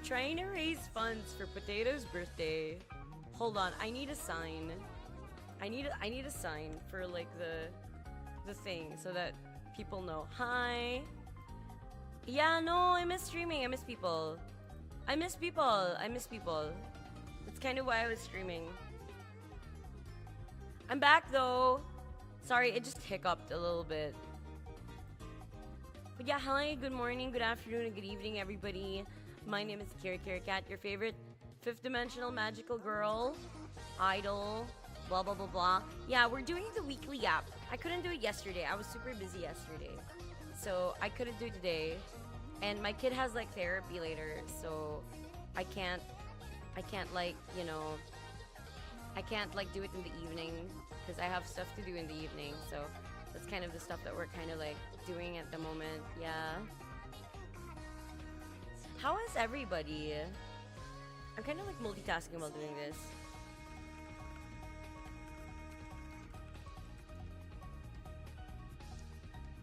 trying to raise funds for Potato's birthday. Hold on, I need a sign. I need a sign for like the thing so that people know. Hi. Yeah, no, I miss streaming. I miss people. I miss people. That's kind of why I was streaming. I'm back though. Sorry, it just hiccuped a little bit. But yeah, hi, good morning, good afternoon, and good evening, everybody. My name is KiraKiraKat, your favorite fifth dimensional magical girl, idol, blah blah blah blah. Yeah, we're doing the weekly app. I couldn't do it yesterday. I was super busy yesterday, so I couldn't do it today. And my kid has like therapy later, so I can't like, you know, I can't like do it in the evening because I have stuff to do in the evening. So that's kind of the stuff that we're kind of like doing at the moment. Yeah. How is everybody? I'm kind of like multitasking while doing this.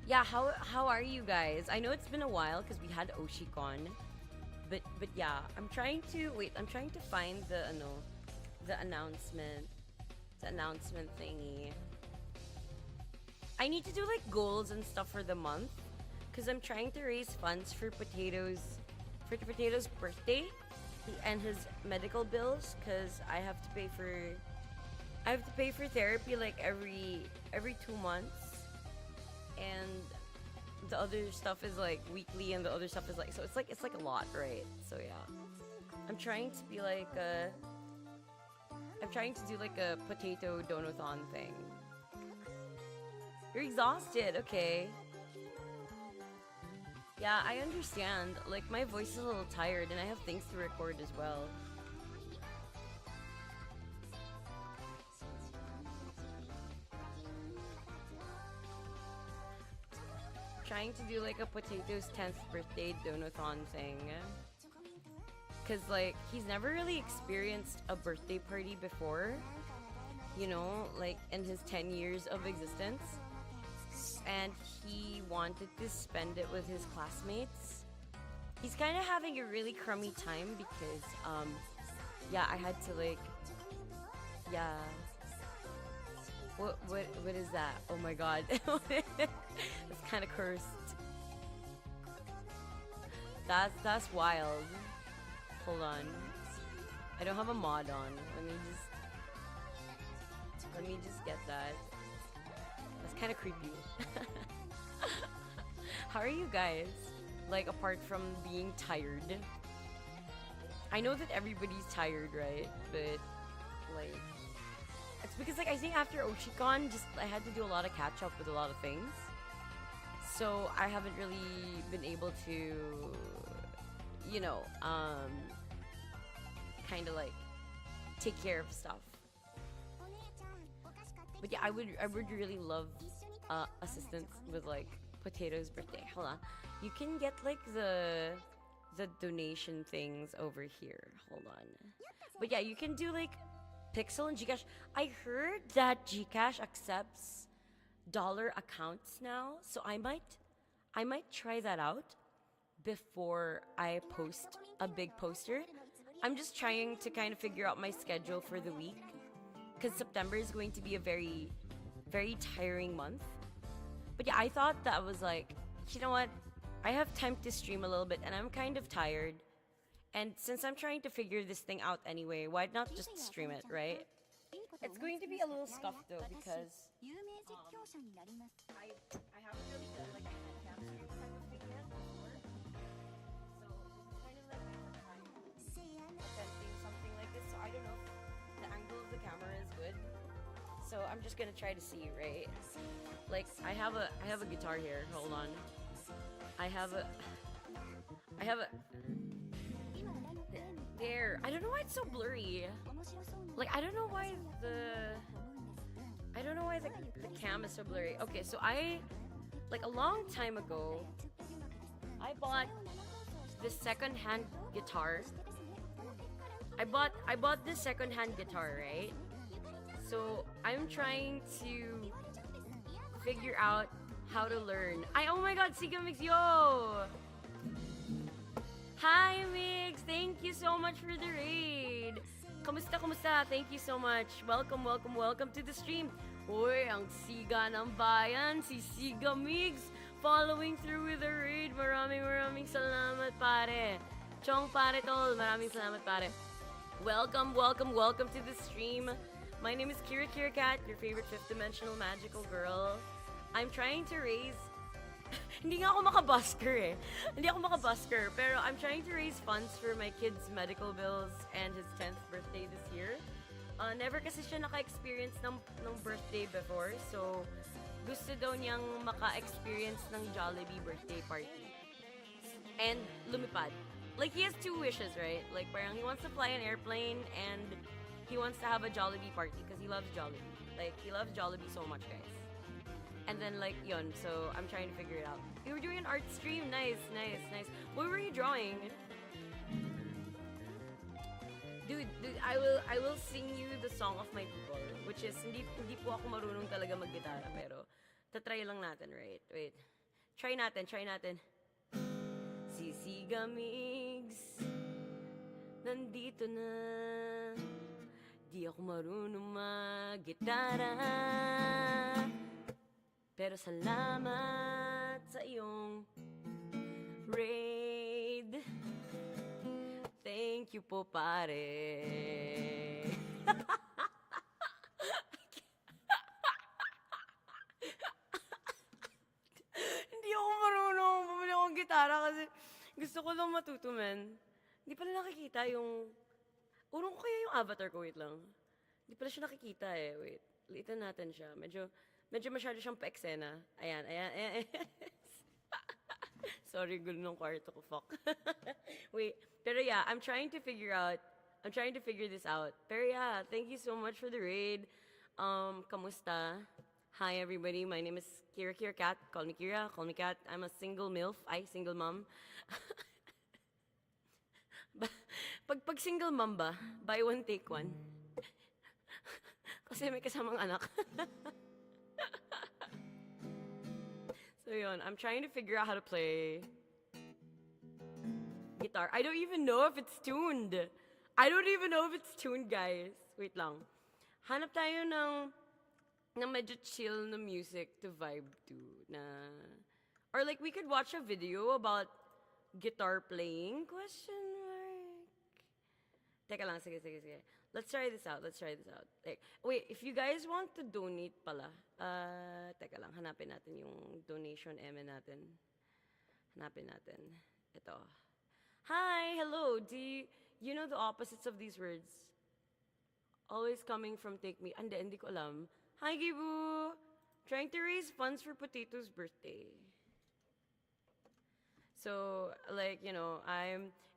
Yeah, how are you guys? I know it's been a while because we had Oshicon, but yeah, I'm trying to find the announcement thingy. I need to do like goals and stuff for the month because I'm trying to raise funds for Potato's birthday and his medical bills because I have to pay for therapy like every 2 months. And the other stuff is like weekly, and the other stuff is like, so it's like a lot, right? So yeah, I'm trying to be like I'm trying to do like a potato donathon thing. You're exhausted, okay? Yeah, I understand. Like my voice is a little tired, and I have things to record as well. Trying to do like a Potato's 10th birthday donathon thing, cause like he's never really experienced a birthday party before, you know, like in his 10 years of existence, and he wanted to spend it with his classmates. He's kind of having a really crummy time because yeah, I had to like, yeah. What is that? Oh my god. It's kind of cursed. That's wild. Hold on. I don't have a mod on. Let me just get that. That's kind of creepy. How are you guys? Like apart from being tired. I know that everybody's tired, right? But like it's because like I think after Oshicon, just I had to do a lot of catch up with a lot of things. So I haven't really been able to, you know, kind of like take care of stuff. But yeah, I would really love assistance with like Potato's birthday. Hold on, you can get like the donation things over here. Hold on, but yeah, you can do like Pixel and Gcash. I heard that Gcash accepts dollar accounts now, so I might try that out before I post a big poster. I'm just trying to kind of figure out my schedule for the week because September is going to be a very, very tiring month. But yeah, I thought that was like, you know what? I have time to stream a little bit and I'm kind of tired. And since I'm trying to figure this thing out anyway, why not just stream it, right? It's going to be a little scuffed though because I haven't really done like a head capture type of thing yet before. So it's kind of like my first time attempting something like this. So I don't know if the angle of the camera is good. So I'm just gonna try to see, right? Like I have a guitar here. Hold on. I have a there. I don't know why it's so blurry. Like I don't know why the cam is so blurry. Okay, so I like a long time ago I bought this second-hand guitar. I bought this second-hand guitar, right? So I'm trying to figure out how to learn. Oh my god, Sika Mix, yo! Hi, Migs! Thank you so much for the raid! Kamusta, kamusta? Thank you so much. Welcome, welcome, welcome to the stream. Uy, ang siga ng bayan, si Siga Migs, following through with the raid. Maraming salamat, pare. Chong pare tol, maraming salamat, pare. Welcome, welcome, welcome to the stream. My name is KiraKiraKat, your favorite fifth-dimensional magical girl. I'm trying to raise... Hindi nga ako makabusker eh. Hindi ako makabusker, pero I'm trying to raise funds for my kid's medical bills and his 10th birthday this year. Never kasi siya naka-experience ng birthday before, so gusto daw niyang maka-experience ng Jollibee birthday party. And lumipad. Like, he has two wishes, right? Like, parang he wants to fly an airplane and he wants to have a Jollibee party because he loves Jollibee. Like, he loves Jollibee so much, guys. And then, like, yun, so I'm trying to figure it out. We were doing an art stream. Nice, nice, nice. What were you drawing? Dude, I will sing you the song of my people, which is, hindi po ako marunong talaga mag-gitara, pero tatry lang natin, right? Wait. Try natin. Sisiga Migs, nandito na. Di ako marunong mag-gitara, pero salamat sa iyong raid. Thank you po, pare. Hindi ako marunong bumili akong gitara kasi gusto ko lang matuto, man. Hindi pala nakikita yung... Urong ko kaya yung avatar ko, wait lang. Hindi pala siya nakikita eh, wait. Liitan natin siya. Medyo masyado siyang pa-eksena. Ayan. Sorry, gulo ng kwarto ko, fuck. Wait, pero yeah, I'm trying to figure this out. Pero yeah, thank you so much for the raid. Kamusta? Hi, everybody. My name is KiraKiraKat. Call me Kira, call me Kat. I'm a single MILF. Single mom. Pag single mom ba, buy one, take one. Kasi may kasamang anak. So yun, I'm trying to figure out how to play guitar. I don't even know if it's tuned. Guys. Wait lang. Hanap tayo ng medyo chill na music to vibe to. Or like we could watch a video about guitar playing? Question mark. Teka lang, sige. Let's try this out. Like, wait, if you guys want to donate pala, teka lang, hanapin natin yung donation natin. Ito. Hi, hello. Do you know the opposites of these words? Always coming from take me. Hindi ko alam. Hi, Gibu. Trying to raise funds for Potato's birthday. So, like,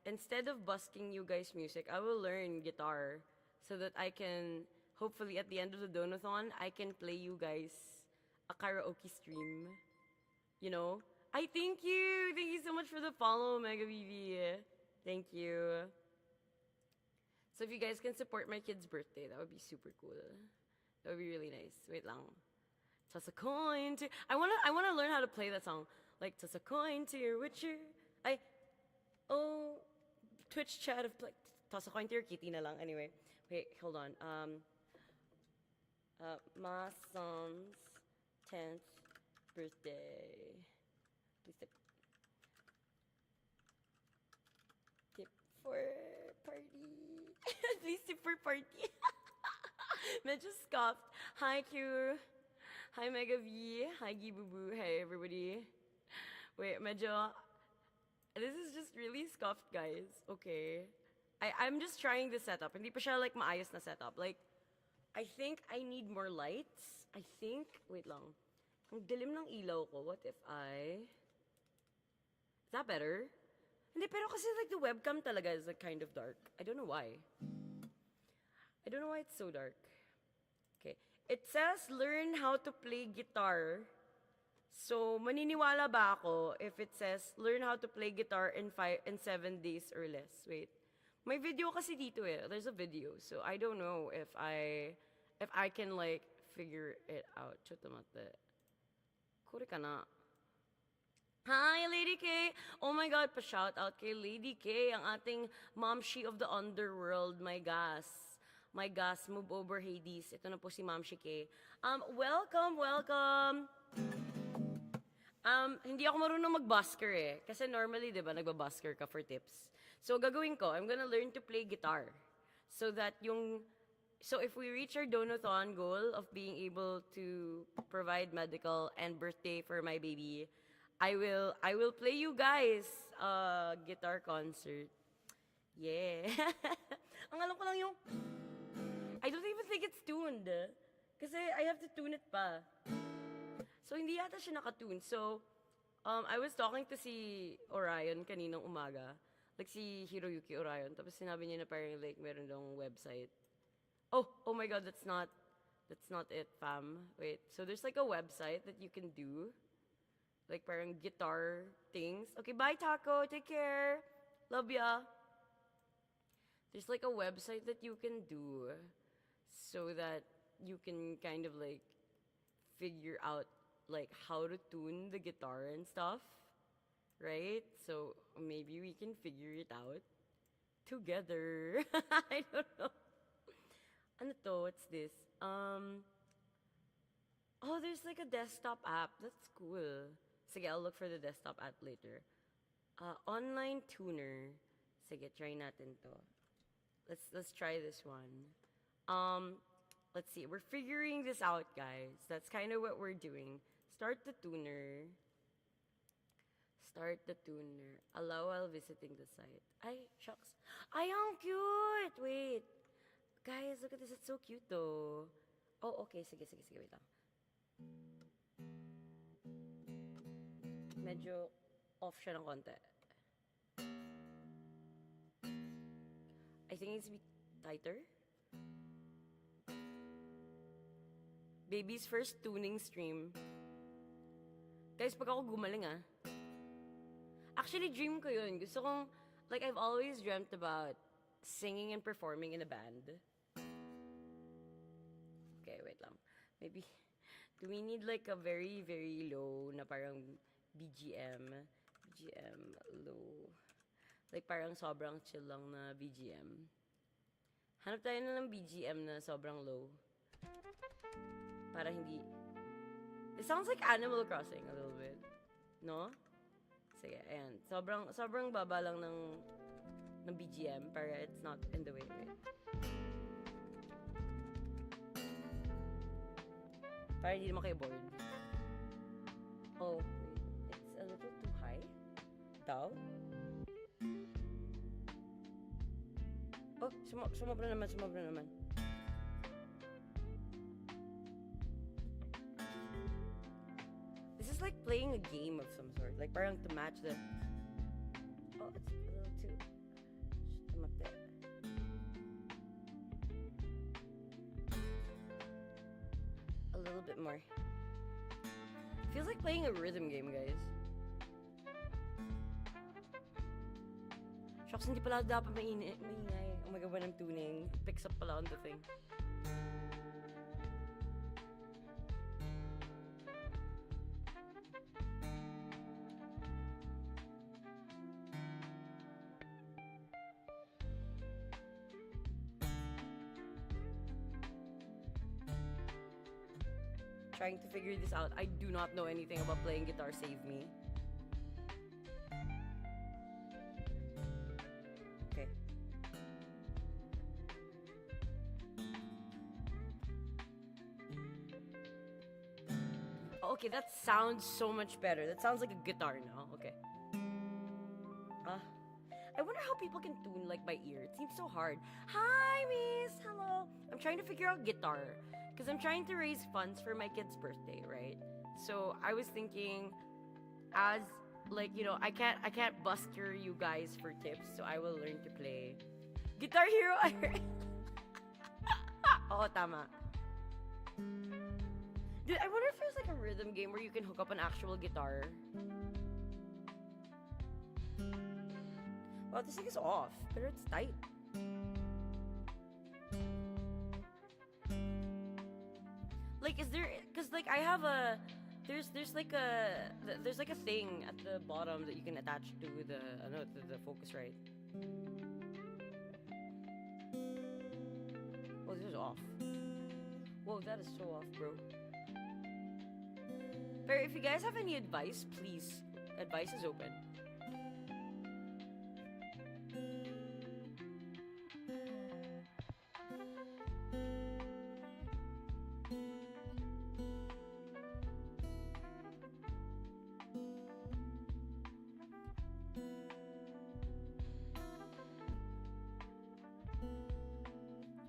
instead of busking you guys' music, I will learn guitar so that I can, hopefully at the end of the donathon, I can play you guys a karaoke stream. I thank you. Thank you so much for the follow, Mega BB. Thank you. So if you guys can support my kid's birthday, that would be super cool. That would be really nice. Wait lang. Toss a coin to... I wanna learn how to play that song. Like, toss a coin to your witcher. Twitch chat of... Like, toss a coin to your kitty na lang. Anyway. Wait, hold on. My son's 10th birthday. Please tip for party. Please tip for party. Medyo scoffed. Hi, Q. Hi, Mega V. Hi, Gibubu. Hey, everybody. Wait, medyo... This is just really scuffed, guys. Okay. I'm just trying this setup. Hindi pa siya, like, maayos na setup. Like, I think I need more lights. Wait lang. Ang dilim ng ilaw ko. What if I... Is that better? Hindi, pero kasi, like, the webcam talaga is, like, kind of dark. I don't know why. It's so dark. Okay. It says, learn how to play guitar. So, maniniwala ba ako if it says, learn how to play guitar in 7 days or less? Wait. May video kasi dito eh. There's a video. So, I don't know if I can, like, figure it out. Chotomate. Kore ka na. Hi, Lady K! Oh my God, pa-shout out kay Lady K, ang ating momshi of the underworld, my gas. My gas, move over Hades. Ito na po si Momshi K. Welcome, welcome! Hindi ako marunong mag-busker eh. Kasi normally, di ba, nagba-busker ka for tips. So, gagawin ko, I'm gonna learn to play guitar. So that so if we reach our donathon goal of being able to provide medical and birthday for my baby, I will play you guys a guitar concert. Yeah. Ang alam ko lang yung, I don't even think it's tuned. Kasi I have to tune it pa. So, hindi yata siya nakatune. So, I was talking to si Orion kaninang umaga. Like, si Hiroyuki Orion. Tapos sinabi niya na parang like, meron dong website. Oh my God, that's not it, fam. Wait, so there's like a website that you can do. Like, parang guitar things. Okay, bye, Taco. Take care. Love ya. There's like a website that you can do so that you can kind of like figure out like how to tune the guitar and stuff, right? So maybe we can figure it out together. I don't know. Ano to? What's this? Oh, there's like a desktop app. That's cool. Sige, I'll look for the desktop app later. Online tuner. Sige, try natin to. Let's try this one. Let's see. We're figuring this out, guys. That's kind of what we're doing. Start the tuner. Start the tuner. Allow while visiting the site. Ay, shucks. Ay, ang cute! Wait. Guys, look at this. It's so cute, though. Oh, okay. Sige. Wait lang. Medyo off siya ng konti. I think it needs to be tighter. Baby's first tuning stream. Guys, pag ako gumaling Actually, dream ko yun. Gusto kong, like, I've always dreamt about singing and performing in a band. Okay, wait lang. Maybe, do we need like a very, very low na parang BGM low. Like parang sobrang chill lang na BGM. Hanap tayo na ng BGM na sobrang low. Para hindi... It sounds like Animal Crossing a little bit. No? Sige, ayan. Sobrang baba lang ng BGM para it's not in the way. Right? Para hindi naman kayo bored. Oh, wait. It's a little too high. Daw? Oh, sumobra naman. This is like playing a game of some sort. Like parang to match the... Oh, it's a little too... Tumate. A little bit more. Feels like playing a rhythm game, guys. Shucks, hindi pala dapat maingay. Oh my God, when I'm tuning, picks up pala on the thing. Trying to figure this out. I do not know anything about playing guitar, save me. Okay. Okay, that sounds so much better. That sounds like a guitar now. Okay. I wonder how people can tune like by ear. It seems so hard. Hi, miss. Hello. I'm trying to figure out guitar because I'm trying to raise funds for my kid's birthday, right? So I was thinking, as like I can't busker you guys for tips, so I will learn to play Guitar Hero. Oh, tama. Dude, I wonder if there's like a rhythm game where you can hook up an actual guitar. Well, this thing is off, but it's tight. Like, is there... Because, like, I have a there's like a thing at the bottom that you can attach to the Focusrite. Oh, this is off. Whoa, that is so off, bro. But if you guys have any advice, please, advice is open.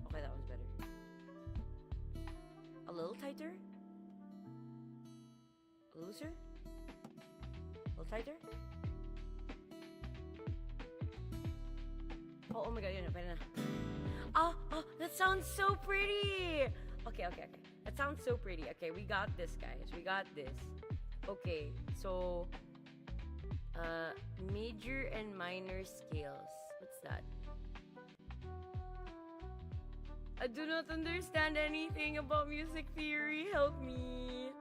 Okay, that one's better. A little tighter? Looser? A little tighter? Oh my god, yun na. Oh, that sounds so pretty! Okay. That sounds so pretty. Okay, we got this, guys. We got this. Okay, so... major and minor scales. What's that? I do not understand anything about music theory. Help me.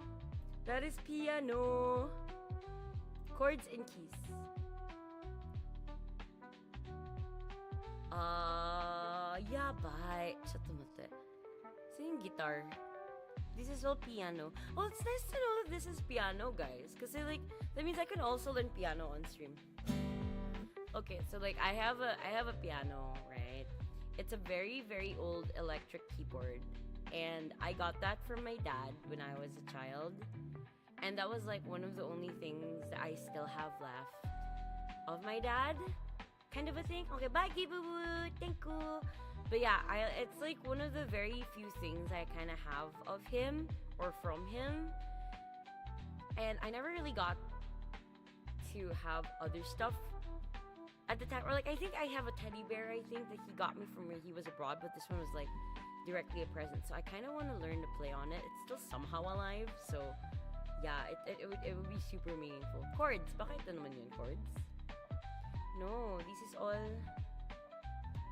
That is piano. Chords and keys. Yabai. Chattomatte. So yung guitar. This is all piano. Well, it's nice to know that this is piano, guys. Because that means I can also learn piano on stream. Okay, so like I have a piano, right? It's a very, very old electric keyboard. And I got that from my dad when I was a child. And that was like one of the only things that I still have left of my dad. Kind of a thing. Okay, bye, boo-boo. Thank you. But yeah, it's like one of the very few things I kind of have of him or from him. And I never really got to have other stuff at the time. Or like, I think I have a teddy bear, I think, that he got me from when he was abroad. But this one was like directly a present. So I kind of want to learn to play on it. It's still somehow alive. So yeah, it would be super meaningful. Chords. Bakit ito naman yun? Chords? No, this is all...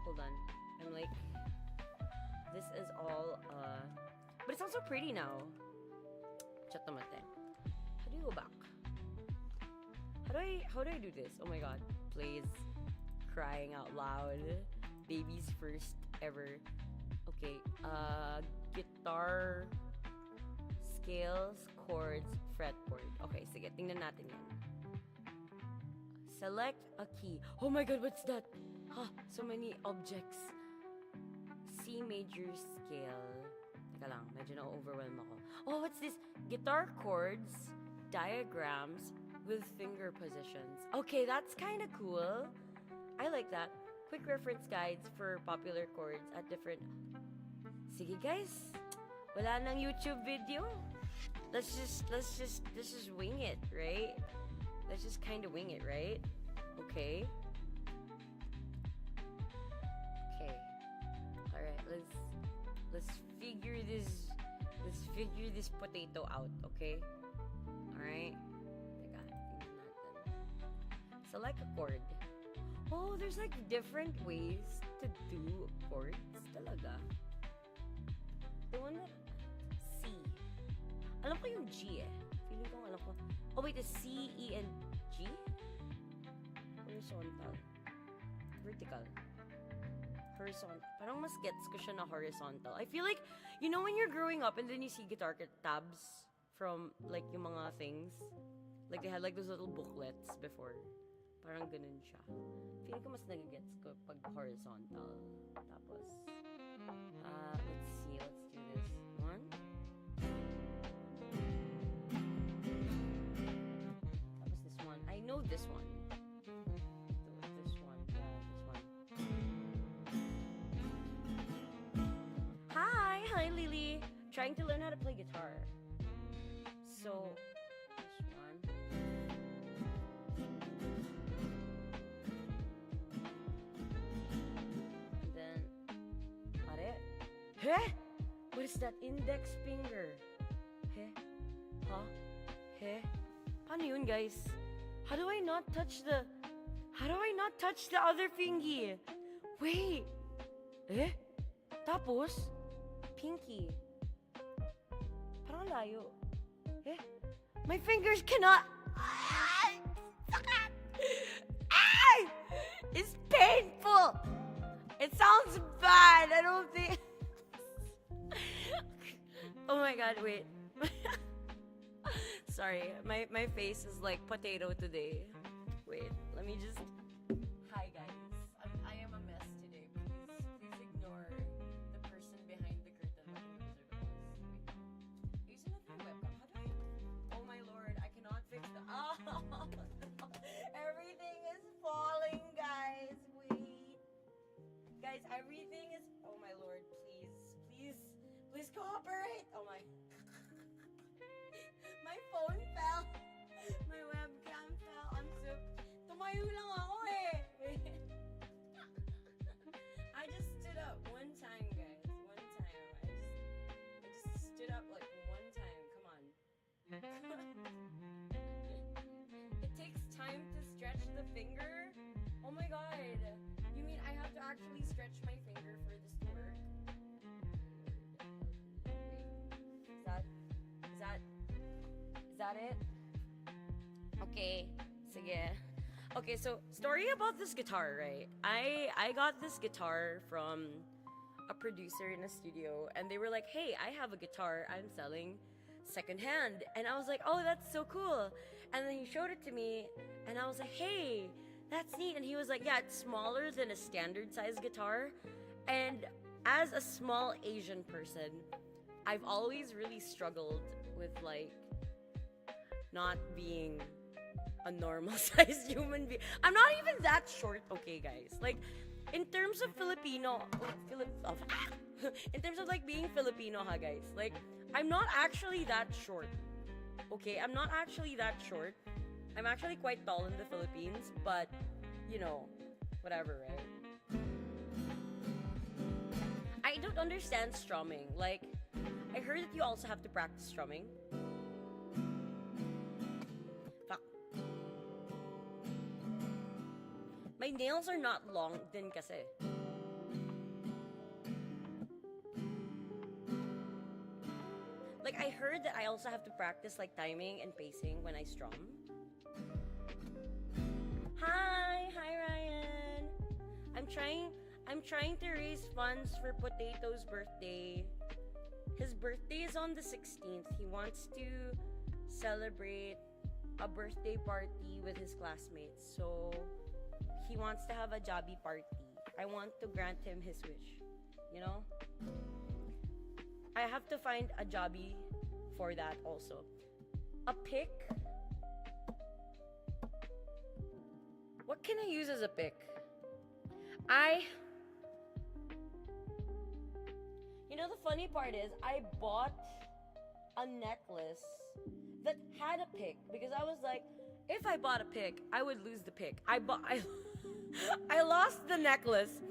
Hold on. I'm like... This is all, But it's also pretty now. Chattomatte. How do you go back? How do I do this? Oh my god. Please. Crying out loud. Baby's first ever. Okay. Guitar... Scales, chords, fretboard. Okay, sige, tingnan natin yan. Select a key. Oh my god, what's that? So many objects. C major scale. Teka lang, medyo na-overwhelm ako. Oh, what's this? Guitar chords, diagrams with finger positions. Okay, that's kind of cool. I like that. Quick reference guides for popular chords at different... Sige guys, wala nang YouTube video. Let's just wing it, right? Let's just kind of wing it, right? Okay. All right. Let's figure this potato out, okay? All right. Teka, tingnan natin. Select a chord. Oh, there's like different ways to do chords, talaga. The one that alam ko yung G eh. Feeling ko alam ko. Oh wait, the C, E, and G? Horizontal. Vertical. Horizontal. Parang mas gets ko siya na horizontal. I feel like, you know when you're growing up and then you see guitar tabs from like yung mga things? Like they had like those little booklets before. Parang ganun siya. Feeling ko mas nagigets ko pag horizontal. Tapos, let's see. Let's do this. One. I know this one. This one. Hi, Lily. Trying to learn how to play guitar. So, this one. And then, are? Heh? What is that? Index finger. Heh? Huh? Heh? Paano yun, guys? How do I not touch the other fingy? Wait. Tapos? Pinky. Parang layo. My fingers cannot. It's painful. It sounds bad. I don't think. Oh my god, wait. Sorry, my face is like potato today. Wait, let me just. Hi guys, I am a mess today. Please ignore the person behind the curtain looking miserable. Wait, using another webcam. How do I? Oh my lord, I cannot fix the. Oh, everything is falling, guys. Wait, guys, everything is. Oh my lord, please cooperate. Oh my. My phone fell. My webcam fell. I'm so... Tumayo lang ako eh. I just stood up one time, guys. One time. I just stood up like one time. Come on. It takes time to stretch the finger? Oh my god. You mean I have to actually stretch my finger for this to work? Is that it? Okay, sige. Okay, so story about this guitar, right? I got this guitar from a producer in a studio, and they were like, hey, I have a guitar I'm selling secondhand. And I was like, oh, that's so cool. And then he showed it to me, and I was like, hey, that's neat. And he was like, yeah, it's smaller than a standard size guitar. And as a small Asian person, I've always really struggled with like not being a normal sized human being. I'm not even that short, okay guys. Like in terms of Filipino, in terms of like being Filipino, ha guys. Like I'm not actually that short. Okay, I'm not actually that short. I'm actually quite tall in the Philippines, but you know, whatever, right? I don't understand strumming. Like I heard that you also have to practice strumming. Fuck. My nails are not long din kasi. Like I heard that I also have to practice like timing and pacing when I strum. Hi Ryan. I'm trying to raise funds for Potato's birthday. His birthday is on the 16th. He wants to celebrate a birthday party with his classmates. So he wants to have a jobby party. I want to grant him his wish. You know? I have to find a jobby for that also. A pick? What can I use as a pick? You know, the funny part is, I bought a necklace that had a pick because I was like, if I bought a pick, I would lose the pick. I lost the necklace.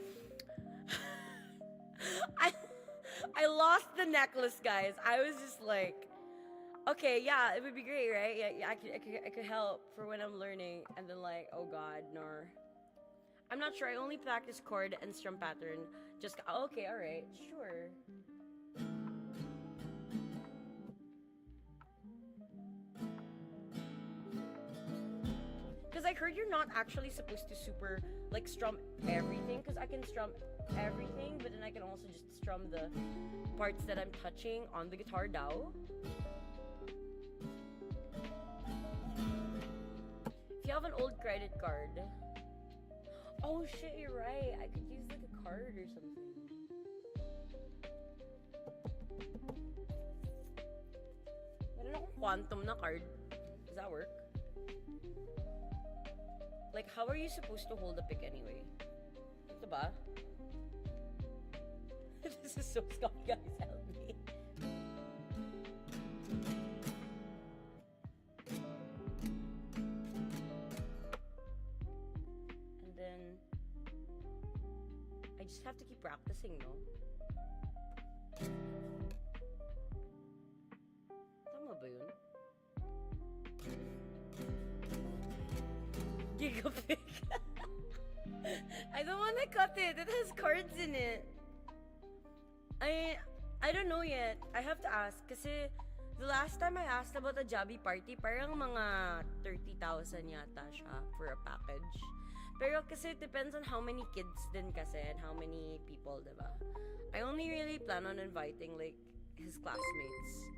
I lost the necklace, guys. I was just like, okay, yeah, it would be great, right? Yeah, I could help for when I'm learning. And then like, oh god, no. I'm not sure. I only practice chord and strum pattern. Just okay, all right, sure. Because I heard you're not actually supposed to super like strum everything. Because I can strum everything, but then I can also just strum the parts that I'm touching on the guitar dao. If you have an old credit card. Oh shit, you're right. I could use like a card or something. Meron akong quantum na card. Does that work? Like, how are you supposed to hold a pick anyway? Ito ba? This is so scummy, guys. Help me. I just have to keep practicing, no? Tama ba yun? Gigapick. I don't want to cut it. It has cards in it. I don't know yet. I have to ask. Kasi The last time I asked about a Jabi party, parang mga 30,000 yata siya for a package. Pero kasi it depends on how many kids din kasi and how many people, diba? I only really plan on inviting like his classmates.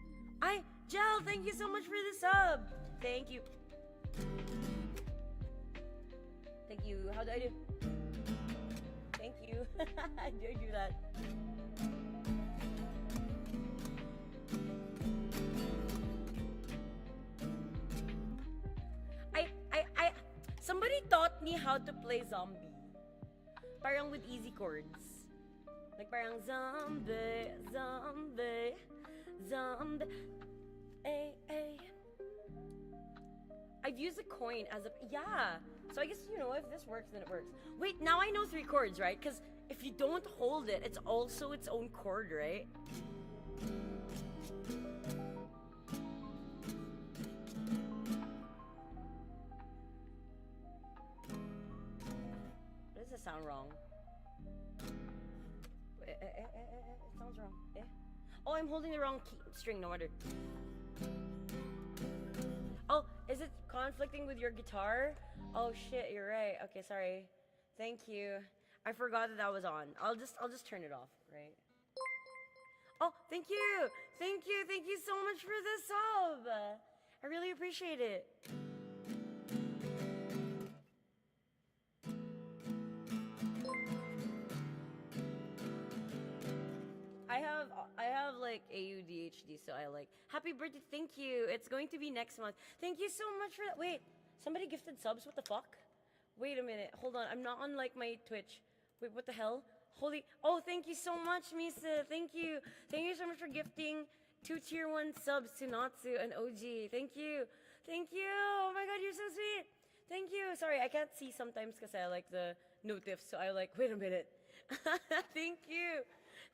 Ay, Jel, thank you so much for the sub. Thank you. Thank you. How do I do? Thank you. How do I do that? Somebody taught me how to play zombie. Parang with easy chords. Like parang zombie, zombie, zombie. Ay, ay. I've used a coin as a... Yeah. So I guess, you know, if this works, then it works. Wait, now I know 3 chords, right? Because if you don't hold it, it's also its own chord, right? Does it sound wrong? It sounds wrong. Oh, I'm holding the wrong key, string, no wonder. Oh, is it conflicting with your guitar? Oh shit, you're right. Okay, sorry. Thank you. I forgot that was on. I'll just turn it off, right? Oh, thank you. Thank you. Thank you so much for the sub. I really appreciate it. I have like ADHD, so I like happy birthday. Thank you. It's going to be next month. Thank you so much for that. Wait, somebody gifted subs. What the fuck? Wait a minute. Hold on. I'm not on like my Twitch. Wait, what the hell? Holy. Oh, thank you so much, Misa. Thank you. Thank you so much for gifting 2 tier 1 subs to Natsu and OG. Thank you. Thank you. Oh my god, you're so sweet. Thank you. Sorry, I can't see sometimes because I like the notifs, so I like, wait a minute. Thank you.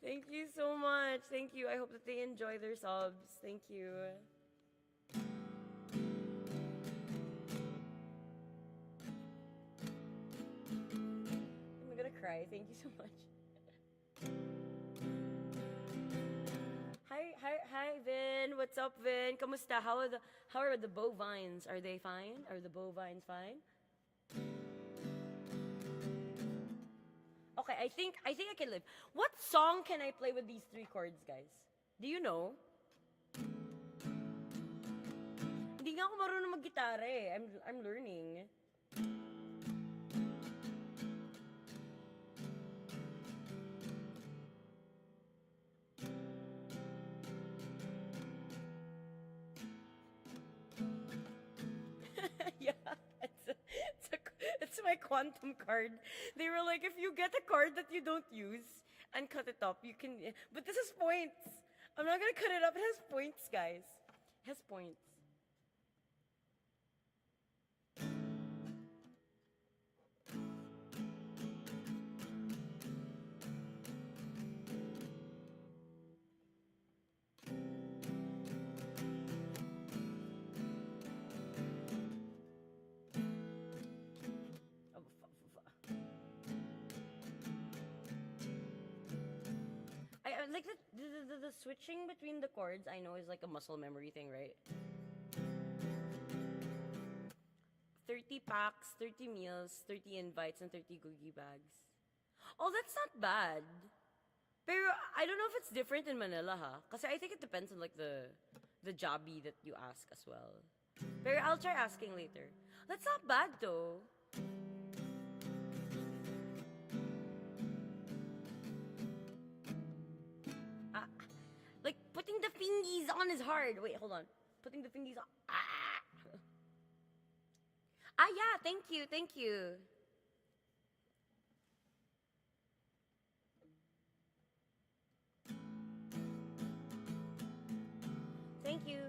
Thank you so much. Thank you. I hope that they enjoy their subs. Thank you. I'm gonna cry. Thank you so much. Hi, Vin. What's up, Vin? Kamusta? How are the bovines? Are they fine? Are the bovines fine? Okay, I think I can live. What song can I play with these 3 chords, guys? Do you know? Hindi nga ako marunong mag-gitara eh. I'm learning. Yeah, it's my quantum card. They were like, if you get a card that you don't use and cut it up, you can. But this is points. I'm not gonna cut it up. It has points, guys. It has points. I like the switching between the chords. I know is like a muscle memory thing, right? 30 packs, 30 meals, 30 invites, and 30 goodie bags. Oh, that's not bad. Pero I don't know if it's different in Manila, ha? Kasi I think it depends on like the jobby that you ask as well. Pero I'll try asking later. That's not bad though. Like putting the fingies on is hard. Wait, hold on. Putting the fingies on. Yeah, thank you, thank you. Thank you.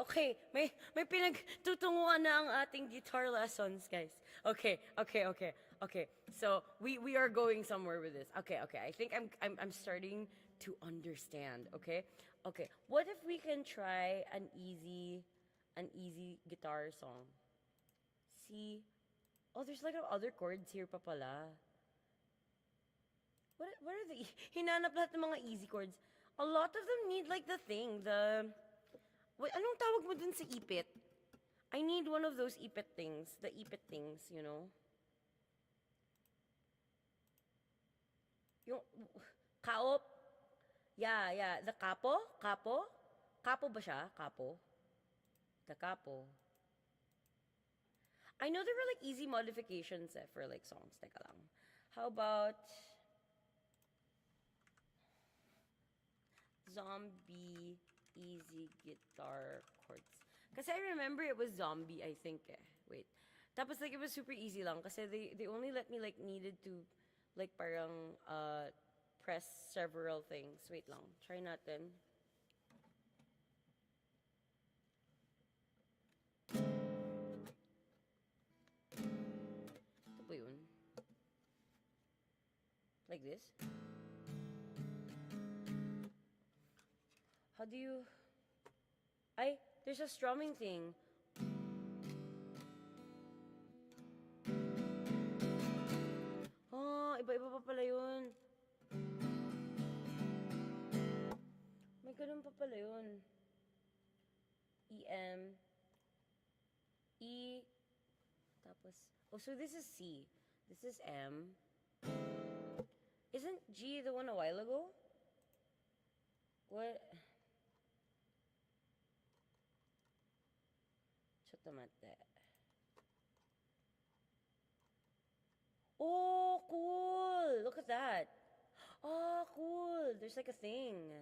Okay, may pinagtutunguhan na ang ating guitar lessons, guys. Okay. So we are going somewhere with this. Okay. I think I'm starting to understand. Okay. What if we can try an easy guitar song? See? Oh, there's like other chords here pa pala. What are the hinanap lahat ng mga easy chords? A lot of them need like the thing, anong tawag mo dun sa ipit? I need one of those ipit things, the ipit things, you know? Yung kaop. Yeah, the capo? Capo ba siya? Capo? The capo. I know there were like easy modifications for like songs. Teka lang. How about zombie easy guitar chords? Kasi I remember it was zombie, I think Wait. Tapos like it was super easy lang kasi they only let me like needed to like parang press several things. Wait lang. Try natin. Ito ba yun? Like this? How do you... there's a strumming thing. Oh, iba-iba pa pala yun. May ganun pa pala yun. E-M. E. Tapos... Oh, so this is C. This is M. Isn't G the one a while ago? What? Chotomate. Oh, cool! Look at that. Oh, cool. There's like a thing.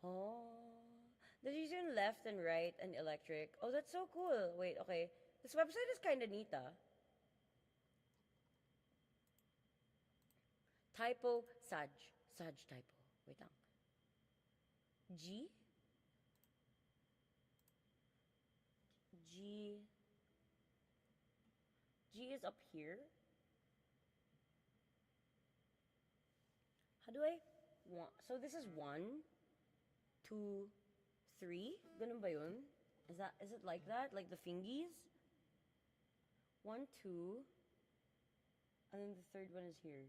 Oh. There's usually left and right and electric. Oh, that's so cool. Wait, okay. This website is kind of neat, Typo, Saj typo. Wait lang. G is up here. How do I so this is 1, 2, 3. Ganun ba yun? Is it like that? Like the fingies? 1, 2. And then the third one is here.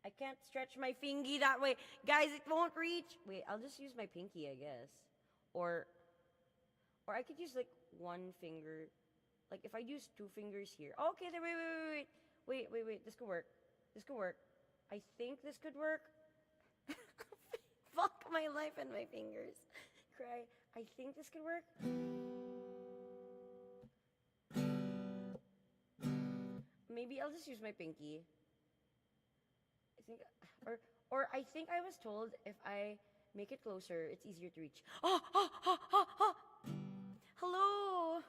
I can't stretch my fingy that way. Guys, it won't reach. Wait, I'll just use my pinky, I guess. Or I could use like one finger. Like if I use 2 fingers here. Oh, okay, there, wait. This could work. I think this could work. Fuck my life and my fingers. Cry. I think this could work. Maybe I'll just use my pinky. I think, or I think I was told if I make it closer, it's easier to reach. Oh! Hello!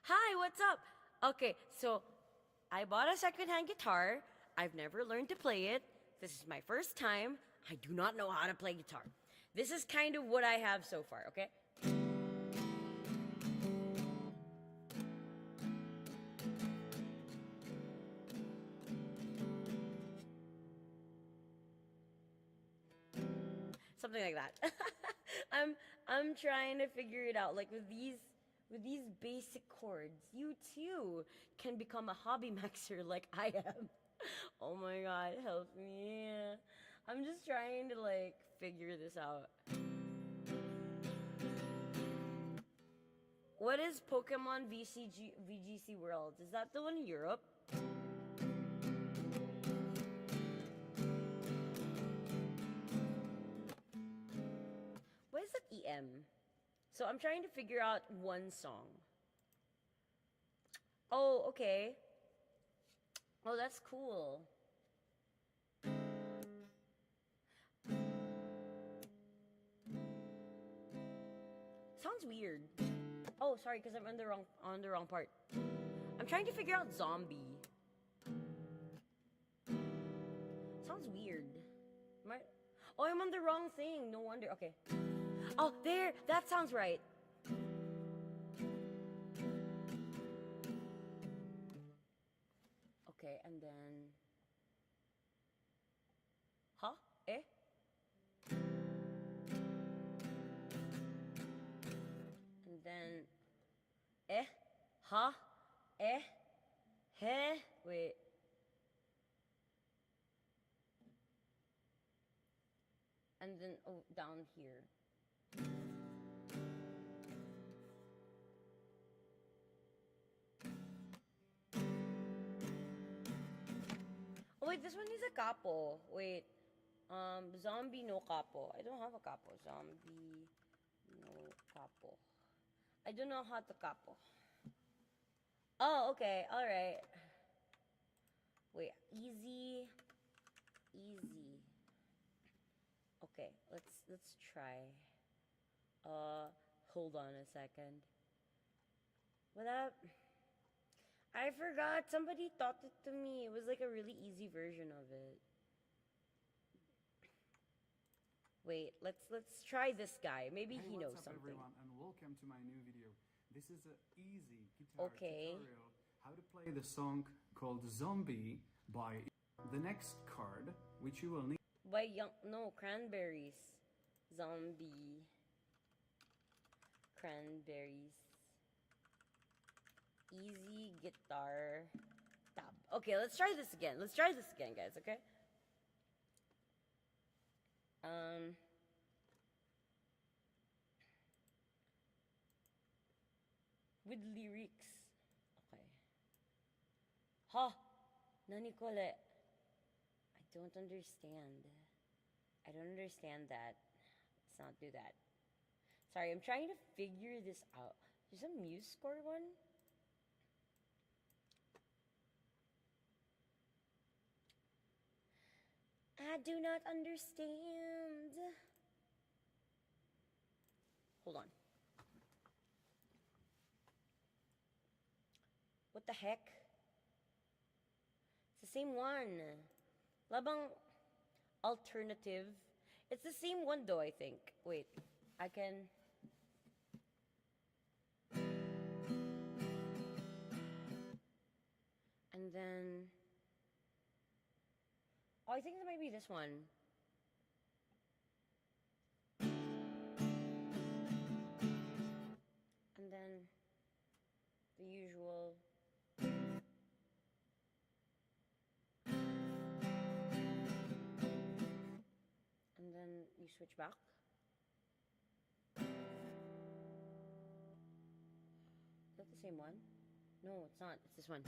Hi, what's up? Okay, so I bought a secondhand guitar. I've never learned to play it. This is my first time. I do not know how to play guitar. This is kind of what I have so far, okay? Something like that. I'm trying to figure it out. Like with these basic chords, you too can become a hobby maxer like I am. Oh my god, help me. I'm just trying to like figure this out. What is Pokemon VGC Worlds? Is that the one in Europe? What is that EM? So I'm trying to figure out one song. Oh, okay. Oh, that's cool. Sounds weird. Oh, sorry, because I'm on the wrong part. I'm trying to figure out zombie. Sounds weird. Oh, I'm on the wrong thing. No wonder. Okay. Oh, there! That sounds right. Okay, and then... Huh? Eh? And then... Eh? Huh? Eh? Heh? Wait. And then, oh, down here. Oh, wait, this one needs a capo. Wait. Zombie no capo. I don't have a capo. Zombie no capo. I don't know how to capo. Oh, okay. Alright. Wait, easy. Easy. Okay, let's try. Hold on a second. What up? I forgot. Somebody taught it to me. It was like a really easy version of it. Wait, let's try this guy. Maybe he knows something. What's up, everyone, and welcome to my new video. This is an easy guitar tutorial how to play the song called Zombie by the next card, which you will need. By Cranberries. Zombie. Cranberries. Easy guitar tab. Okay, let's try this again. Let's try this again, guys, okay? With lyrics. Okay. Ha! Nani kole? I don't understand. I don't understand that. Let's not do that. Sorry, I'm trying to figure this out. There's a Muse score one? I do not understand. Hold on. What the heck? It's the same one. Labang alternative. It's the same one though, I think. Wait, I can... And then... Oh, I think it might be this one. And then the usual. And then you switch back. Is that the same one? No, it's not. It's this one.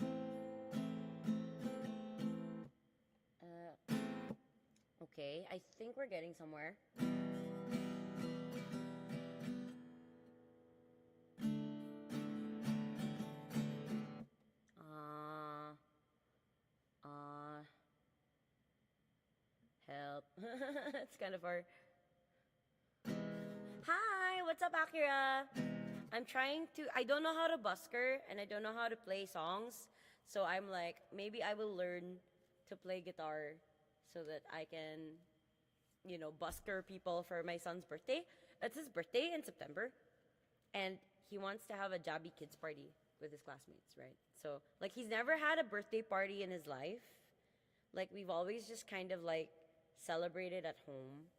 Okay, I think we're getting somewhere. Help. It's kind of hard. Hi, what's up, Akira? I'm trying to, I don't know how to busker and I don't know how to play songs. So I'm like, maybe I will learn to play guitar so that I can, you know, busker people for my son's birthday. It's his birthday in September. And he wants to have a Jabi kids party with his classmates, right? So, like, he's never had a birthday party in his life. Like, we've always just kind of, like, celebrated at home.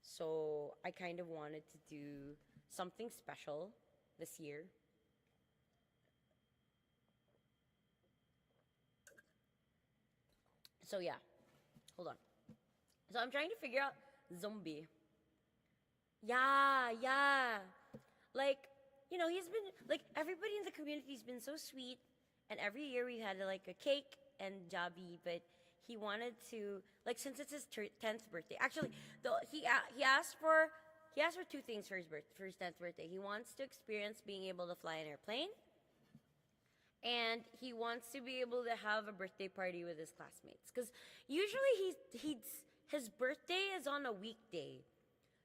So, I kind of wanted to do something special this year. So, yeah. Hold on. So, I'm trying to figure out zombie. Yeah. Like, you know, he's been, like, everybody in the community's been so sweet. And every year we had, like, a cake and Jabi, but he wanted to, like, since it's his 10th birthday. Actually, he asked for 2 things for his 10th birthday. He wants to experience being able to fly an airplane. And he wants to be able to have a birthday party with his classmates. Because usually his birthday is on a weekday.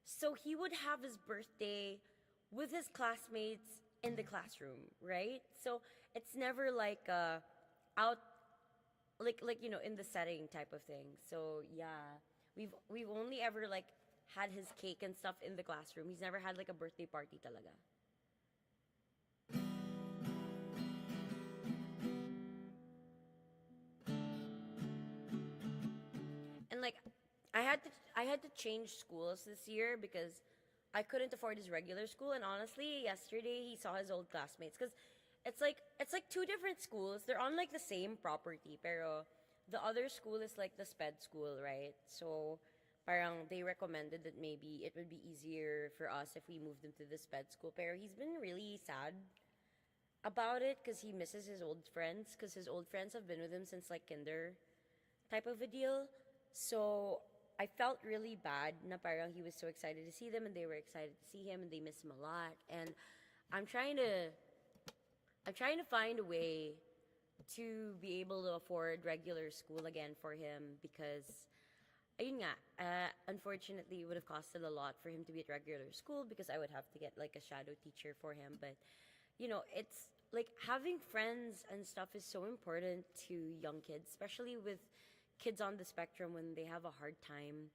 So he would have his birthday with his classmates in the classroom, right? So it's never like out, like you know, in the setting type of thing. So yeah, we've only ever like had his cake and stuff in the classroom. He's never had like a birthday party talaga. And like I had to change schools this year because I couldn't afford his regular school. And honestly, yesterday he saw his old classmates because it's like two different schools. They're on like the same property, pero the other school is like the sped school, right? So parang they recommended that maybe it would be easier for us if we moved him to the sped school. Pero he's been really sad about it because he misses his old friends because his old friends have been with him since like kinder type of a deal. So I felt really bad na parang he was so excited to see them and they were excited to see him and they miss him a lot. And I'm trying to find a way to be able to afford regular school again for him because ayun nga, unfortunately it would have costed a lot for him to be at regular school because I would have to get like a shadow teacher for him. But you know, it's like having friends and stuff is so important to young kids, especially with kids on the spectrum when they have a hard time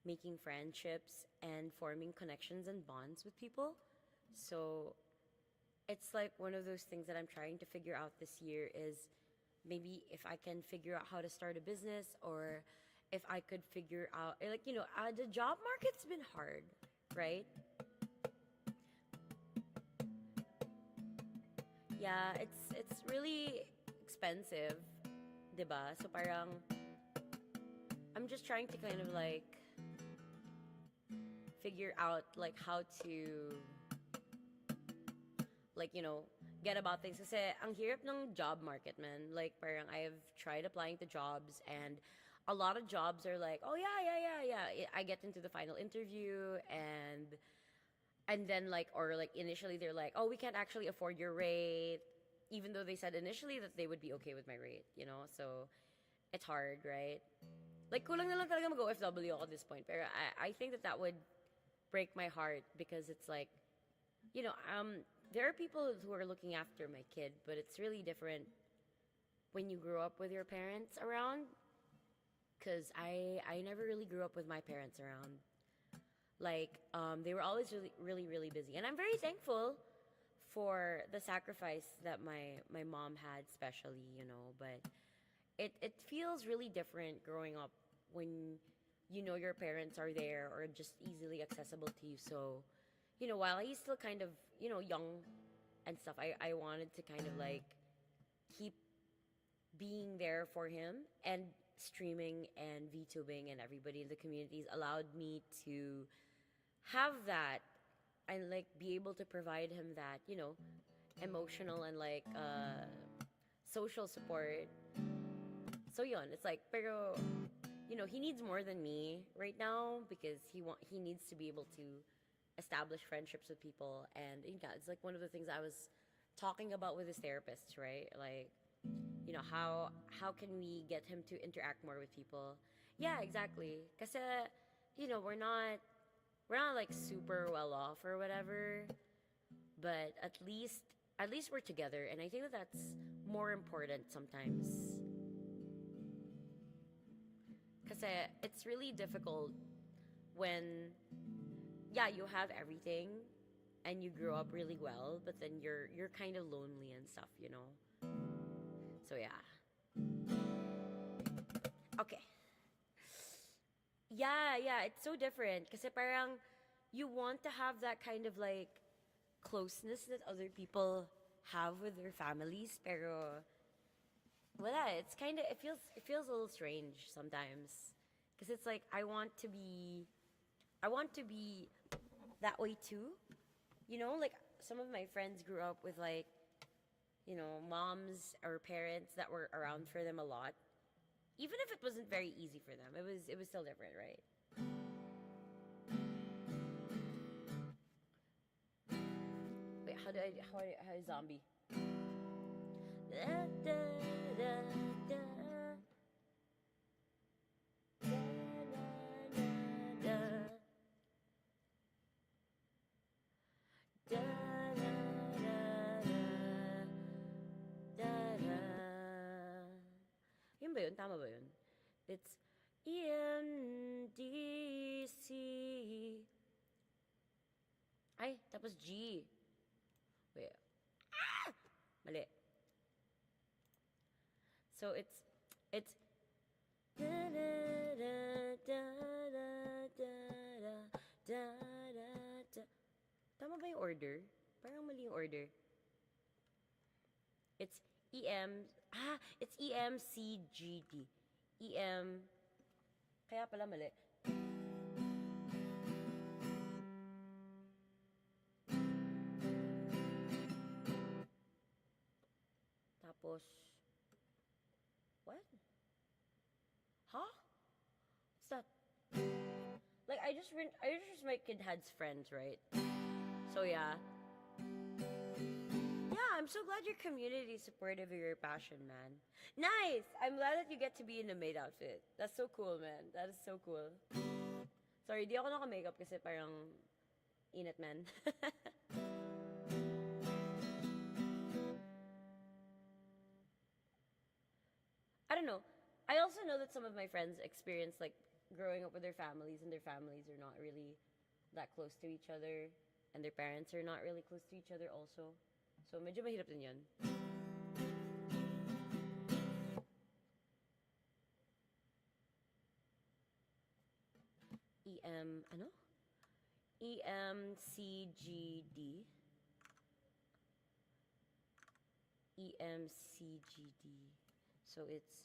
making friendships and forming connections and bonds with people. So it's like one of those things that I'm trying to figure out this year is maybe if I can figure out how to start a business or if I could figure out like, you know, the job market's been hard, right? Yeah, it's really expensive, 'di ba? So parang I'm just trying to kind of like figure out like how to like, you know, get about things kasi ang hirap ng job market, man. Like parang I've tried applying to jobs and a lot of jobs are like, "Oh yeah. I get into the final interview and then like or like initially they're like, "Oh, we can't actually afford your rate." Even though they said initially that they would be okay with my rate, you know? So it's hard, right? Like, kulang na lang talaga mag-OFW ako at this point. Pero I think that would break my heart because it's like, you know, there are people who are looking after my kid, but it's really different when you grow up with your parents around. Because I never really grew up with my parents around. Like, they were always really busy. And I'm very thankful for the sacrifice that my mom had, especially, you know, but it feels really different growing up when you know your parents are there or just easily accessible to you. So, you know, while he's still kind of, you know, young and stuff, I wanted to kind of like keep being there for him, and streaming and VTubing and everybody in the communities allowed me to have that and like be able to provide him that, you know, emotional and like social support. So yun, it's like, pero, you know, he needs more than me right now because he needs to be able to establish friendships with people. And yeah, it's like one of the things I was talking about with his therapist, right? Like, you know, how can we get him to interact more with people? Yeah, exactly. Kasi, you know, we're not like super well off or whatever, but at least we're together, and I think that that's more important sometimes. Kasi it's really difficult when, yeah, you have everything and you grow up really well, but then you're kind of lonely and stuff, you know? So yeah. Okay. Yeah, it's so different. Kasi parang you want to have that kind of like closeness that other people have with their families, pero wala, it's kind of, it feels a little strange sometimes. Because it's like I want to be that way too. You know, like some of my friends grew up with like, you know, moms or parents that were around for them a lot. Even if it wasn't very easy for them, it was still different, right? Wait, how zombie? Da, da, da, da. Yun ba yun? Tama ba yun? It's ENDC Ay, tapos G. Wait. Ah! Mali. So it's da da da da da da da da da. Tama ba yung order? Parang mali yung order. It's it's EMCGD. Kaya pala mali. Tapos, what? Huh? What's that? Like, I just my kid had friends, right? So yeah. Yeah, I'm so glad your community is supportive of your passion, man. Nice! I'm glad that you get to be in a maid outfit. That's so cool, man. That is so cool. Sorry, di ako naka-makeup kasi parang init, man. I don't know. I also know that some of my friends experience like growing up with their families, and their families are not really that close to each other, and their parents are not really close to each other also. So medyo mahirap din yun. Ano? EMCGD. EMCGD. So it's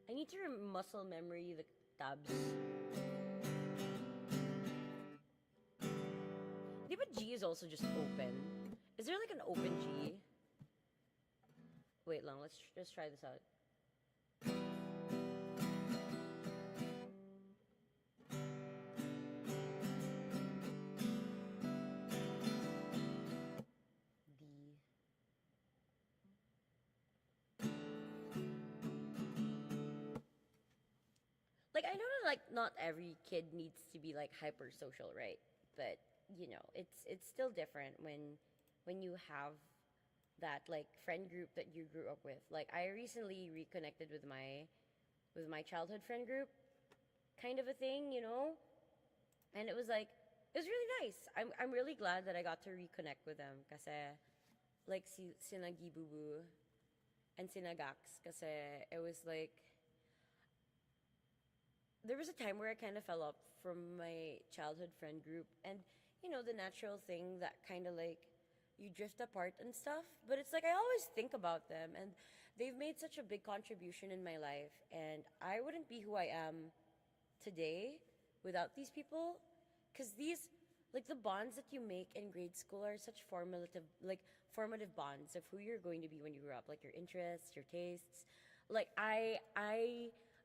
I need to muscle memory the tabs. Di ba G is also just open? Is there like an open G? Wait long, let's just try this out. Like, I know that, like, not every kid needs to be, like, hyper social, right? But, you know, it's still different when you have that, like, friend group that you grew up with. Like, I recently reconnected with my childhood friend group, kind of a thing, you know? And it was, like, it was really nice. I'm really glad that I got to reconnect with them. Kasi, like, sina Gibubu and sina Gax. Kasi it was, like, there was a time where I kind of fell off from my childhood friend group, and you know, the natural thing that kind of like you drift apart and stuff. But it's like I always think about them, and they've made such a big contribution in my life, and I wouldn't be who I am today without these people. Because these, like, the bonds that you make in grade school are such formative bonds of who you're going to be when you grow up, like your interests, your tastes. Like I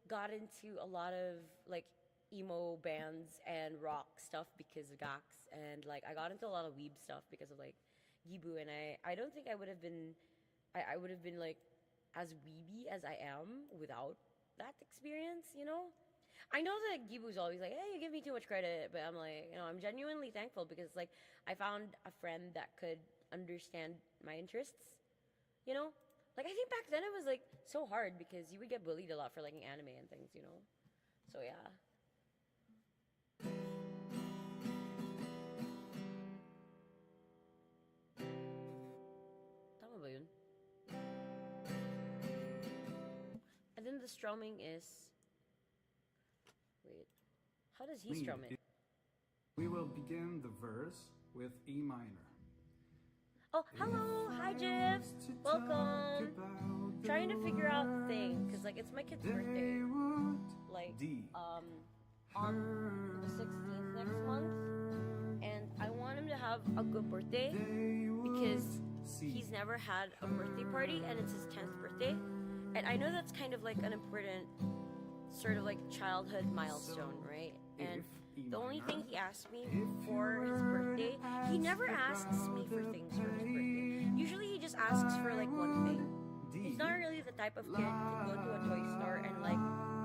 got into a lot of like emo bands and rock stuff because of Gax, and like I got into a lot of weeb stuff because of like Gibu, and I don't think I would have been like as weeby as I am without that experience, you know? I know that Gibu's always like, hey, you give me too much credit, but I'm like, you know, I'm genuinely thankful because like I found a friend that could understand my interests, you know? Like, I think back then it was, like, so hard because you would get bullied a lot for liking anime and things, you know? So, yeah. Tama ba yun? And then the strumming is... Wait. How does he strum it? We will begin the verse with E minor. Oh, hello! Hi, Jeff! Welcome! Trying to figure out the thing, because, like, it's my kid's birthday. Like, on the 16th next month. And I want him to have a good birthday, because he's never had a birthday party, and it's his 10th birthday. And I know that's kind of, like, an important sort of, like, childhood milestone, right? And the only thing he asked me for his birthday, he never asks me for things for his birthday. Usually he just asks for like one thing. He's not really the type of kid to go to a toy store and like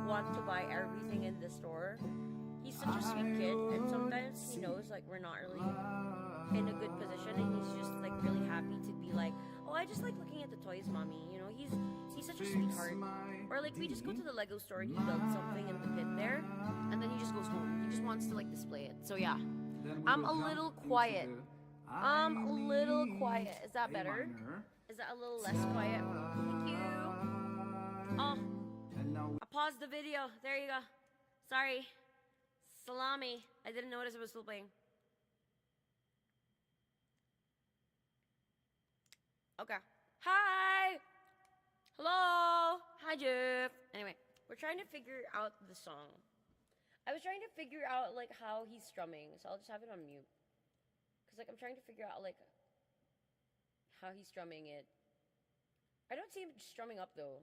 want to buy everything in the store. He's such a sweet kid, and sometimes he knows like we're not really in a good position, and he's just like really happy to be like, Oh, I just like looking at the toys, mommy. You know, he's such a sweetheart. Or like we just go to the Lego store and he builds something in the pit there, and then he just goes home. He just wants to like display it. So yeah, I'm a little quiet. I'm a little quiet. Is that better? Is that a little less quiet? Thank you. Oh, I paused the video. There you go. Sorry. Salami. I didn't notice it was still playing. Okay. Hi. Hello. Hi, Jeff. Anyway, we're trying to figure out the song. I was trying to figure out like how he's strumming, so I'll just have it on mute. Cause like I'm trying to figure out like how he's strumming it. I don't see him strumming up though.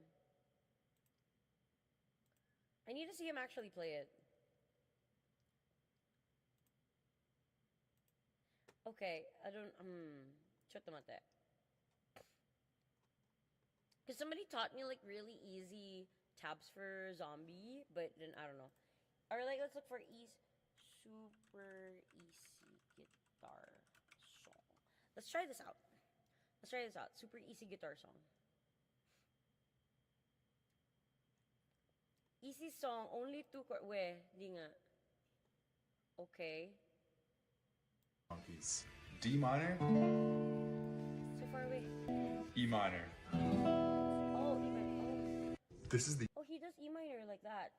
I need to see him actually play it. Okay, I don't, Chotomate. Because somebody taught me like really easy tabs for zombie, but then I don't know. Or like, let's look for super easy guitar song. Let's try this out. Super easy guitar song. Easy song, only 2 chords. Weh, di nga. Okay. Piece. D minor. So far away. E minor. Oh, E minor. Oh. This is the. Oh, he does E minor like that.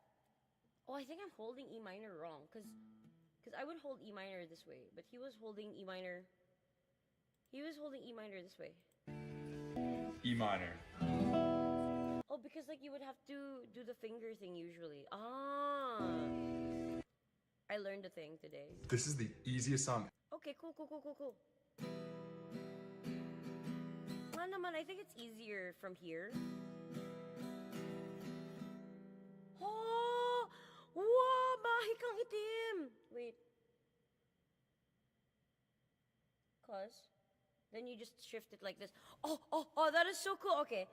Oh, I think I'm holding E minor wrong, cause I would hold E minor this way, but he was holding E minor. He was holding E minor this way. E minor. Oh, because like you would have to do the finger thing usually. Ah. I learned a thing today. This is the easiest song. Okay, cool. Nga naman, I think it's easier from here. Oh! Wow! Bahik ang itim! Wait. Then you just shift it like this. Oh, that is so cool. Okay.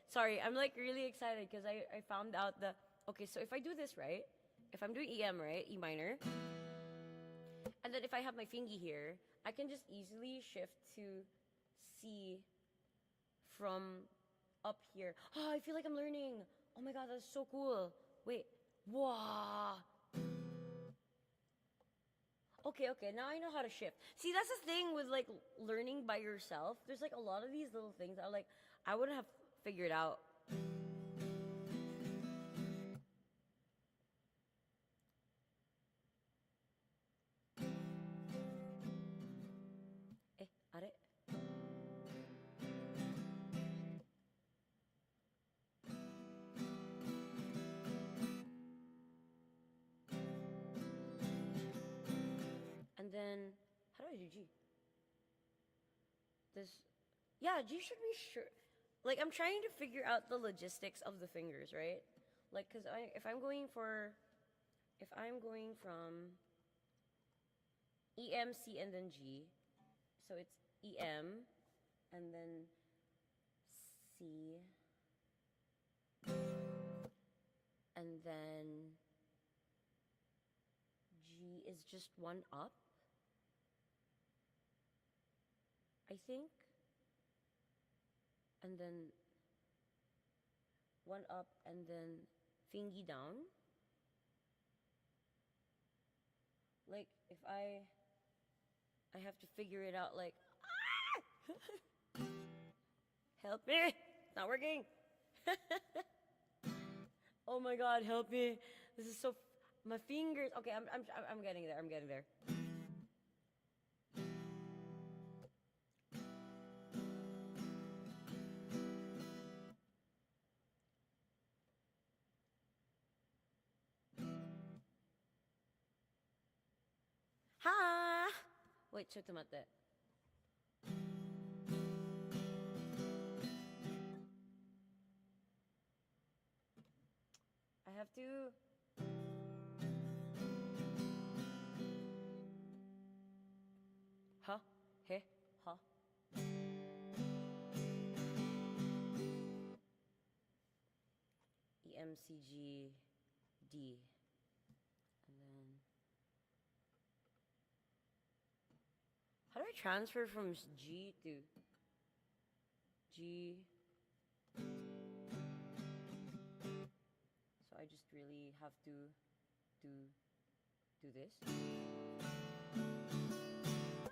Sorry, I'm like really excited because I found out the... Okay, so if I do this, right? If I'm doing EM, right? E minor. And then if I have my fingy here, I can just easily shift to C from up here. Oh, I feel like I'm learning. Oh my god, that's so cool. Wait. Wow. Okay, now I know how to shift. See, that's the thing with like learning by yourself. There's like a lot of these little things that are like, I wouldn't have figured out. Are? And then, how do I do G? Yeah, G should be sure. Like, I'm trying to figure out the logistics of the fingers, right? Like, cause if I'm going from E, M, C, and then G, so it's E, M, and then C, and then G is just 1 up, I think, and then 1 up, and then fingy down. Like, if I have to figure it out, like, help me, it's not working. Oh my god, help me. This is so, my fingers, okay, I'm getting there. Ha! Wait, chotomate. I have to... Ha? He? Ha? E, M, C, G, D. And then... How do I transfer from G to... G. So I just really have to do this.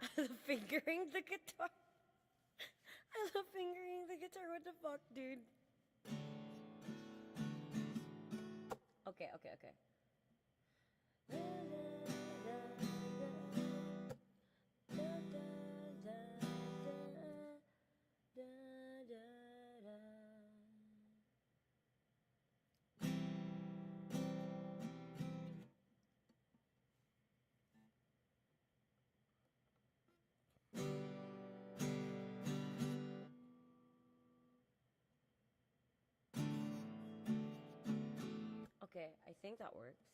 I love fingering the guitar. I love fingering the guitar. What the fuck, dude? Okay. Okay, I think that works.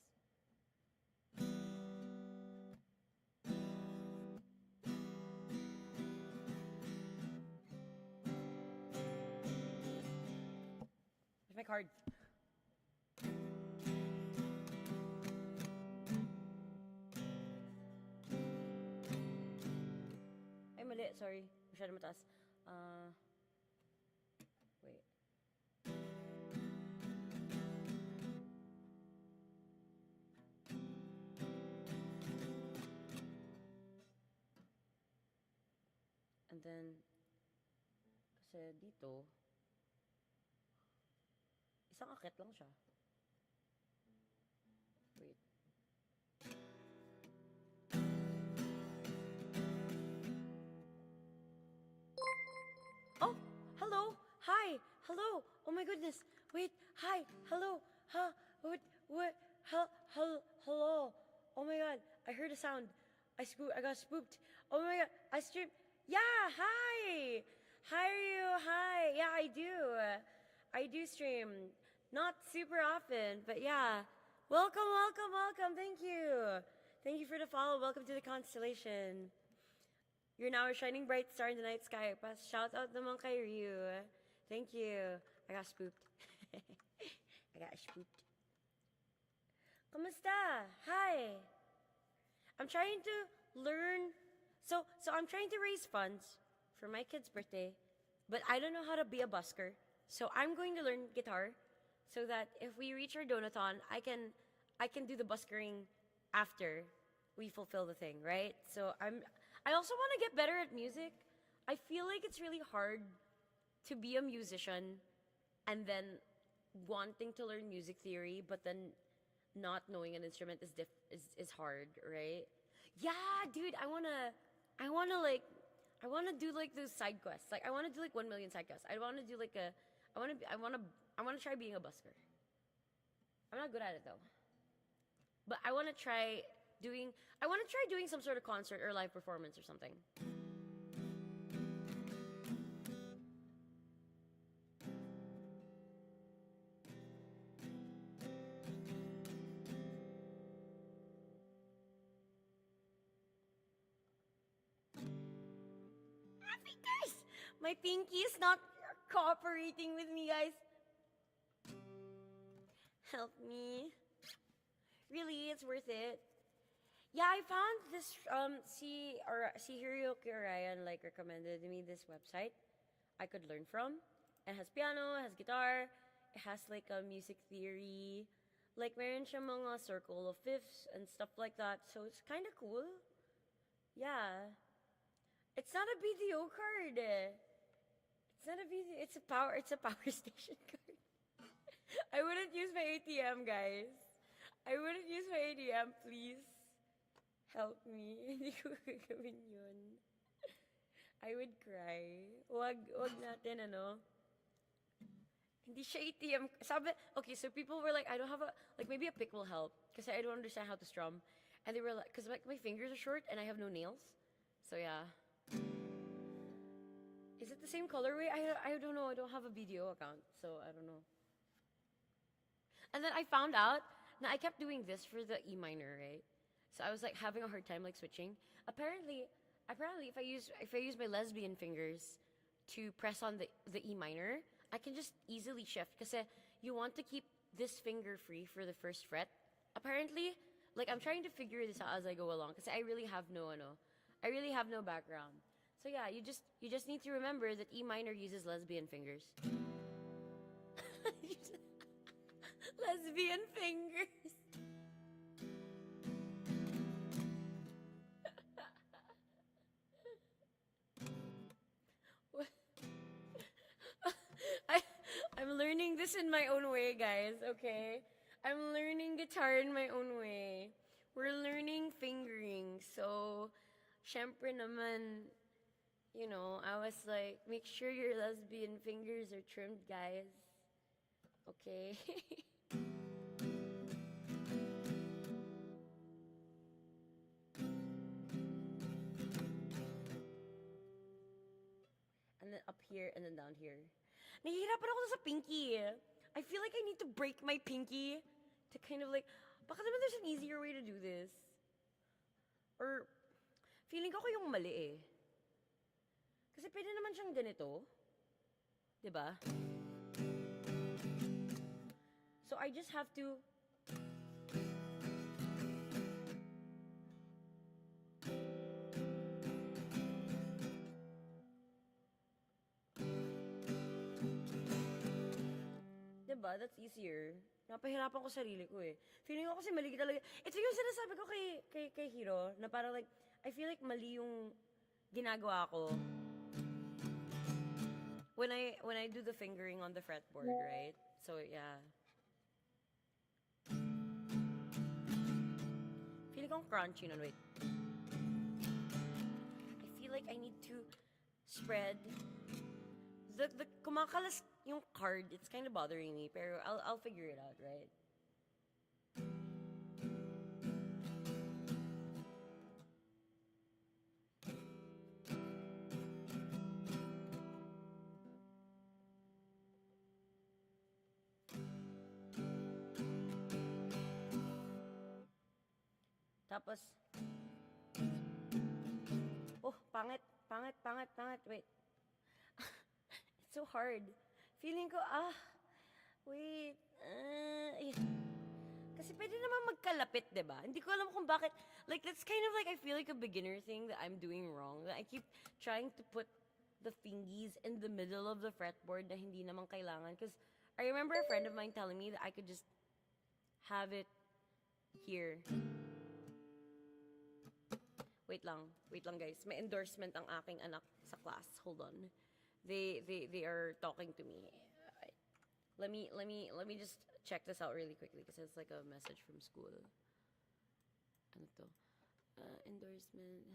Where's my card? Ay, mali. Sorry. Masyado mataas. Wait. And then, kasi dito, isang akit lang siya. Wait. Oh, hello. Hi. Hello. Oh my goodness. Wait. Hi. Hello. Huh? What? Hello. Oh my god. I heard a sound. I got spooked. Oh my god. I streamed. Yeah. Hi. How are you? Hi. Yeah, I do. I do stream. Not super often, but yeah. Welcome. Thank you. Thank you for the follow. Welcome to the constellation. You're now a shining bright star in the night sky. Shout out naman kay Ryu. Thank you. I got spooked. I got spooked. Kamusta? Hi. I'm trying to learn. So I'm trying to raise funds for my kid's birthday, but I don't know how to be a busker. So I'm going to learn guitar so that if we reach our donathon, I can do the buskering after we fulfill the thing, right? So I also want to get better at music. I feel like it's really hard to be a musician and then wanting to learn music theory, but then not knowing an instrument is hard, right? Yeah, dude, I wanna do like those side quests. Like I wanna do like 1 million side quests. I wanna try being a busker. I'm not good at it though. But I wanna try doing some sort of concert or live performance or something. My pinky is not cooperating with me, guys. Help me. Really, it's worth it. Yeah, I found this KiraKiraKat like recommended me this website I could learn from. It has piano, it has guitar, it has like a music theory, like meron siya mga circle of fifths and stuff like that. So it's kind of cool. Yeah. It's not a BDO card. It's not a BDO. It's a power station card. I wouldn't use my ATM, guys. I wouldn't use my ATM, please. Help me. Hindi ko gagawin yun. I would cry. Wag natin, ano. Hindi siya ATM. Okay, so people were like, I don't have like maybe a pick will help. Because I don't understand how to strum. And they were like, because like, my fingers are short and I have no nails. So yeah. Is it the same colorway? I don't know. I don't have a BDO account. So I don't know. And then I found out. Now I kept doing this for the E minor, right? So I was like having a hard time like switching. Apparently if I use my lesbian fingers to press on the E minor, I can just easily shift because you want to keep this finger free for the first fret. Apparently, like I'm trying to figure this out as I go along because I really have no background. So yeah, you just need to remember that E minor uses lesbian fingers. Lesbian fingers. I'm learning this in my own way, guys, okay? I'm learning guitar in my own way. We're learning fingering, so syempre naman, you know, I was like, make sure your lesbian fingers are trimmed, guys. Okay? And then up here, and then down here. Nahihirapan ako sa pinky. I feel like I need to break my pinky to kind of like, baka naman there's an easier way to do this. Or, feeling ko yung mali eh. Kasi pwede naman siyang ganito. Diba? So I just have to... Diba? That's easier. Napahirapan ko sarili ko eh. Feeling ko kasi mali talaga. Ito yung sinasabi ko kay Hiro, na parang like, I feel like mali yung ginagawa ko when I do the fingering on the fretboard, right? So yeah. Feeling ko crunchy nun, wait. I feel like I need to spread the kumakalas yung card. It's kind of bothering me, pero I'll figure it out, right? Tapos, oh, pangit. Wait. It's so hard. Feeling ko, wait. Kasi pwede naman magkalapit, diba? Hindi ko alam kung bakit. Like, that's kind of like, I feel like a beginner thing that I'm doing wrong. That I keep trying to put the fingies in the middle of the fretboard na hindi naman kailangan. Because I remember a friend of mine telling me that I could just have it here. Wait lang guys. May endorsement ang aking anak sa class. Hold on. They are talking to me. Let me just check this out really quickly because it's like a message from school. Ano to? Endorsement.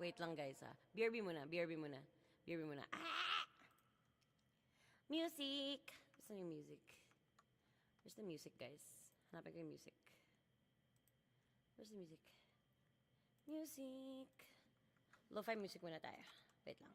Wait lang guys BRB muna. Music! Where's the music? Where's the music, guys? Hanapin ko yung music. Where's the music? Music! Lo-fi music muna tayo. Wait lang.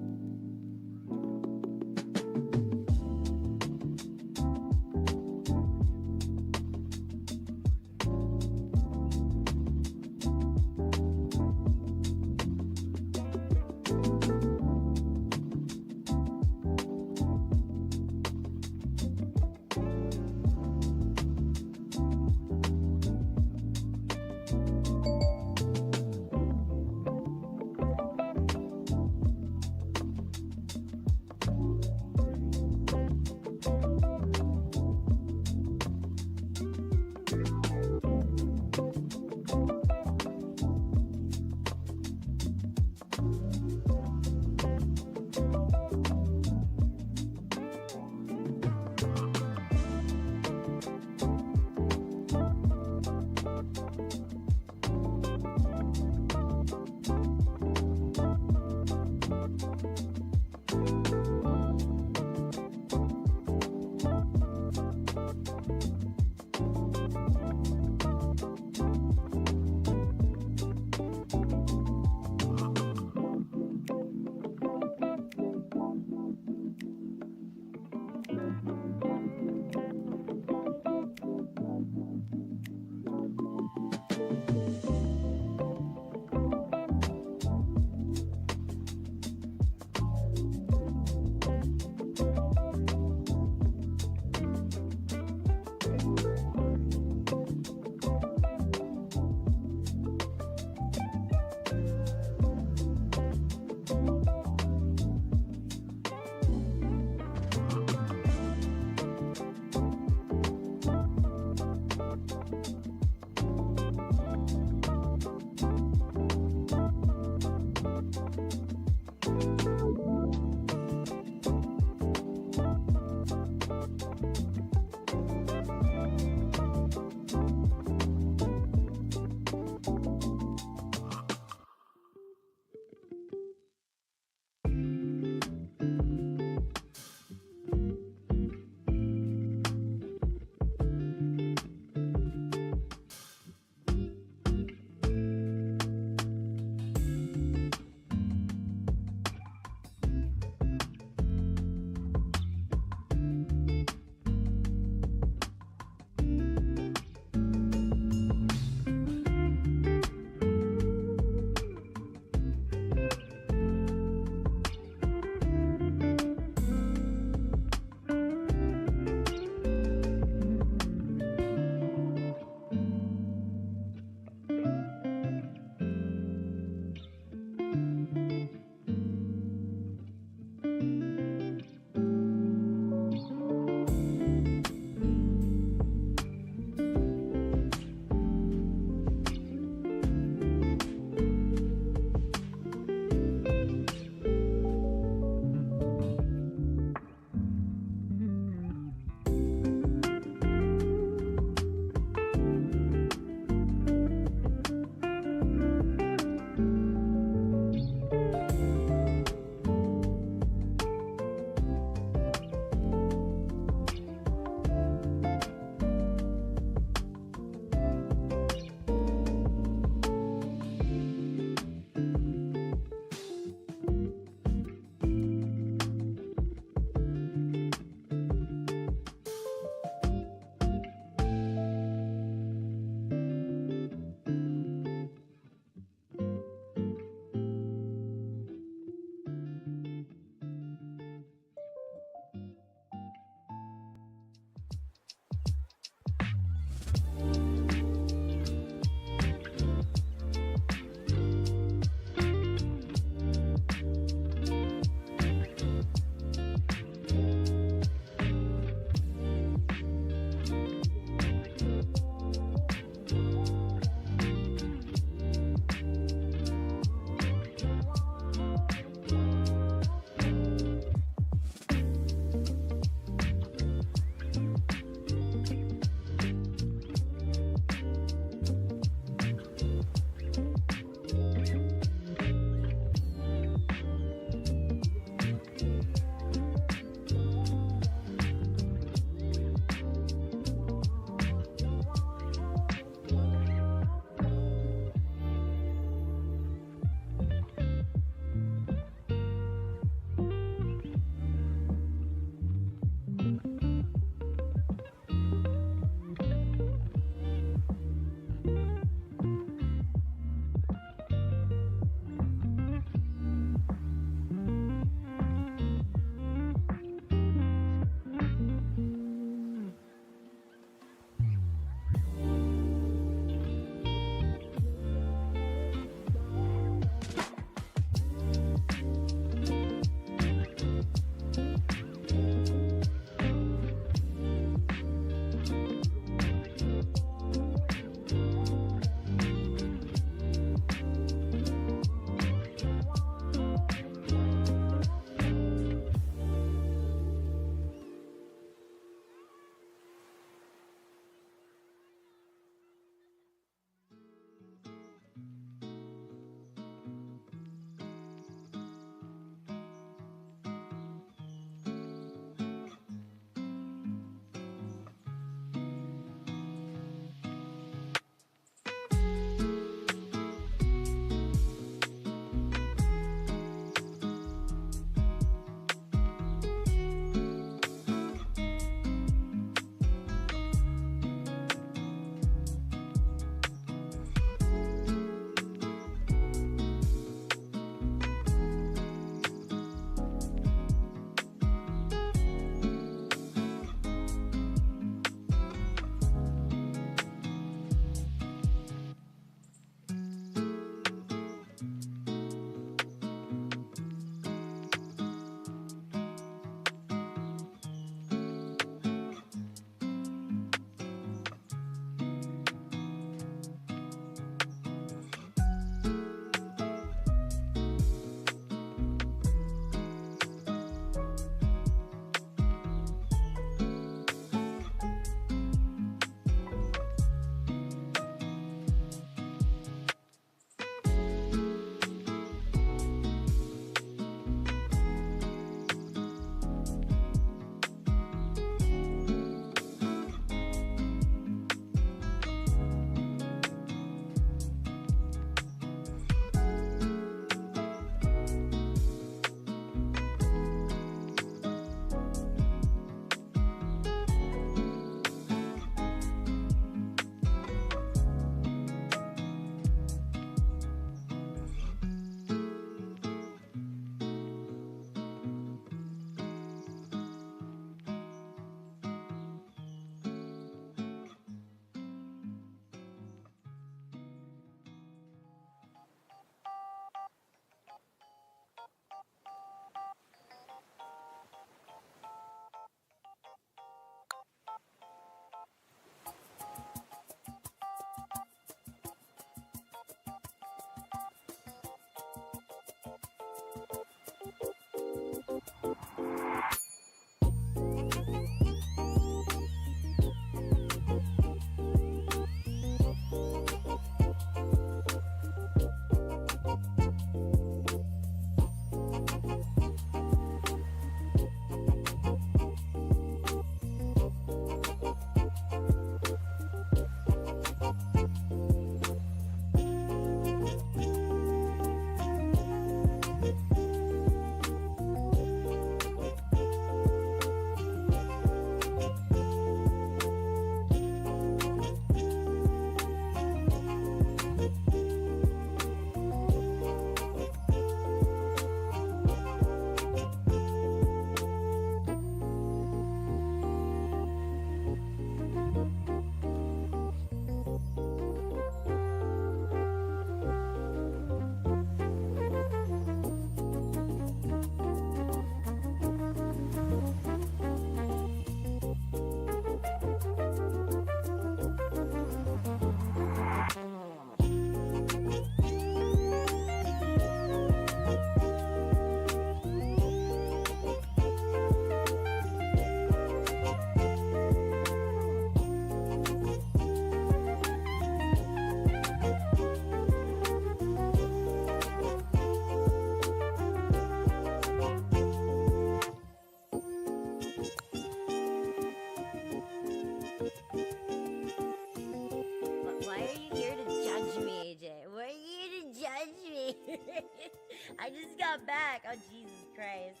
I just got back. Oh, Jesus Christ.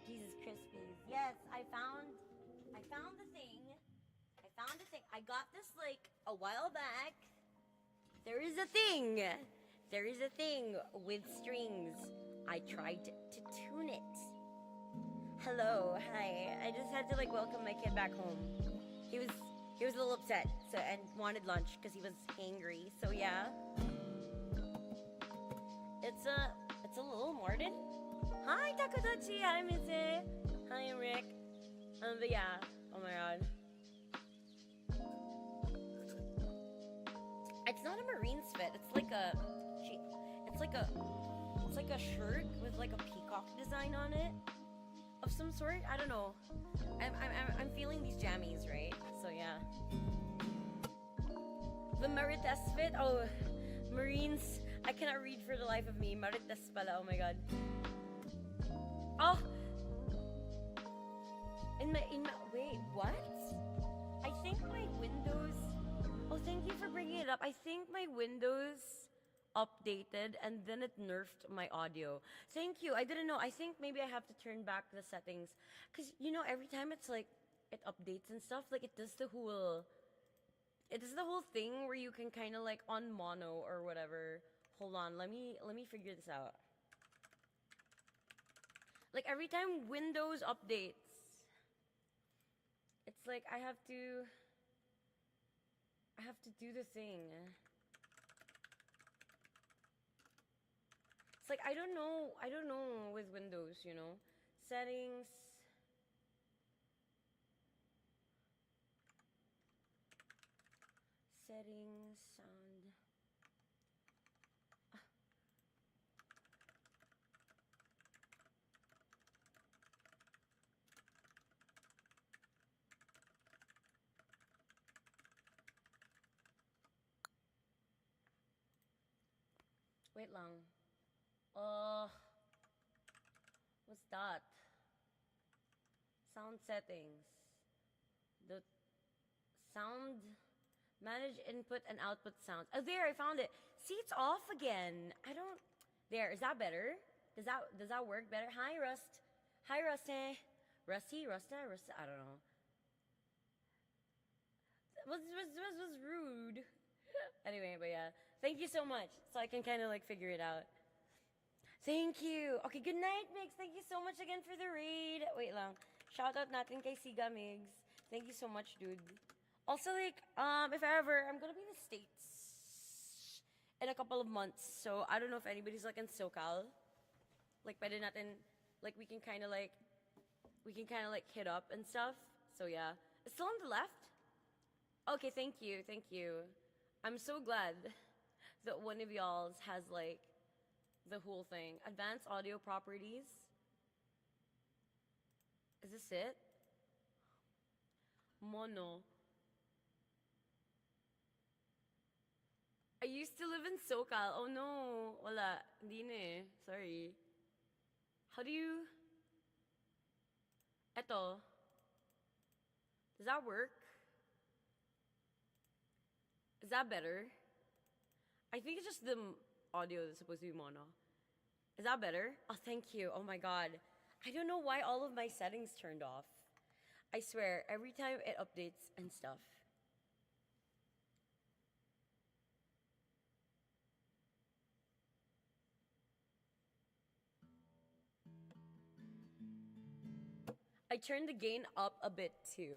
Jesus Krispies. Yes, I found the thing. I got this like a while back. There is a thing with strings. I tried to tune it. Hello, hi. I just had to like welcome my kid back home. He was a little upset, and wanted lunch because he was hangry. So yeah. It's a little Morden. Hi Takodachi, hi Mise. Hi Rick. But yeah, oh my god. It's not a Marine's fit. It's like a shirt with like a peacock design on it, of some sort. I don't know. I'm feeling these jammies, right? So yeah. The Marites fit. Oh, Marines. I cannot read for the life of me. Marites pala. Oh my god. Oh. Wait, what? I think my Windows. Oh, thank you for bringing it up. I think my Windows updated and then it nerfed my audio. Thank you. I didn't know. I think maybe I have to turn back the settings, because you know every time it's like it updates and stuff, like it does the whole thing where you can kind of like on mono or whatever. Hold on, let me figure this out. Like every time Windows updates, it's like I have to do the thing. It's like I don't know with Windows, you know. Settings. Sound. Wait lang. What's that? Sound settings. The sound, manage input and output sounds. Oh, there, I found it. See, it's off again. There, is that better? Does that work better? Hi, Rust. Hi, Rusty. Rusta, I don't know. Was rude. Anyway, but yeah. Thank you so much. So I can kind of like figure it out. Thank you. Okay, good night, Mix. Thank you so much again for the raid. Wait lang. Shout out natin kay Siga Migs. Thank you so much, dude. Also, like, if ever, I'm gonna be in the States in a couple of months. So I don't know if anybody's like in SoCal. Like, pwede natin, like, we can kind of like hit up and stuff. So yeah. It's still on the left? Okay, thank you. I'm so glad that one of y'all's has like the whole thing. Advanced audio properties. Is this it? Mono. I used to live in SoCal. Oh no. Wala. Hindi na eh. Sorry. How do you... Eto. Does that work? Is that better? I think it's just the audio that's supposed to be mono. Is that better? Oh, thank you. Oh my god. I don't know why all of my settings turned off. I swear, every time it updates and stuff. I turned the gain up a bit too.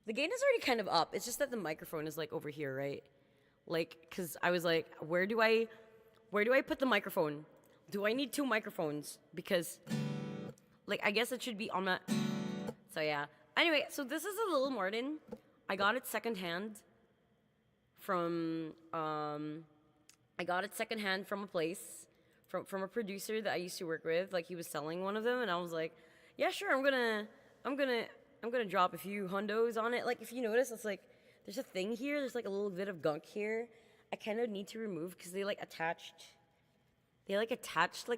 The gain is already kind of up. It's just that the microphone is like over here, right? Like, cause I was like, where do I put the microphone? Do I need two microphones? Because, like, I guess it should be on my. So yeah. Anyway, so this is a little Martin. I got it secondhand from a place, from a producer that I used to work with. Like, he was selling one of them, and I was like, yeah, sure, I'm gonna drop a few hundos on it. Like, if you notice, it's like there's a thing here. There's like a little bit of gunk here. I kind of need to remove because they attached like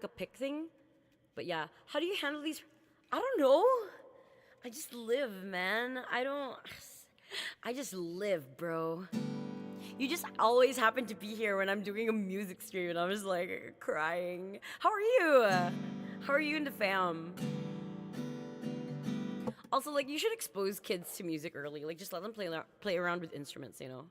a pick thing. But yeah, how do you handle these? I don't know. I just live, man. I just live, bro. You just always happen to be here when I'm doing a music stream, and I'm just like crying. How are you? How are you and the fam? Also, like, you should expose kids to music early. Like, just let them play around with instruments, you know?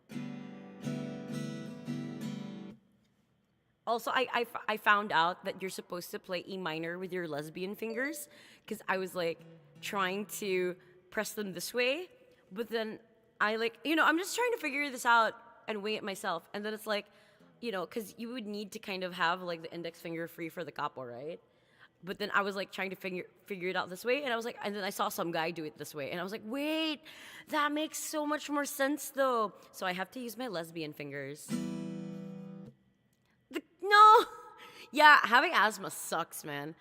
Also, I found out that you're supposed to play E minor with your lesbian fingers, because I was, like, trying to press them this way, but then I, like, you know, I'm just trying to figure this out and weigh it myself. And then it's like, you know, because you would need to kind of have, like, the index finger free for the capo, right? But then I was like trying to figure it out this way, and I was like, and then I saw some guy do it this way, and I was like, wait, that makes so much more sense though. So I have to use my lesbian fingers. No, yeah, having asthma sucks, man.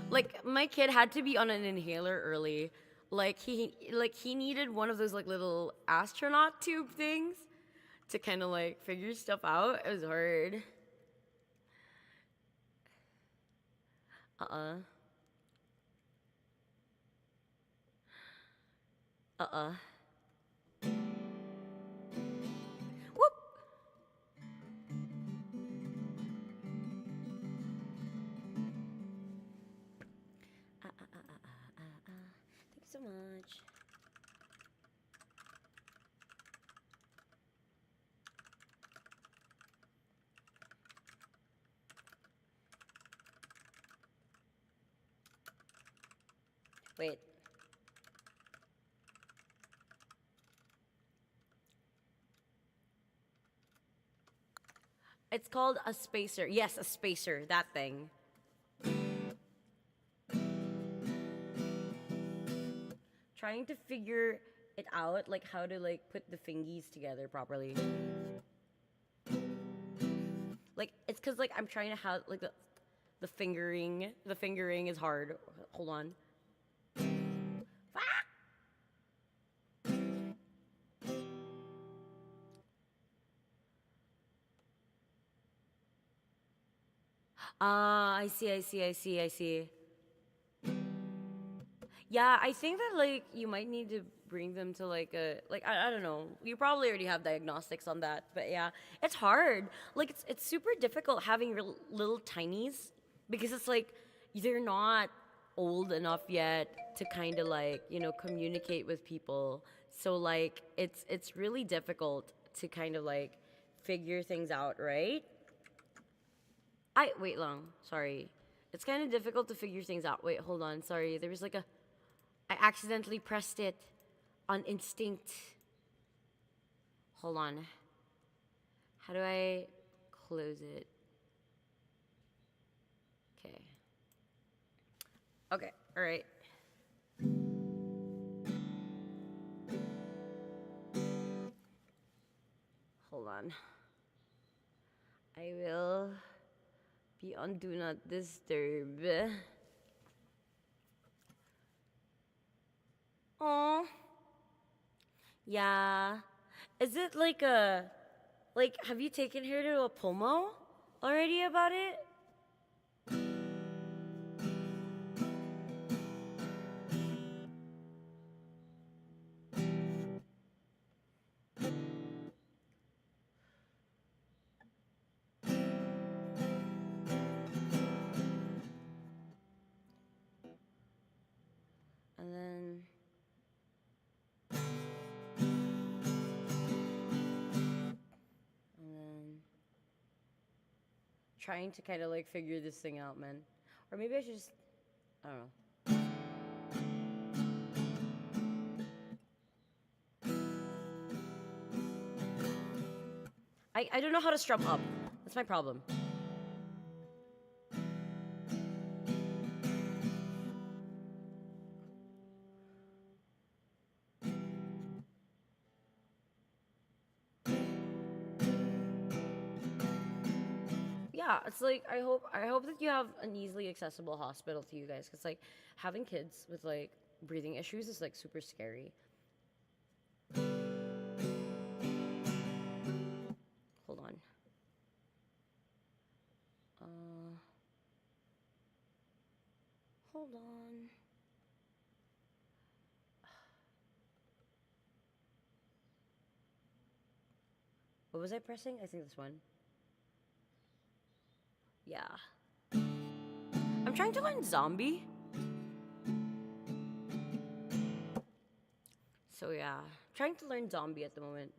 Like my kid had to be on an inhaler early. Like he needed one of those like little astronaut tube things to kind of like figure stuff out. It was hard. Uh-uh. Uh-uh. Whoop! Thank you so much. Wait. It's called a spacer. Yes, a spacer. That thing. Trying to figure it out, like how to like put the fingies together properly. Like it's because like I'm trying to have like the fingering. The fingering is hard. Hold on. Ah, I see. Yeah, I think that like you might need to bring them to like a like I don't know. You probably already have diagnostics on that, but yeah, it's hard. Like it's super difficult having little tinies because it's like they're not old enough yet to kind of like, you know, communicate with people. So like it's really difficult to kind of like figure things out, right? I wait long. Sorry. It's kind of difficult to figure things out. Wait, hold on. Sorry. There was like a I accidentally pressed it on instinct. Hold on. How do I close it? Okay. Okay. All right. Hold on. I will be on Do Not Disturb. Oh. Yeah. Is it like a... Like, have you taken her to a pomo already about it? And then... trying to kind of like figure this thing out, man. Or maybe I should just, I don't know. I don't know how to strum up. That's my problem. Yeah, it's like I hope that you have an easily accessible hospital to you guys, because like having kids with like breathing issues is like super scary. Hold on. Hold on. What was I pressing? I think this one. Yeah. I'm trying to learn zombie. So yeah, trying to learn zombie at the moment.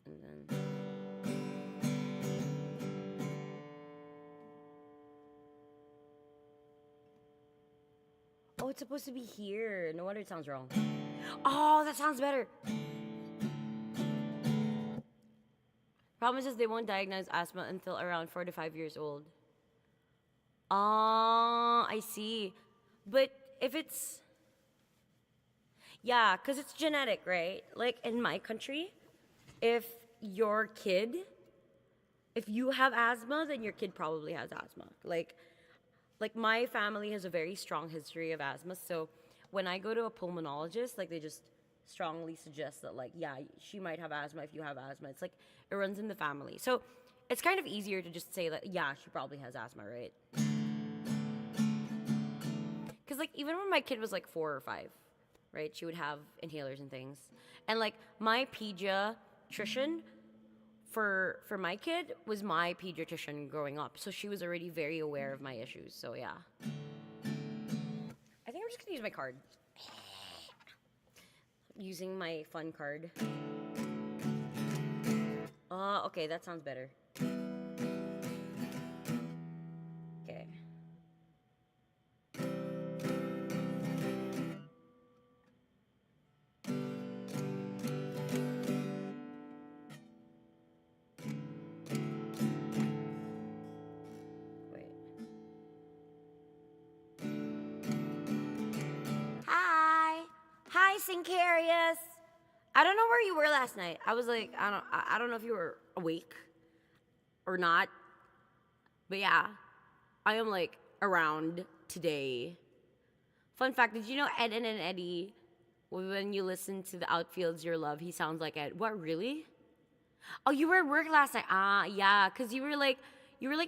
And then oh, it's supposed to be here. No wonder it sounds wrong. Oh, that sounds better. Problem is they won't diagnose asthma until around 4 to 5 years old. Oh, I see. But if it's... Yeah, because it's genetic, right? Like in my country, if your kid... If you have asthma, then your kid probably has asthma. Like my family has a very strong history of asthma. So when I go to a pulmonologist, like they just strongly suggest that like, yeah, she might have asthma if you have asthma. It's like, it runs in the family. So it's kind of easier to just say that, yeah, she probably has asthma, right? Because like even when my kid was like 4 or 5, right, she would have inhalers and things. And like my pediatrician for my kid was my pediatrician growing up. So she was already very aware of my issues. So yeah. I think I'm just gonna use my card. Using my fun card. Okay, that sounds better. Okay. Wait. Hi, Sincarius. I don't know where you were last night. I was like, I don't know if you were awake or not. But yeah, I am like around today. Fun fact, did you know Eden and Eddie, when you listen to the Outfields Your Love, he sounds like Ed. What, really? Oh, you were at work last night. Ah, yeah, because you were like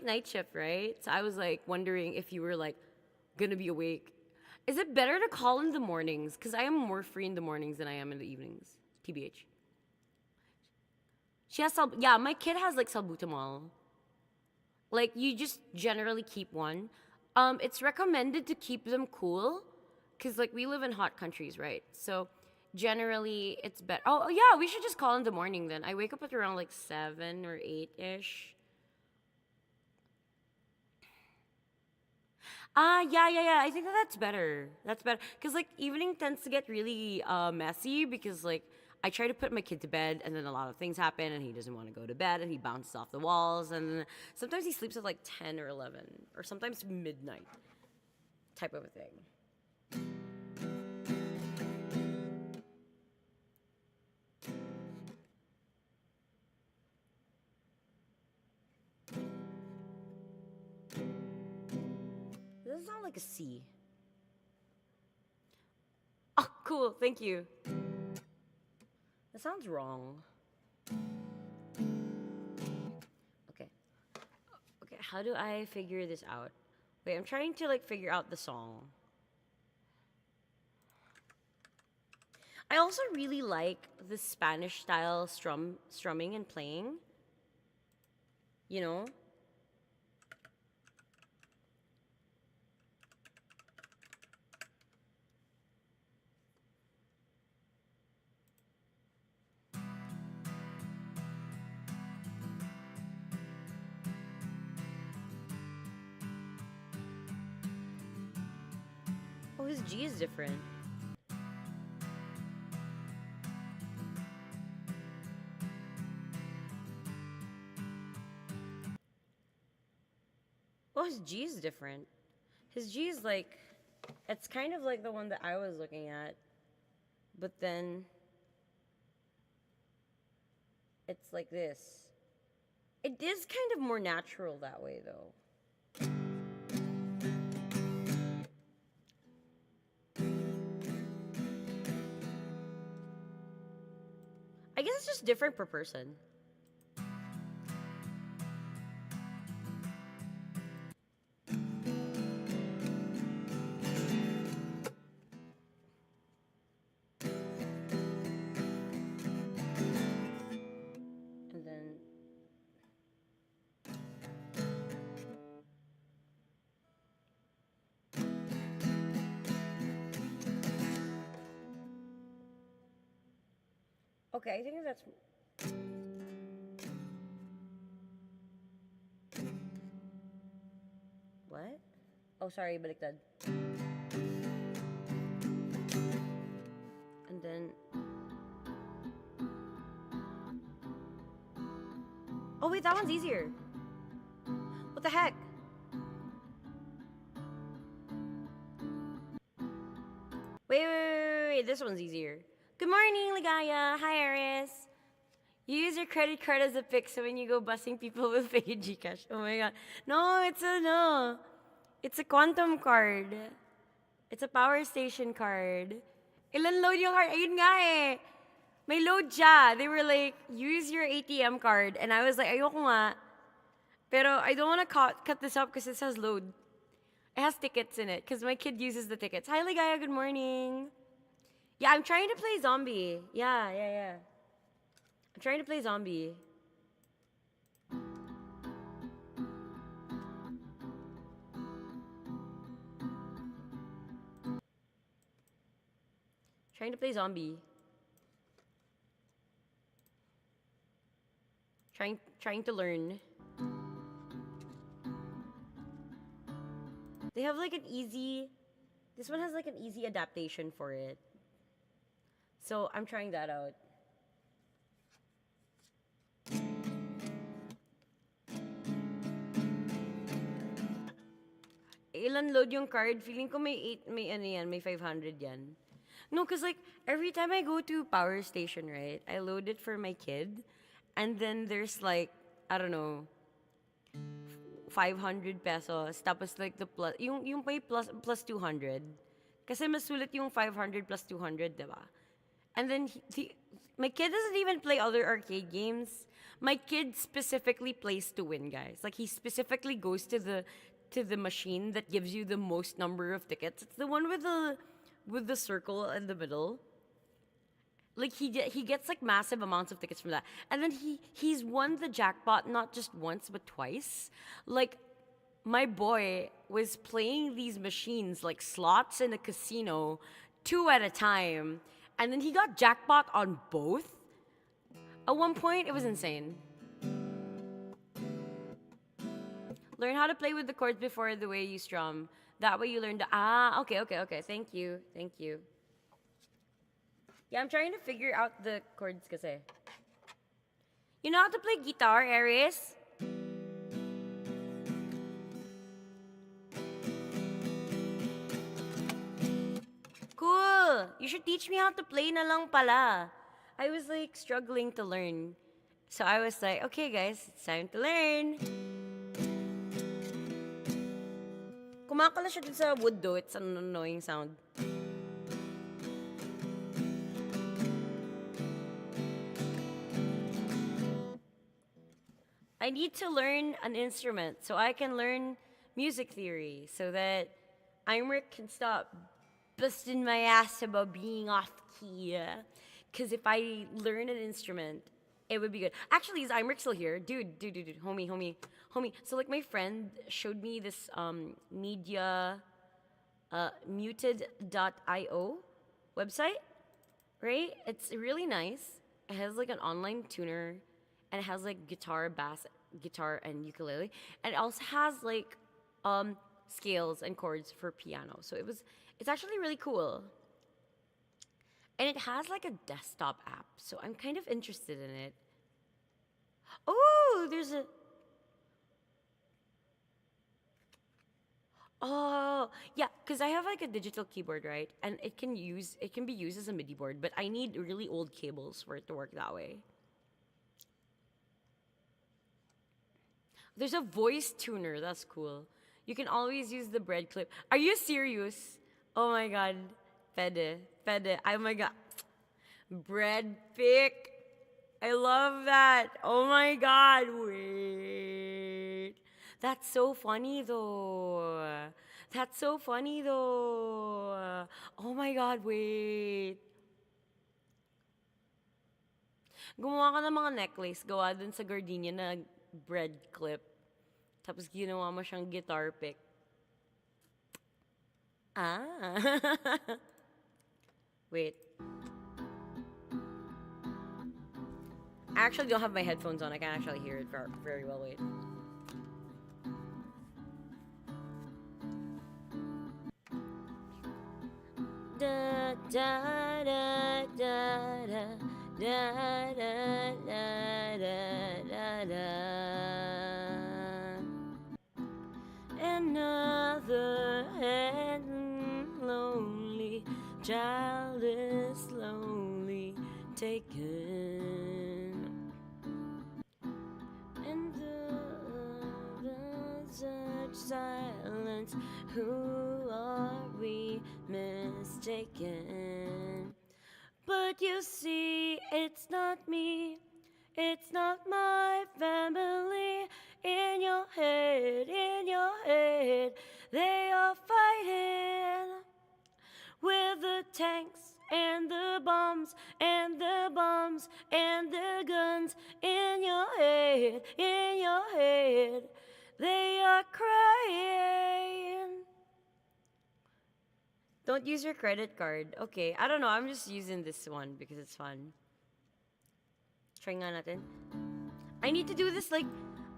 night shift, right? So I was like wondering if you were like gonna be awake. Is it better to call in the mornings? Because I am more free in the mornings than I am in the evenings. TBH. She has yeah, my kid has like salbutamol. Like you just generally keep one. It's recommended to keep them cool, because like we live in hot countries, right? So generally it's better. Oh yeah, we should just call in the morning then. I wake up at around like 7 or 8-ish. Yeah. I think that's better. That's better. Because, like, evening tends to get really messy because, like, I try to put my kid to bed and then a lot of things happen and he doesn't want to go to bed and he bounces off the walls. And sometimes he sleeps at, like, 10 or 11 or sometimes midnight type of a thing. Doesn't sound like a C. Oh, cool. Thank you. That sounds wrong. Okay. Okay, how do I figure this out? Wait, I'm trying to, like, figure out the song. I also really like the Spanish style strumming and playing. You know? Oh, his G is different. Oh, his G is different. His G is like, it's kind of like the one that I was looking at, but then it's like this. It is kind of more natural that way, though. I guess it's just different per person. Okay, I think that's... What? Oh, sorry, baliktad. And then... Oh, wait, that one's easier. What the heck? Wait. This one's easier. Good morning, Ligaya. Hi, Aris. You use your credit card as a pick, so when you go busing people will pay you Gcash. Oh my god. No. It's a quantum card. It's a power station card. Ilan load yung card? Ayun nga eh. May load siya. They were like, use your ATM card. And I was like, ayoko nga. Pero I don't want to cut this up because it says load. It has tickets in it because my kid uses the tickets. Hi, Ligaya. Good morning. Yeah, I'm trying to play zombie. Yeah. I'm trying to play zombie. Trying to play zombie. Trying to learn. They have like an easy... This one has like an easy adaptation for it. So I'm trying that out. Ilan load yung card? Feeling ko may 500 yan. No, because like every time I go to power station, right, I load it for my kid. And then there's like, I don't know, 500 pesos. Tapos like the plus, yung pay plus 200. Kasi mas sulit yung 500 plus 200, diba? And then my kid doesn't even play other arcade games. My kid specifically plays to win, guys. Like he specifically goes to the machine that gives you the most number of tickets. It's the one with the circle in the middle. Like he gets like massive amounts of tickets from that. And then he's won the jackpot not just once but twice. Like my boy was playing these machines like slots in a casino 2 at a time. And then he got jackpot on both. At one point, it was insane. Learn how to play with the chords before the way you strum. That way you learn okay. Thank you. Yeah, I'm trying to figure out the chords kasi. You know how to play guitar, Aries? Cool! You should teach me how to play na lang pala. I was like struggling to learn. So I was like, okay guys, it's time to learn. Kumakala siya dun sa wood though. It's an annoying sound. I need to learn an instrument so I can learn music theory so that Imric can stop busting my ass about being off key. Because if I learn an instrument, it would be good. Actually, is Imric still here? Dude, homie. So like my friend showed me this media muted.io website, right? It's really nice. It has like an online tuner and it has like guitar, bass, guitar, and ukulele. And it also has like scales and chords for piano. So it's actually really cool. And it has like a desktop app. So I'm kind of interested in it. Oh, there's a... Oh, yeah, because I have like a digital keyboard, right? And it can be used as a MIDI board, but I need really old cables for it to work that way. There's a voice tuner, that's cool. You can always use the bread clip. Are you serious? Oh my god. Fede. Oh my god. Bread pick. I love that. Oh my god. Wait. That's so funny though. Oh my god, wait. Gumawa ka ng mga necklace. Gawa dun sa gardenia na bread clip. Tapos ginawa mo siyang guitar pick. Wait. I actually don't have my headphones on. I can't actually hear it very well. Wait. Da da da da da da da da da da. Another and lonely child is slowly taken, and such silence. Who are we mistaken? But you see, it's not me. It's not my family. In your head, they are fighting with the tanks and the bombs and the bombs and the guns. In your head, they are crying. Don't use your credit card. Okay, I don't know. I'm just using this one because it's fun. Try nga natin. I need to do this like...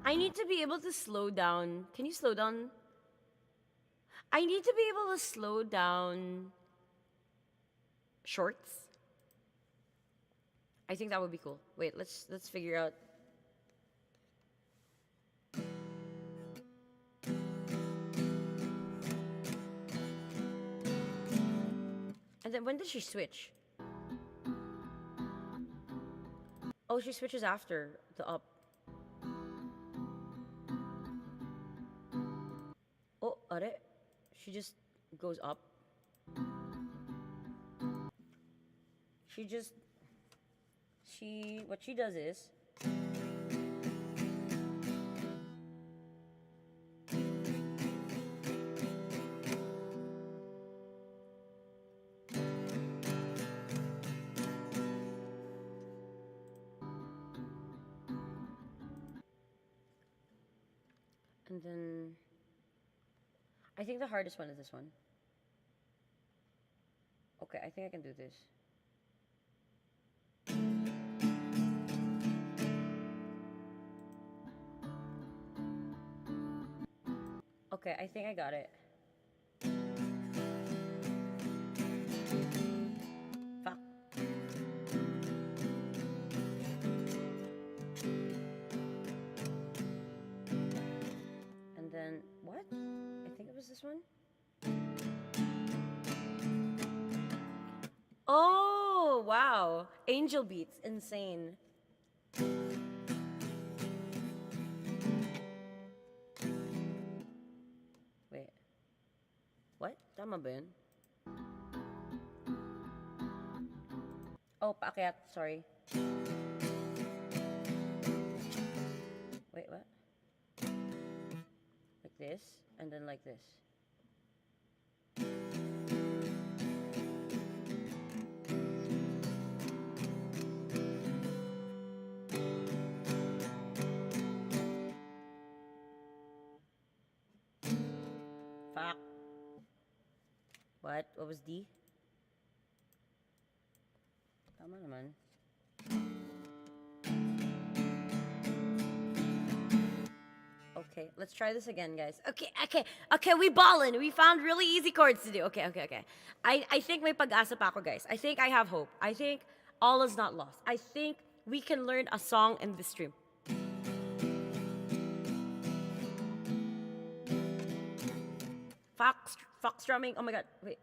I need to be able to slow down. Can you slow down? I need to be able to slow down shorts. I think that would be cool. Wait, let's figure out. And then when did she switch? Oh, she switches after the up. Oh, are she just goes up. What she does is and then I think the hardest one is this one. Okay, I think I can do this. Okay, I think I got it. Fuck. And then, what? I think it was this one. Oh, wow. Angel beats. Insane. Wait. What? Tama ba yun? Oh, paakyat. Sorry. Wait, what? Like this, and then like this. Fuck. What? What was D? Tama naman. Okay, let's try this again, guys. Okay, we ballin'. We found really easy chords to do. Okay. I think may pag-asa pa ako, guys. I think I have hope. I think all is not lost. I think we can learn a song in this stream. Fox drumming. Oh my god, wait.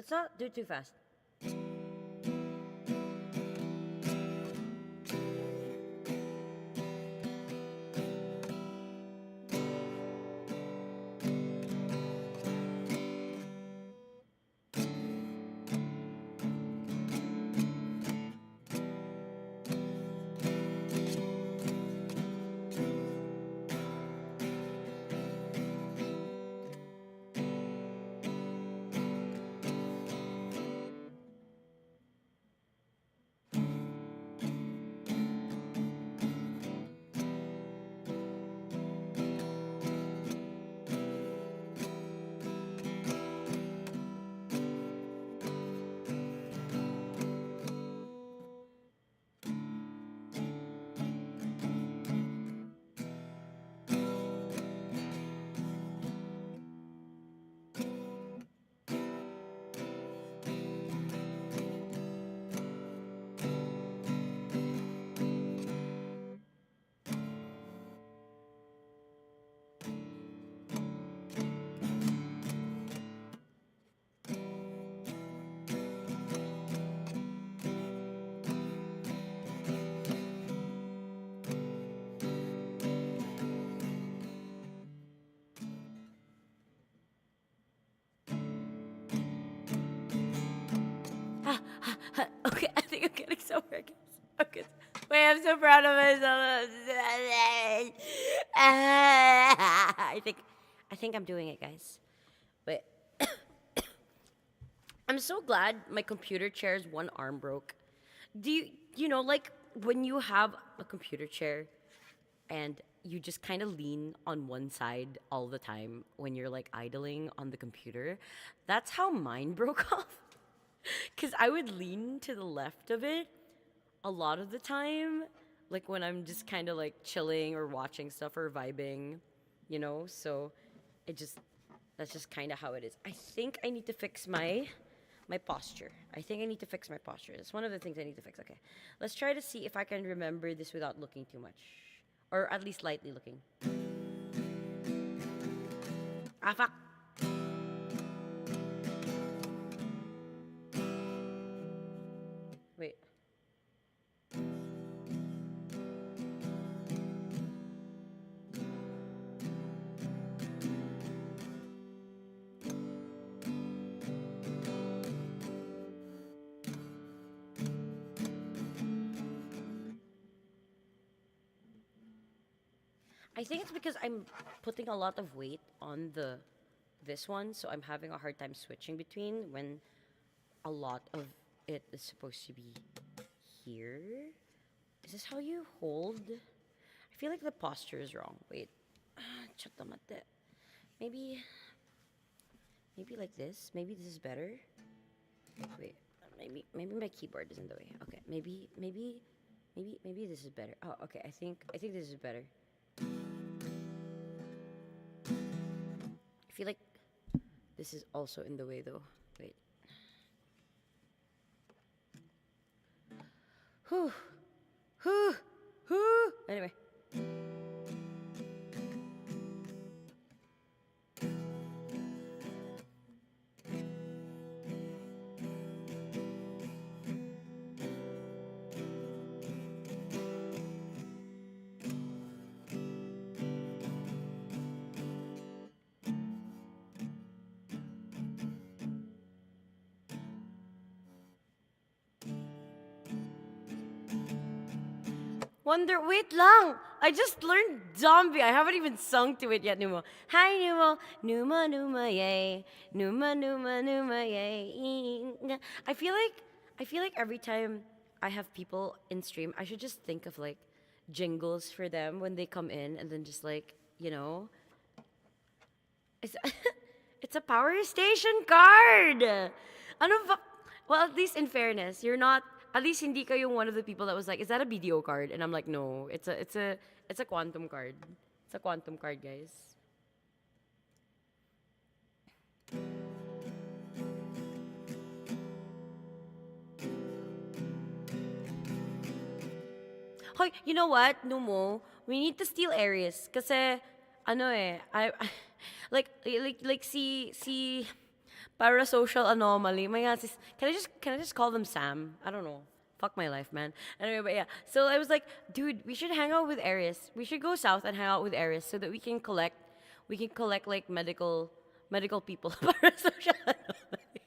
Let's not do it too fast. Okay, I think I'm getting somewhere, guys. Okay. Wait, I'm so proud of myself. I think I'm doing it, guys. Wait. I'm so glad my computer chair's one arm broke. Do you know, like when you have a computer chair and you just kind of lean on one side all the time when you're like idling on the computer? That's how mine broke off. Because I would lean to the left of it a lot of the time, like when I'm just kind of like chilling or watching stuff or vibing, you know? So that's just kind of how it is. I think I need to fix my posture. I think I need to fix my posture. That's one of the things I need to fix. Okay, let's try to see if I can remember this without looking too much. Or at least lightly looking. Ah, fuck. Wait. I think it's because I'm putting a lot of weight on this one, so I'm having a hard time switching between when a lot of it is supposed to be here. Is this how you hold? I feel like the posture is wrong. Wait. Maybe like this. Maybe this is better. Wait. Maybe my keyboard is in the way. Okay. Maybe this is better. Oh, okay. I think this is better. I feel like this is also in the way though. Wait. Anyway. Wait lang! I just learned zombie. I haven't even sung to it yet, Numo. Hi, Numo. Numa, yay. Numa, yay. I feel like every time I have people in stream, I should just think of like jingles for them when they come in and then just like, you know. It's a power station card! Ano ba? Well, at least in fairness, you're not. At least hindi ka yung one of the people that was like, is that a BDO card? And I'm like, no, it's a quantum card. It's a quantum card, guys. Hoy, you know what, Numo? We need to steal areas. Kasi, ano eh, like, see, Parasocial anomaly. My God, can I just call them Sam? I don't know. Fuck my life, man. Anyway, but yeah. So I was like, dude, we should hang out with Aries. We should go south and hang out with Aries so that we can collect like medical people. Parasocial anomaly.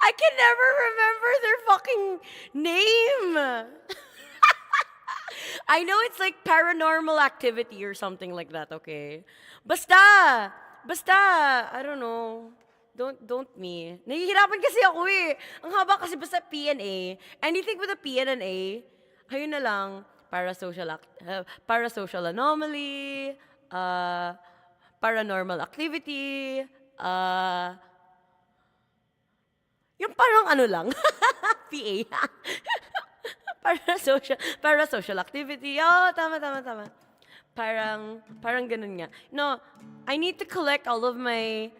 I can never remember their fucking name. I know it's like paranormal activity or something like that, okay? Basta! I don't know. Don't me. Nahihirapan kasi ako eh. Ang haba kasi basta P&A. Anything with a P and an A, ayun na lang. Parasocial anomaly, paranormal activity, yung parang ano lang. PA. Parasocial activity. Oh, tama. Parang ganun nga. No, I need to collect all of my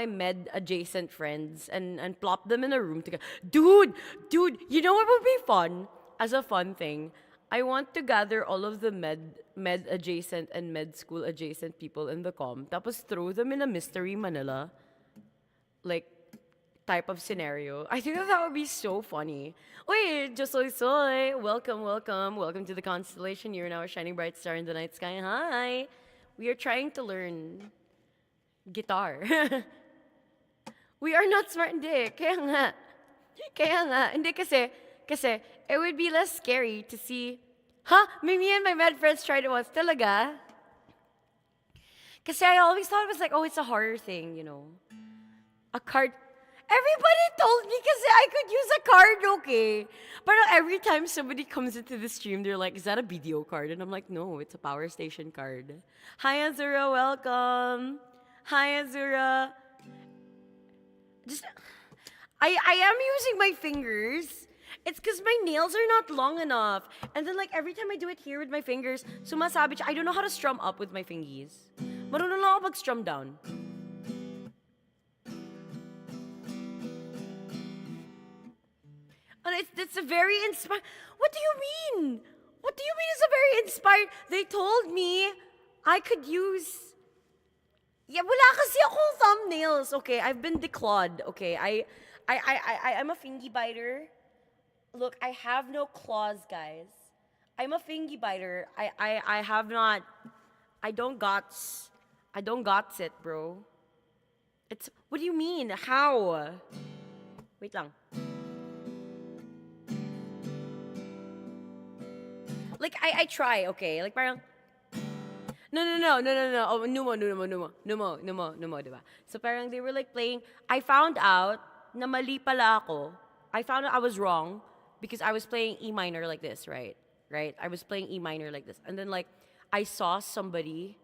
med adjacent friends and plop them in a room together. Dude, you know what would be fun? As a fun thing, I want to gather all of the med adjacent and med school adjacent people in the com, tapos throw them in a mystery Manila, like, type of scenario. I think that would be so funny. Wait, just soy. Welcome to the constellation. You're now a shining bright star in the night sky. Hi. We are trying to learn guitar. We are not smart, hindi. Kaya nga. Hindi kasi, it would be less scary to see, me and my med friends tried it once. Talaga? Kasi I always thought it was like, oh, it's a horror thing, you know. A card. Everybody told me kasi I could use a card, okay? But every time somebody comes into the stream, they're like, is that a video card? And I'm like, no, it's a power station card. Hi, Azura, welcome. Hi, Azura. I am using my fingers. It's because my nails are not long enough. And then like every time I do it here with my fingers, sumasabi siya, I don't know how to strum up with my fingies. Marunong lang ako mag-strum down. And it's a very inspired. What do you mean? It's a very inspired? They told me I could use. Yeah, wala kasi akong thumbnails. Okay, I've been declawed. Okay, I'm a fingy biter. Look, I have no claws, guys. I'm a fingy biter. I have not. I don't gots it, bro. It's. What do you mean? How? Wait lang. Like, I try, okay? Like, parang, no. Oh, numo, diba? So, parang they were like playing. I found out na mali pala ako. I found out I was wrong because I was playing E minor like this, right? I was playing E minor like this. And then, like, I saw somebody,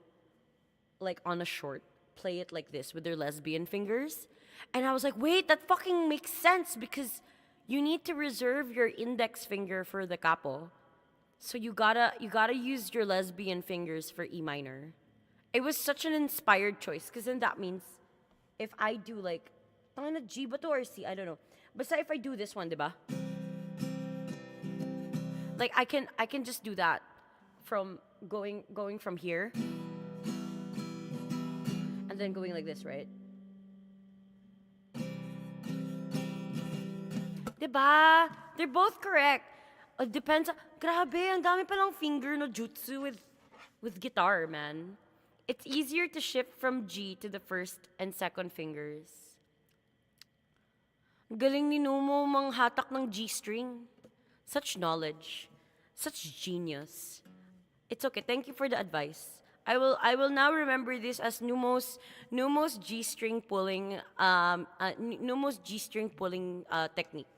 like, on a short play it like this with their lesbian fingers. And I was like, wait, that fucking makes sense because you need to reserve your index finger for the capo. So you gotta use your lesbian fingers for E minor. It was such an inspired choice because then that means if I do like G ba to or C, I don't know. But if I do this one, diba? Like I can just do that from going from here and then going like this, right? Diba? They're both correct. It depends. Grabe, ang dami palang finger no jutsu with guitar, man. It's easier to shift from G to the first and second fingers. Galing ni Numo manghatak ng G string. Such knowledge, such genius. It's okay. Thank you for the advice. I will now remember this as Numo's G string pulling Numo's G string pulling technique.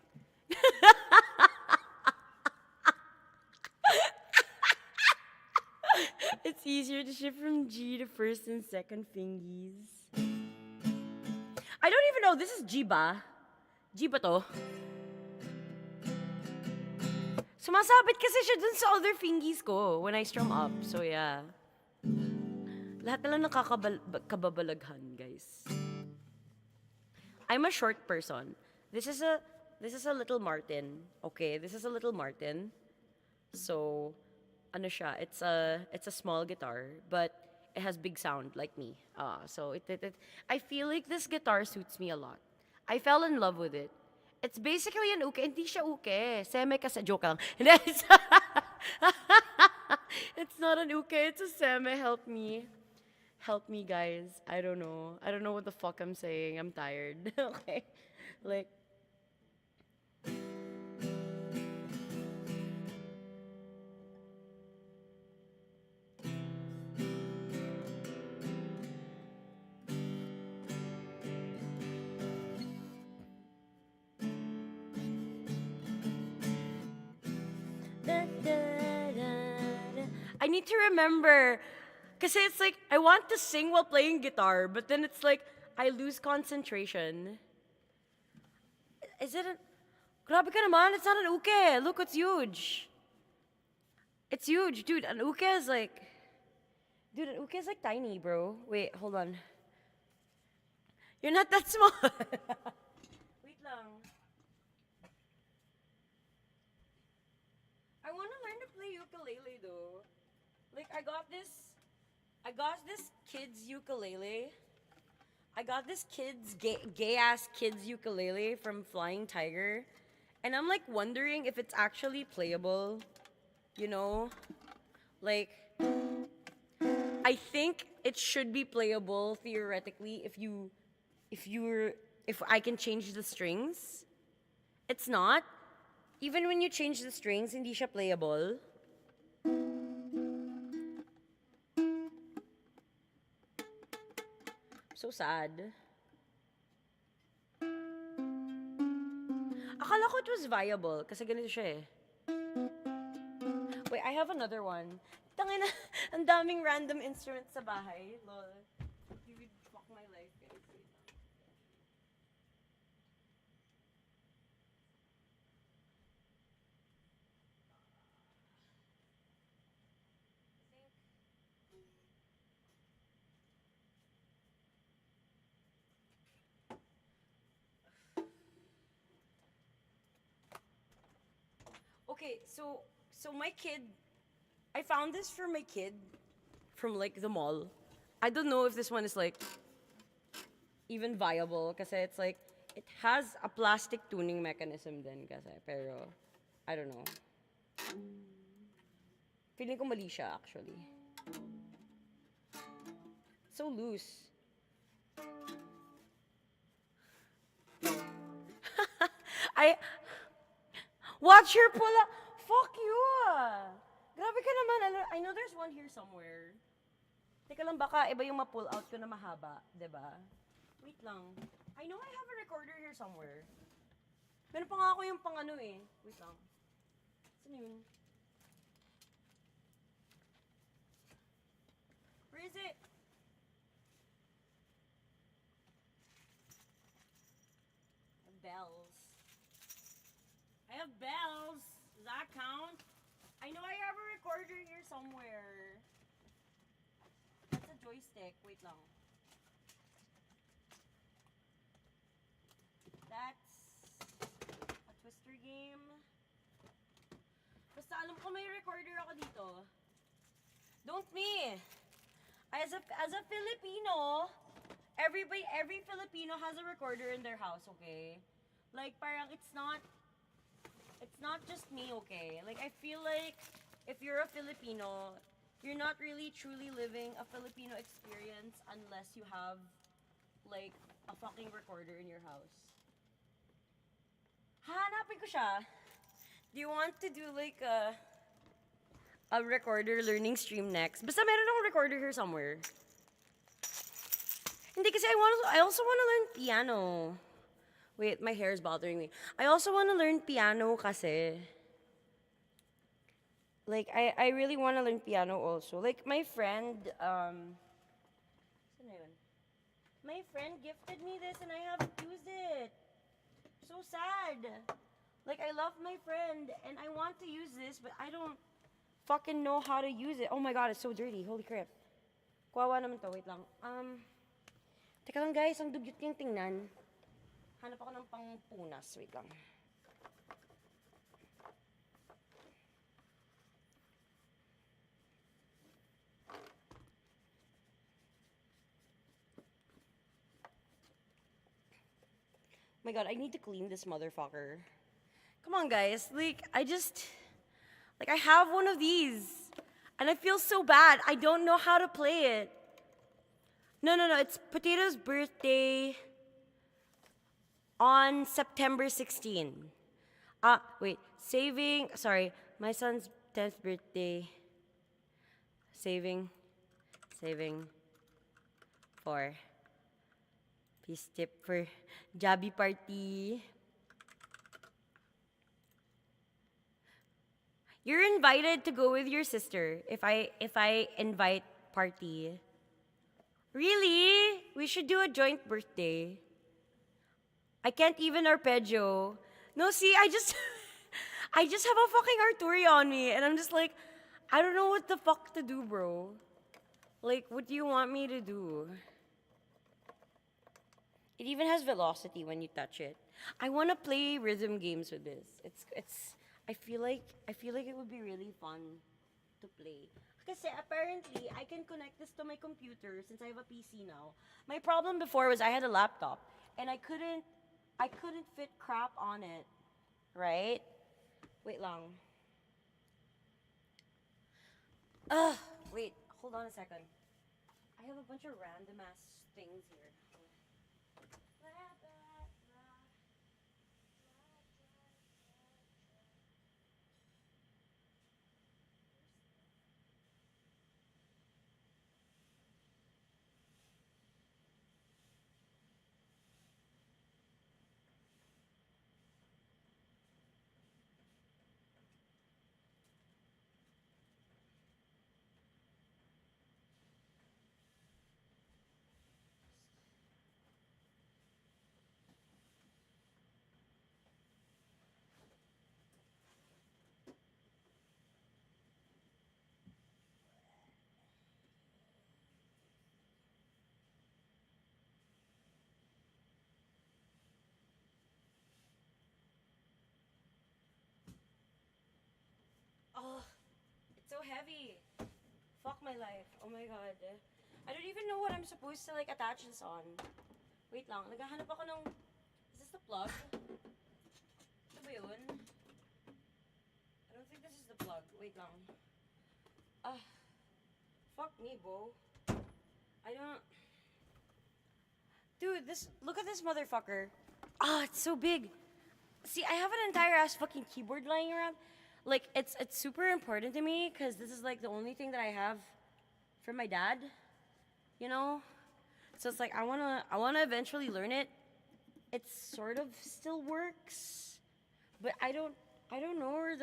It's easier to shift from G to first and second fingies. I don't even know. This is G ba? G ba to? Sumasabit kasi siya dun sa other fingies ko when I strum up. So yeah. Lahat na lang nakakababalaghan, guys. I'm a short person. This is a little Martin. Okay, this is a little Martin. So ano siya, it's a small guitar, but it has big sound like me. So I feel like this guitar suits me a lot. I fell in love with it. It's basically an uke. Hindi siya uke. Seme kasi. Joke lang. Hindi, it's not an uke. It's a seme. Help me. Help me, guys. I don't know. I don't know what the fuck I'm saying. I'm tired. Okay. Like, I need to remember. Because it's like, I want to sing while playing guitar, but then it's like, I lose concentration. Is it a... Grabe ka naman, it's not an uke. Look, it's huge. It's huge, dude. An uke is like... Dude, an uke is like tiny, bro. Wait, hold on. You're not that small. Wait lang. I want to learn to play ukulele, though. Like, I got this kid's ukulele. I got this gay-ass kid's ukulele from Flying Tiger. And I'm like wondering if it's actually playable. You know? Like, I think it should be playable theoretically if I can change the strings. It's not. Even when you change the strings, hindi siya playable. So sad. Akala ko it was viable kasi ganito siya eh. Wait, I have another one. Tangina, ang daming random instruments sa bahay. Lol. You would fuck my life, guys. Okay, so my kid, I found this for my kid from like the mall. I don't know if this one is like even viable kasi it's like it has a plastic tuning mechanism din kasi pero I don't know. Feeling ko mali siya actually. So loose. Watch her pull up. Fuck you! Grabe ka naman. I know there's one here somewhere. Teka lang, baka iba yung ma-pull out ko na mahaba. Diba? Wait lang. I know I have a recorder here somewhere. Meron pa nga ako yung pang ano eh. Wait lang. Saan yun? Where is it? Bells. I have bells. Does that count? I know I have a recorder here somewhere. That's a joystick. Wait lang. That's a twister game. Basta alam ko may recorder ako dito. Don't me. As a Filipino, every Filipino has a recorder in their house, okay? Like parang it's not just me, okay? Like, I feel like if you're a Filipino, you're not really truly living a Filipino experience unless you have, like, a fucking recorder in your house. Hanapin ko siya. Do you want to do, like, a recorder learning stream next? Basta meron akong recorder here somewhere. Hindi kasi I also want to learn piano. Wait, my hair is bothering me. I also want to learn piano kasi. Like, I really want to learn piano also. Like, my friend, saan na yun? My friend gifted me this and I haven't used it. So sad. Like, I love my friend and I want to use this, but I don't fucking know how to use it. Oh my god, it's so dirty. Holy crap. Kawawa naman to. Wait lang. Teka lang guys, ang dugyot niyang tingnan. Hanap ako ng pangpunas. Wait lang. My god, I need to clean this motherfucker. Come on, guys. Like, I have one of these. And I feel so bad. I don't know how to play it. No. It's Potato's birthday on September 16. Wait. Sorry. My son's 10th birthday. Saving for peace tip for Jabby party. You're invited to go with your sister if I invite party. Really? We should do a joint birthday. I can't even arpeggio. No, see, I just have a fucking Arturi on me, and I'm just like, I don't know what the fuck to do, bro. Like, what do you want me to do? It even has velocity when you touch it. I want to play rhythm games with this. I feel like it would be really fun to play. Kasi apparently, I can connect this to my computer since I have a PC now. My problem before was I had a laptop and I couldn't fit crap on it. Right? Wait lang. Wait, hold on a second. I have a bunch of random ass things here. Oh, it's so heavy. Fuck my life. Oh my god. I don't even know what I'm supposed to like attach this on. Wait lang. Naghahanap ako ng... Is this the plug? Ito ba yun? I don't think this is the plug. Wait lang. Fuck me, bro. I don't... Dude, look at this motherfucker. It's so big. See, I have an entire ass fucking keyboard lying around. Like, it's super important to me because this is like the only thing that I have from my dad, you know? So it's like I wanna eventually learn it. It sort of still works, but I don't know where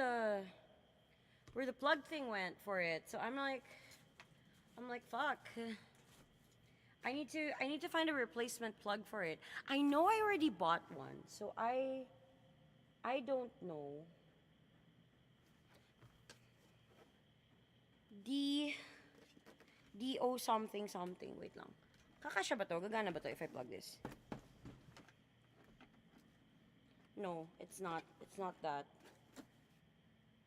the plug thing went for it. So I'm like fuck. I need to find a replacement plug for it. I know I already bought one, so I don't know. D-O something. Wait lang. Kakasya ba to? Gagana ba to if I plug this? No, it's not. It's not that.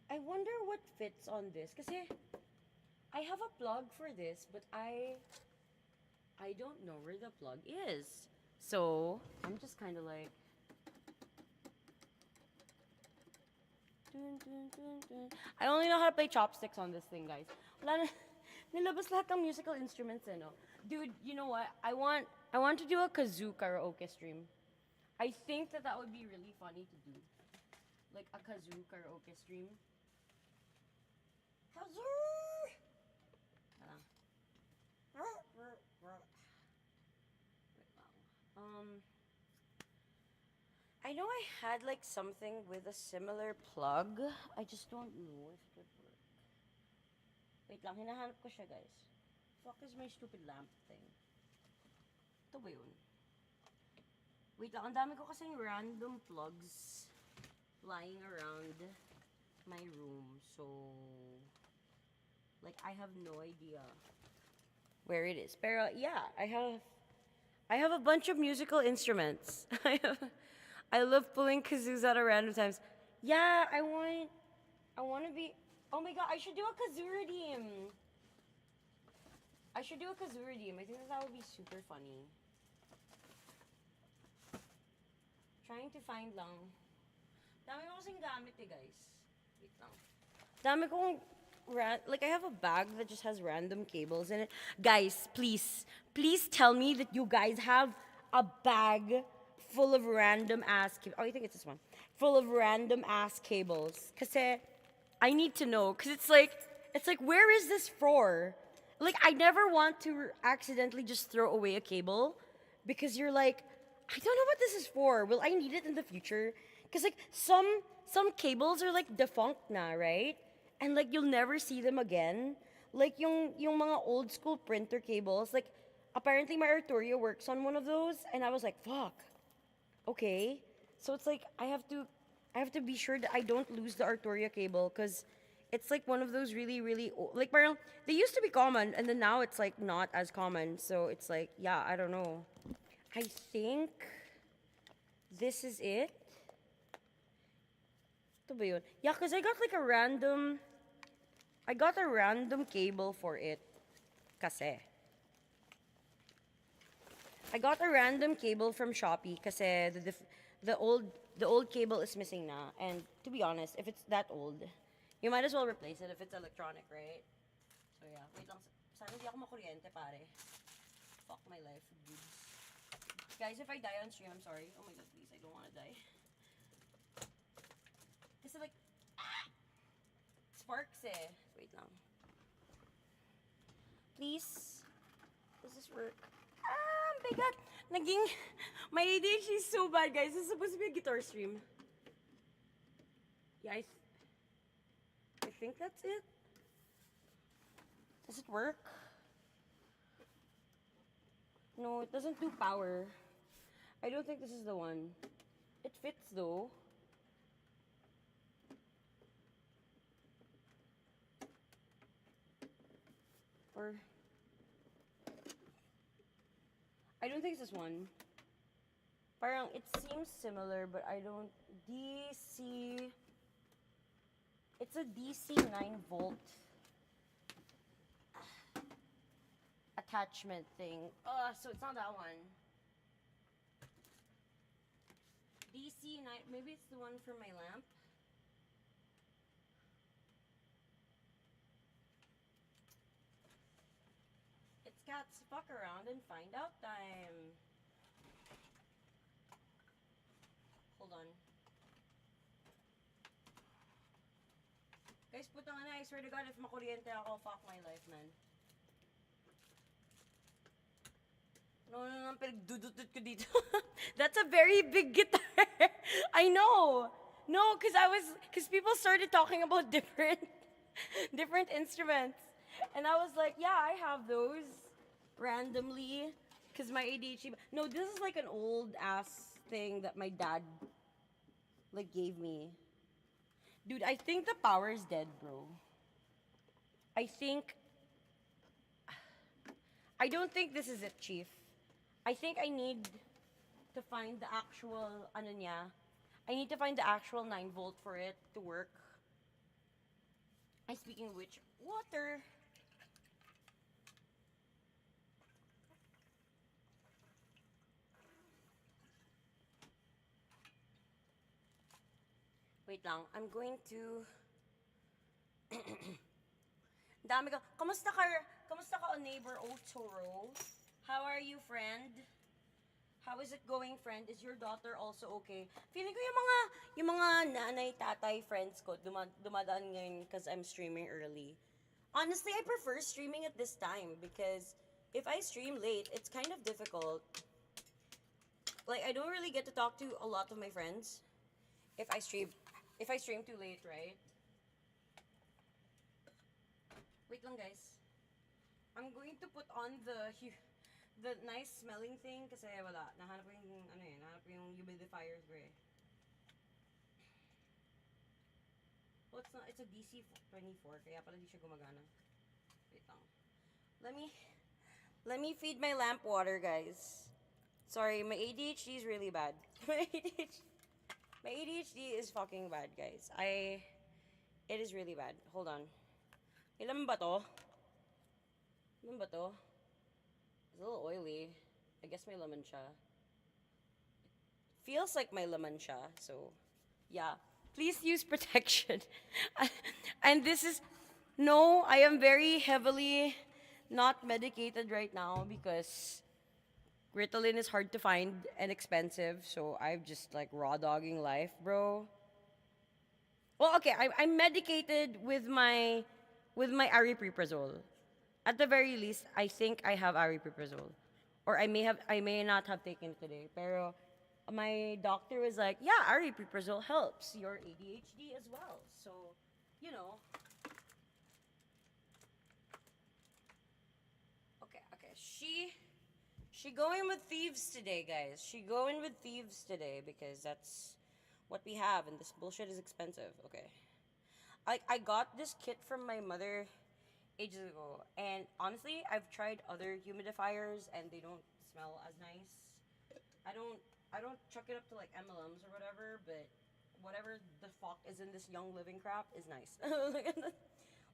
I wonder what fits on this. Kasi I have a plug for this, but I don't know where the plug is. So, I'm just kind of like... I only know how to play chopsticks on this thing, guys. Wala na, nilabas lahat ng musical instruments, no? Dude, you know what? I want to do a kazoo karaoke stream. I think that would be really funny to do. Like a kazoo karaoke stream. Kazoo! I know I had like something with a similar plug. I just don't know if it would work. Wait lang, hinahanap ko siya, guys. Fuck is my stupid lamp thing? Ito ba yun? Wait lang, ang dami ko kasing random plugs lying around my room. So, like, I have no idea where it is. Pero, yeah, I have a bunch of musical instruments. I love pulling kazoos out at random times. Yeah, I want to be... Oh my god, I should do a kazoo redeem. I think that would be super funny. Trying to find lang. Dami ko kasing gamit eh, guys. Wait lang. Dami kong like I have a bag that just has random cables in it. Guys, please tell me that you guys have a bag full of random ass cables. Oh, I think it's this one. Full of random ass cables. Cause I need to know. Cause it's like where is this for? Like I never want to accidentally just throw away a cable because you're like, I don't know what this is for. Will I need it in the future? Cause like some cables are like defunct na, right? And like you'll never see them again. Like yung mga old school printer cables, like apparently my Arturia works on one of those, and I was like, fuck. Okay. So it's like I have to be sure that I don't lose the Arturia cable because it's like one of those really, really old, like parang they used to be common and then now it's like not as common. So it's like, yeah, I don't know. I think this is it. Ito ba yun? Yeah, because I got a random cable for it. Kasi. I got a random cable from Shopee kasi the old cable is missing na. And to be honest, if it's that old, you might as well replace it if it's electronic, right? So yeah, wait lang. Sana hindi ako makuryente, pare. Fuck my life, dudes. Guys, if I die on stream, I'm sorry. Oh my god, please, I don't want to die. Kasi like, sparks eh. Wait lang. Please. Does this work? My god. My ADHD is so bad, guys. This is supposed to be a guitar stream. Yeah, I think that's it. Does it work? No, it doesn't do power. I don't think this is the one. It fits though. Or I don't think it's this one. Parang it seems similar, but I don't. DC. It's a DC 9-volt attachment thing. So it's not that one. DC 9. Maybe it's the one for my lamp. It's cats fuck around and find out time. Hold on. Guys, putang ina, I swear to God, if makuryente ako, fuck my life, man. No, pinagdududut ko dito. That's a very big guitar. I know. No, because people started talking about different instruments. And I was like, yeah, I have those randomly. Because my ADHD... No, this is like an old ass thing that my dad like gave me. Dude, I think the power is dead, bro. I don't think this is it, Chief. I think I need to find the actual, ano niya. I need to find the actual 9-volt for it to work. Speaking of which, water. Wait lang, I'm going to... Dami ko. Kamusta ka, neighbor Otoro? How are you, friend? How is it going, friend? Is your daughter also okay? Feeling ko yung mga nanay, tatay, friends ko dumadaan ngayon because I'm streaming early. Honestly, I prefer streaming at this time because if I stream late, it's kind of difficult. Like, I don't really get to talk to a lot of my friends if I stream too late, right? Wait lang, guys. I'm going to put on the nice smelling thing kasi wala. Nahanap ko yung humidifier gray. Oh, it's a DC 24 kaya pala di siya gumagana. Wait lang. Let me feed my lamp water, guys. Sorry, my ADHD is really bad. My ADHD is fucking bad, guys. It is really bad. Hold on. Ilan ba to? Ilan ba to? It's a little oily. I guess may lemon siya. feels like my laman siya. So, yeah. Please use protection. And this is, no, I am very heavily not medicated right now because Ritalin is hard to find and expensive. So I'm just like raw dogging life, bro. Well, okay, I'm medicated with my aripiprazole. At the very least, I think I have aripiprazole, or I may not have taken it today. Pero my doctor was like, yeah, aripiprazole helps your ADHD as well. So, you know. Okay. She going with thieves today, guys. She going with thieves today because that's what we have, and this bullshit is expensive. Okay. I got this kit from my mother ages ago, and honestly, I've tried other humidifiers, and they don't smell as nice. I don't I don't chuck it up to like MLMs or whatever, but whatever the fuck is in this Young Living crap is nice.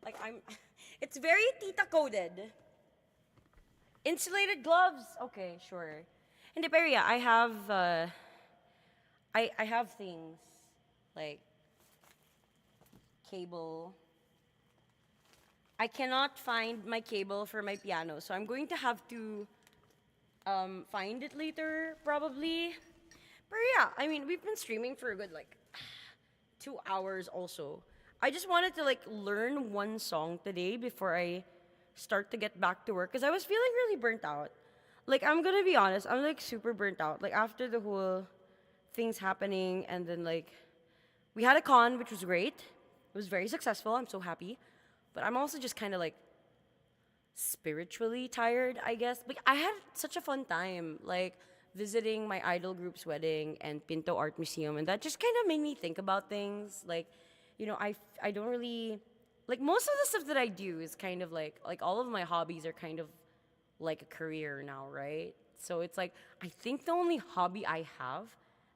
Like I'm, it's very tita coded. Insulated gloves. Okay, sure. And pero yeah, I have I have things like cable. I cannot find my cable for my piano, so I'm going to have to find it later probably. But yeah, I mean we've been streaming for a good like 2 hours also. I just wanted to like learn one song today before I start to get back to work because I was feeling really burnt out. Like I'm gonna be honest, I'm like super burnt out. Like after the whole things happening and then like we had a con which was great. It was very successful. I'm so happy. But I'm also just kind of like spiritually tired, I guess. But I had such a fun time like visiting my idol group's wedding and Pinto Art Museum, and that just kind of made me think about things like, you know, I don't really like most of the stuff that I do is kind of like all of my hobbies are kind of like a career now, right? So it's like I think the only hobby I have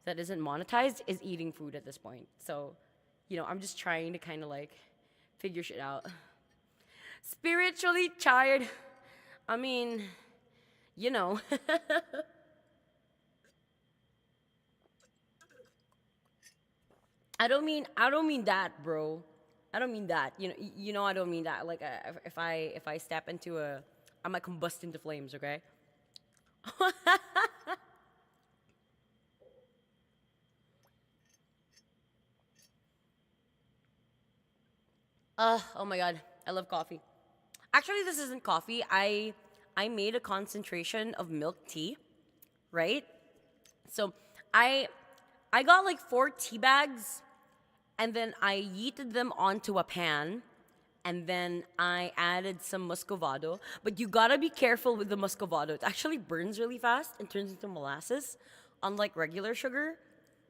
that isn't monetized is eating food at this point. So, you know, I'm just trying to kind of like figure shit out. Spiritually tired. I mean, you know. I don't mean that, bro. I don't mean that. You know I don't mean that. Like if I step into a I might combust into flames, okay? Oh my god. I love coffee. Actually, this isn't coffee. I made a concentration of milk tea, right? So, I I got like 4 tea bags and then I yeeted them onto a pan and then I added some muscovado. But you gotta be careful with the muscovado. It actually burns really fast and turns into molasses, unlike regular sugar.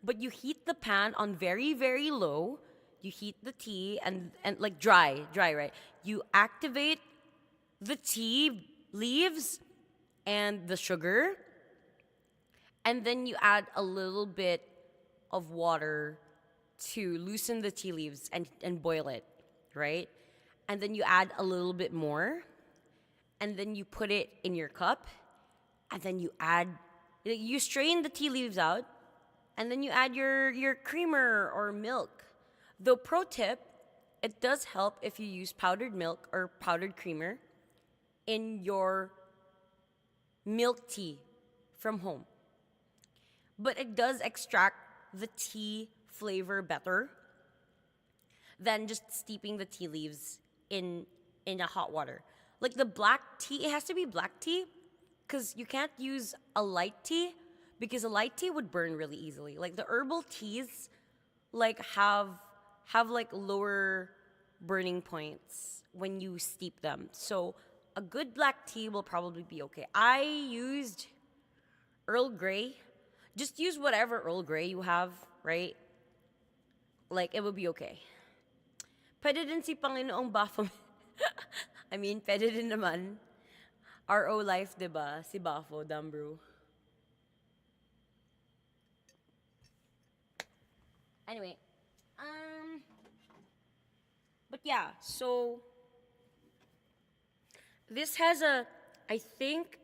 But you heat the pan on very, very low. You heat the tea and like dry, right? You activate the tea leaves and the sugar, and then you add a little bit of water to loosen the tea leaves and boil it, right? And then you add a little bit more, and then you put it in your cup, and then you strain the tea leaves out, and then you add your creamer or milk. Though pro tip, it does help if you use powdered milk or powdered creamer in your milk tea from home. But it does extract the tea flavor better than just steeping the tea leaves in a hot water. Like the black tea, it has to be black tea because you can't use a light tea because a light tea would burn really easily. Like the herbal teas like have like lower burning points when you steep them. So a good black tea will probably be okay. I used Earl Grey. Just use whatever Earl Grey you have, right? Like it will be okay. Pwede din si Panginoong Baphomet. I mean, pwede din naman. RO Life, diba? Si Bafo, dumb brew. Anyway, but yeah, so this has I think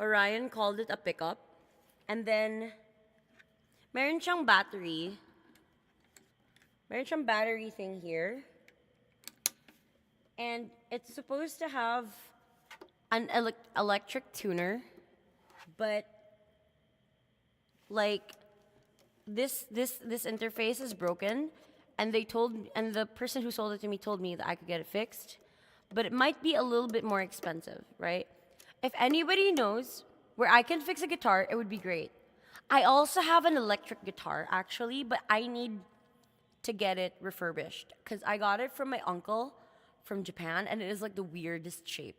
Orion called it a pickup, and then Meron siyang battery. Meron siyang battery thing here. And it's supposed to have an electric tuner, but like this interface is broken, and the person who sold it to me told me that I could get it fixed, but it might be a little bit more expensive, right? If anybody knows where I can fix a guitar, it would be great. I also have an electric guitar actually, but I need to get it refurbished because I got it from my uncle from Japan, and it is like the weirdest shape.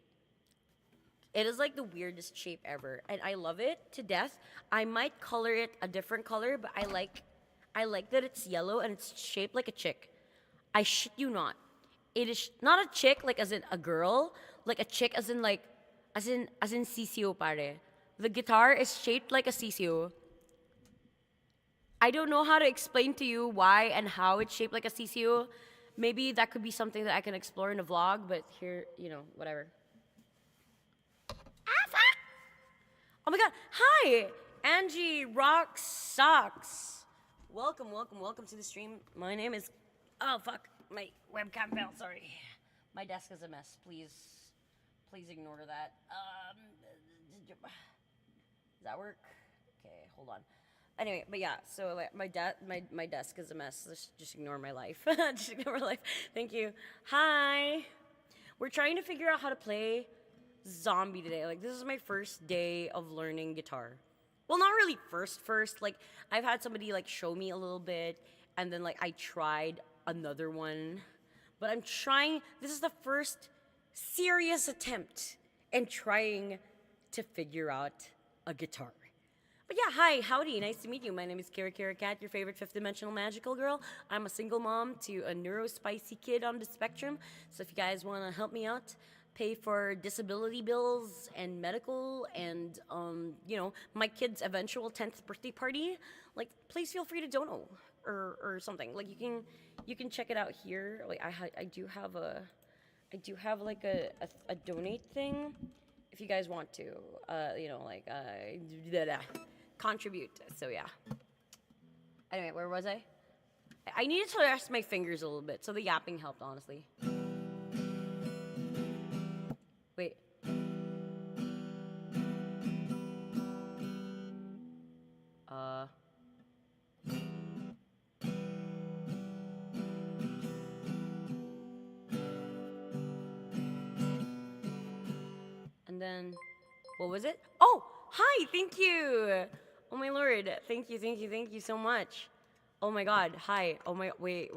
It is like the weirdest shape ever, and I love it to death. I might color it a different color, but I like that it's yellow and it's shaped like a chick. I shit you not. It is not a chick like as in a girl, like a chick as in CCO pare. The guitar is shaped like a CCO. I don't know how to explain to you why and how it's shaped like a CCO. Maybe that could be something that I can explore in a vlog, but here, whatever. Ah, fuck! Oh my god. Hi! Angie Rock Socks. Welcome to the stream. My name is... Oh, fuck. My webcam fell, sorry. My desk is a mess. Please ignore that. Does that work? Okay, hold on. Anyway, but yeah, so like my desk is a mess. Just ignore my life. Just ignore my life. Thank you. Hi. We're trying to figure out how to play Zombie today. Like, this is my first day of learning guitar. Well, not really first. Like, I've had somebody like show me a little bit, and then like I tried another one. But this is the first serious attempt in trying to figure out a guitar. But yeah, hi, howdy, nice to meet you. My name is KiraKiraKat, your favorite fifth-dimensional magical girl. I'm a single mom to a neurospicy kid on the spectrum. So if you guys want to help me out, pay for disability bills and medical and, my kid's eventual 10th birthday party, like, please feel free to dono or something. Like, you can check it out here. Like, I do have like a donate thing if you guys want to, contribute. So yeah. Anyway, where was I? I needed to rest my fingers a little bit, so the yapping helped, honestly. Wait. And then, what was it? Oh, hi, thank you. Oh my lord, thank you so much. Oh my god, hi. Oh my, wait.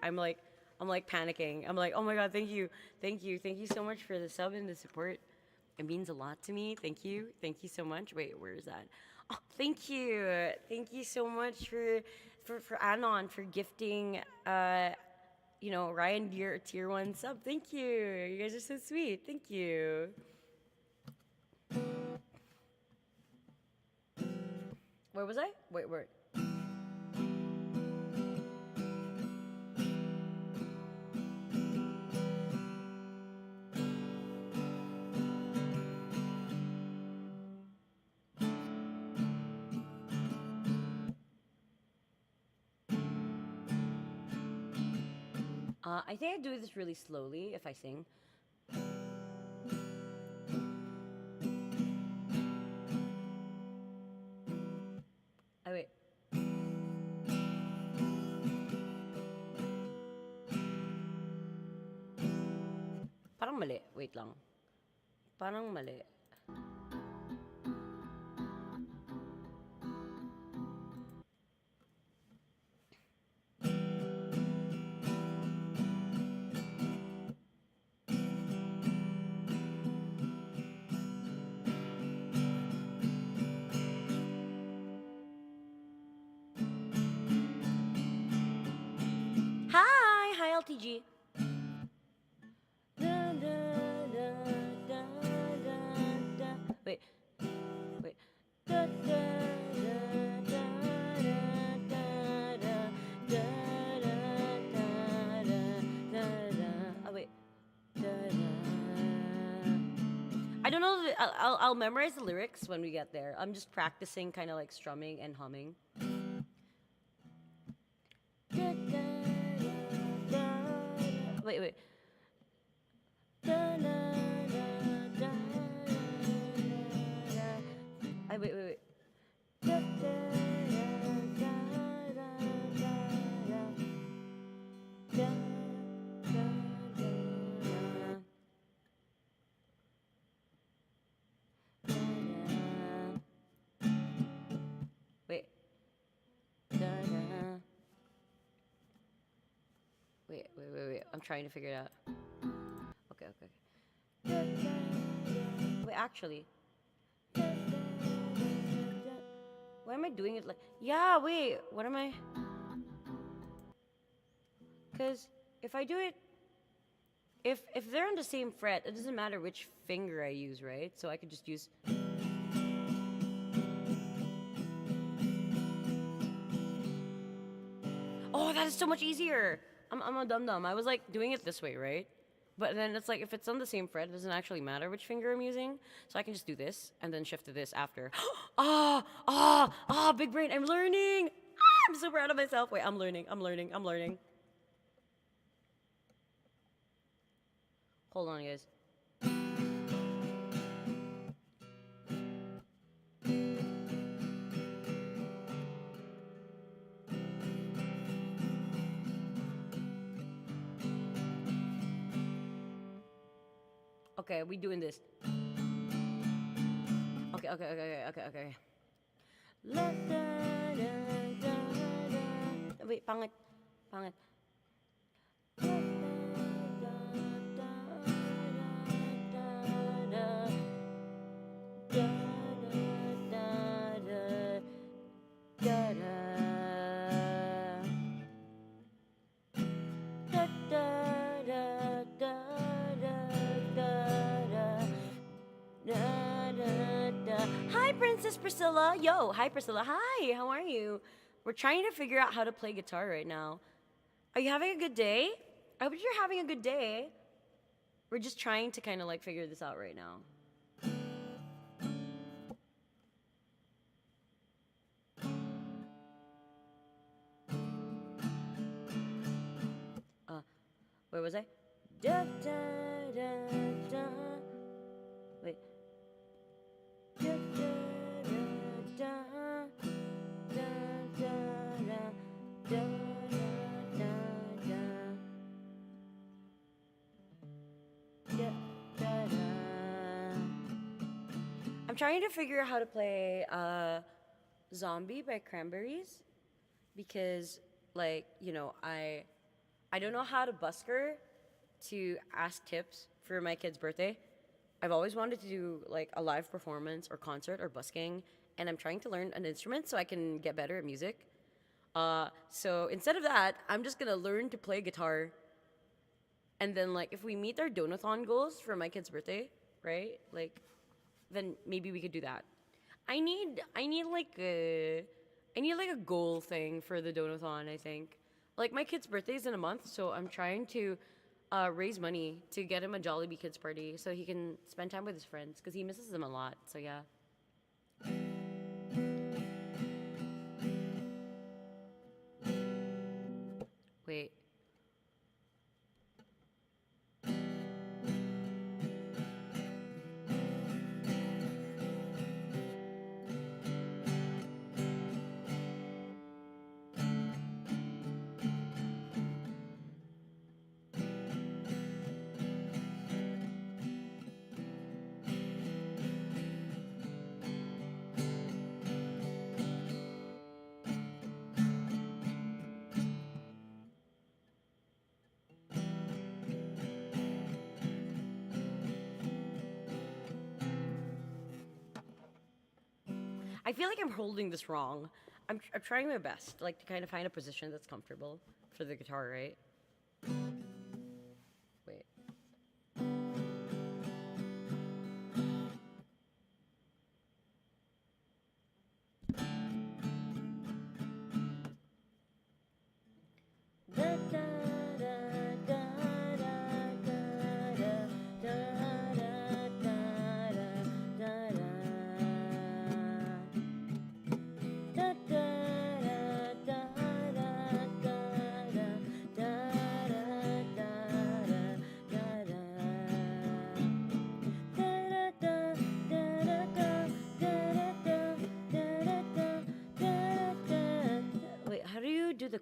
I'm like panicking. I'm like, oh my god, thank you so much for the sub and the support. It means a lot to me. Thank you so much. Wait, where is that? Oh, thank you so much for Anon for gifting Ryan Deer tier 1 sub. Thank you. You guys are so sweet. Thank you. Where was I? Wait. I think I do this really slowly if I sing. Oh, wait. Parang mali. Wait lang. Parang mali. Hi, LTG. Wait. Oh, wait. I don't know. I'll memorize the lyrics when we get there. I'm just practicing kind of like strumming and humming. Wait, wait. Wait, wait, wait. Wait. Wait. I'm trying to figure it out. Okay. Wait, actually. Why am I doing it like... Yeah, wait. What am I... Because if I do it... If they're on the same fret, it doesn't matter which finger I use, right? So I could just use... Oh, that is so much easier. I'm a dum-dum. I was like doing it this way, right? But then it's like if it's on the same fret, it doesn't actually matter which finger I'm using. So I can just do this and then shift to this after. Big brain. I'm learning. I'm so proud of myself. Wait, I'm learning. Hold on, guys. Okay, we doing this. Okay. Wait, pangit. Hi, Princess Priscilla. Yo, hi, Priscilla. Hi, how are you? We're trying to figure out how to play guitar right now. Are you having a good day? I hope you're having a good day. We're just trying to kind of like figure this out right now. Where was I? Da, da, da, da. Wait. Da, da, da, da, da, da, da, da, da, da. I'm trying to figure out how to play Zombie by Cranberries because, like, you know, I don't know how to busker to ask tips for my kid's birthday. I've always wanted to do like a live performance or concert or busking, and I'm trying to learn an instrument so I can get better at music. So instead of that, I'm just gonna learn to play guitar. And then like if we meet our donathon goals for my kid's birthday, right? Like, then maybe we could do that. I need like a goal thing for the donathon, I think. Like, my kid's birthday's in a month, so I'm trying to raise money to get him a Jollibee Kids party so he can spend time with his friends, because he misses them a lot, so yeah. Wait. I feel like I'm holding this wrong. I'm trying my best, like, to kind of find a position that's comfortable for the guitar, right? Wait.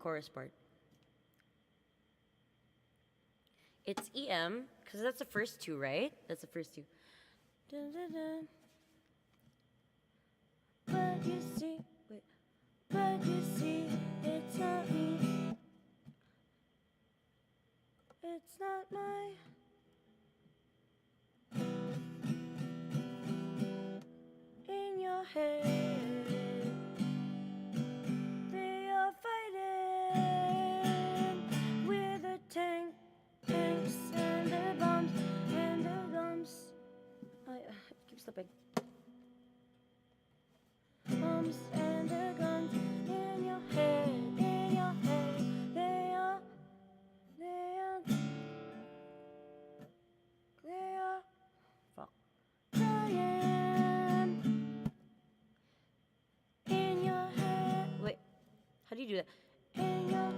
chorus part. It's EM, because that's the first two, right? That's the first two. Dun, dun, dun. But you see, wait. But you see, it's not me. It's not my. In your head, they are fighting with the tanks and the bombs and the guns. I keep slipping. Bombs and the guns in your head, in your head. They are, fuck. Dying in your head. Wait, how do you do that? In your,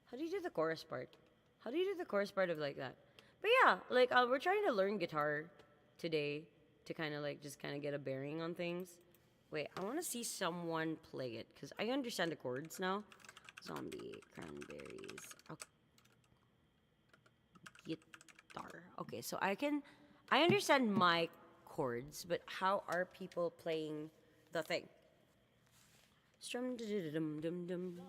How do you do the chorus part? How do you do the chorus part of like that? But yeah, like we're trying to learn guitar today to kind of like just kind of get a bearing on things. Wait, I want to see someone play it because I understand the chords now. Zombie, cranberries, guitar. Okay, so I understand my chords, but how are people playing the thing? Strum dum dum dum.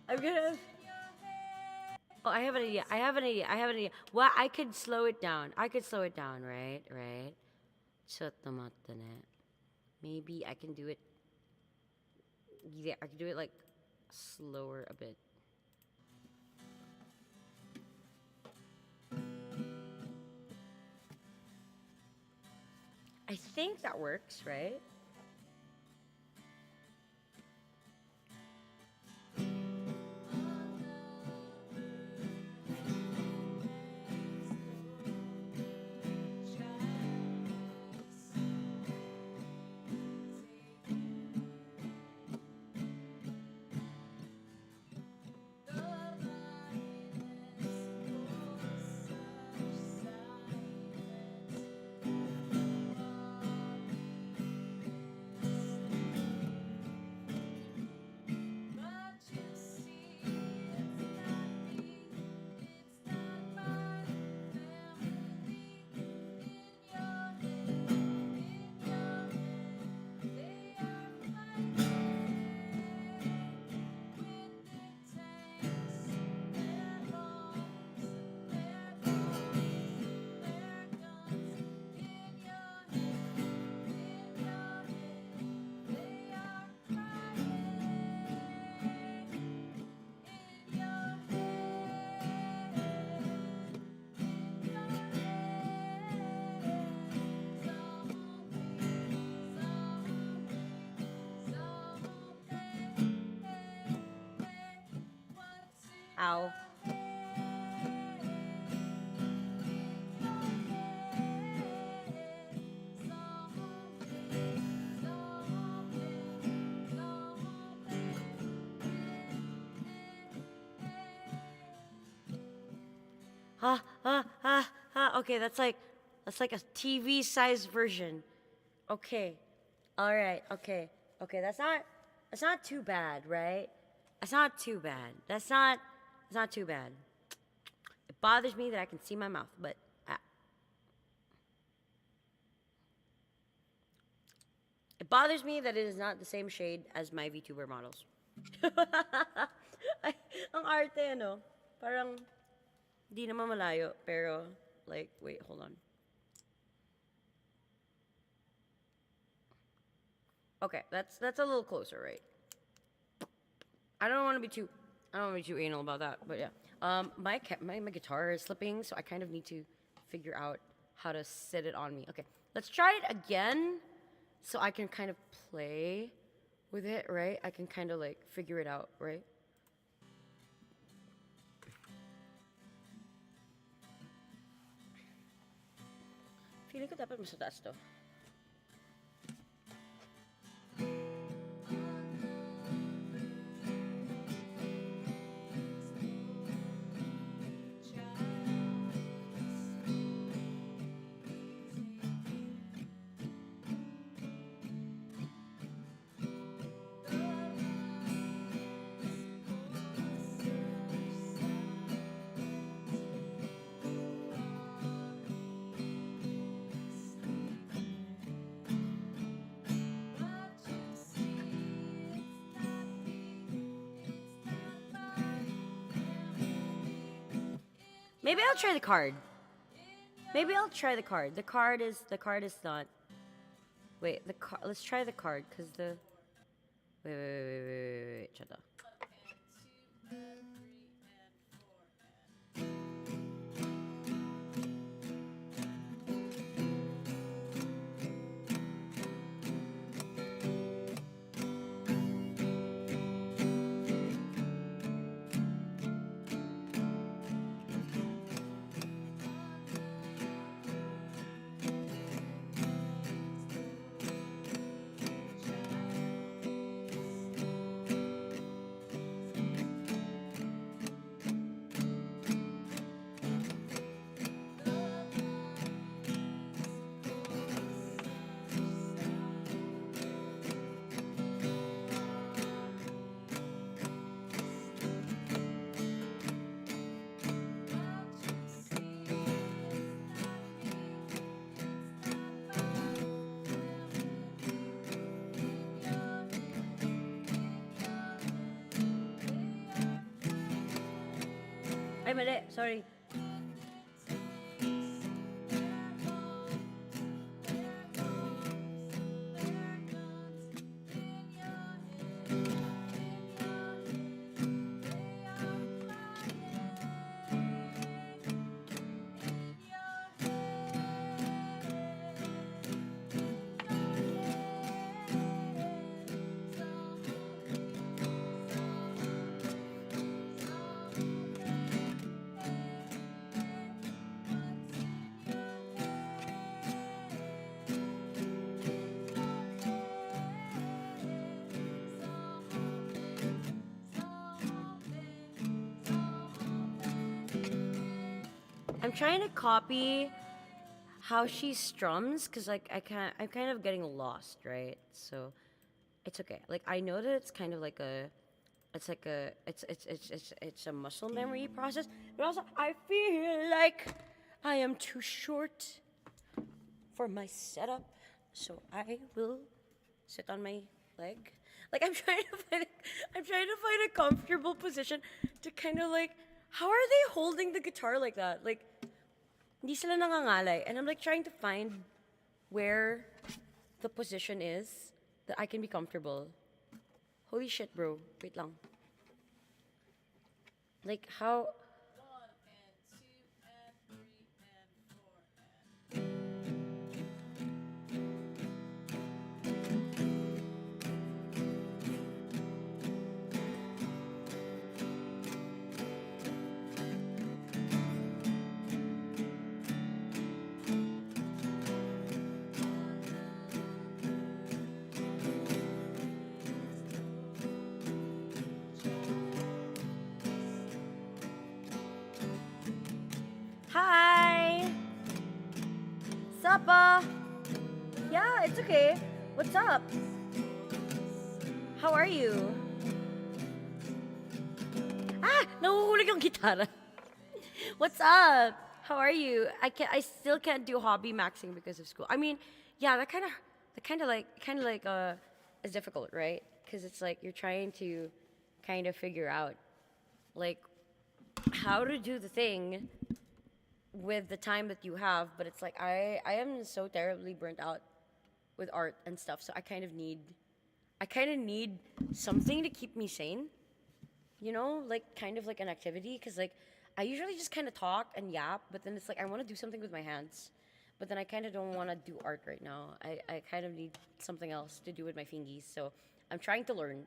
I'm gonna. Oh, I have an idea. I have an idea. Well, I could slow it down. Right? Right? Maybe I can do it. Yeah, I can do it like slower a bit. I think that works, right? Ow. Okay, that's like a TV size version. Okay. All right. Okay. Okay, that's not too bad, right? That's not too bad. That's not too bad. bothers me that I can see my mouth, but it bothers me that it is not the same shade as my VTuber models. Ay, ang arte, ano? Parang, di naman malayo, pero, like, wait, hold on. Okay, that's a little closer, right? I don't want to be too anal about that, but yeah. My guitar is slipping, so I kind of need to figure out how to sit it on me. Okay, let's try it again, so I can kind of play with it, right? I can kind of like figure it out, right? Feeling ko dapat mas mataas to. Maybe I'll try the card. Maybe I'll try the card. The card is not. Wait, the card. Let's try the card, cause the. Wait. Shut up. Ay, mali. Sorry. I'm trying to copy how she strums, cause like I'm kind of getting lost, right? So it's okay. Like I know that it's kind of like it's a muscle memory process, but also I feel like I am too short for my setup, so I will sit on my leg. Like I'm trying to find a comfortable position to kind of like. How are they holding the guitar like that? Like, hindi sila nangangalay. And I'm like trying to find where the position is that I can be comfortable. Holy shit, bro. Wait lang. Like, how... 1 and 2 and 3 and 4 and... Hi! Suppa! Yeah, it's okay. What's up? How are you? Ah! Nahuhulog yung gitara. What's up? How are you? I still can't do hobby maxing because of school. I mean, yeah, kind of like is difficult, right? Because it's like you're trying to kind of figure out like how to do the thing with the time that you have, but it's like I am so terribly burnt out with art and stuff, so I kind of need something to keep me sane. You know, like kind of like an activity, because like I usually just kind of talk and yap, but then it's like I want to do something with my hands, but then I kind of don't want to do art right now. I kind of need something else to do with my fingies, so I'm trying to learn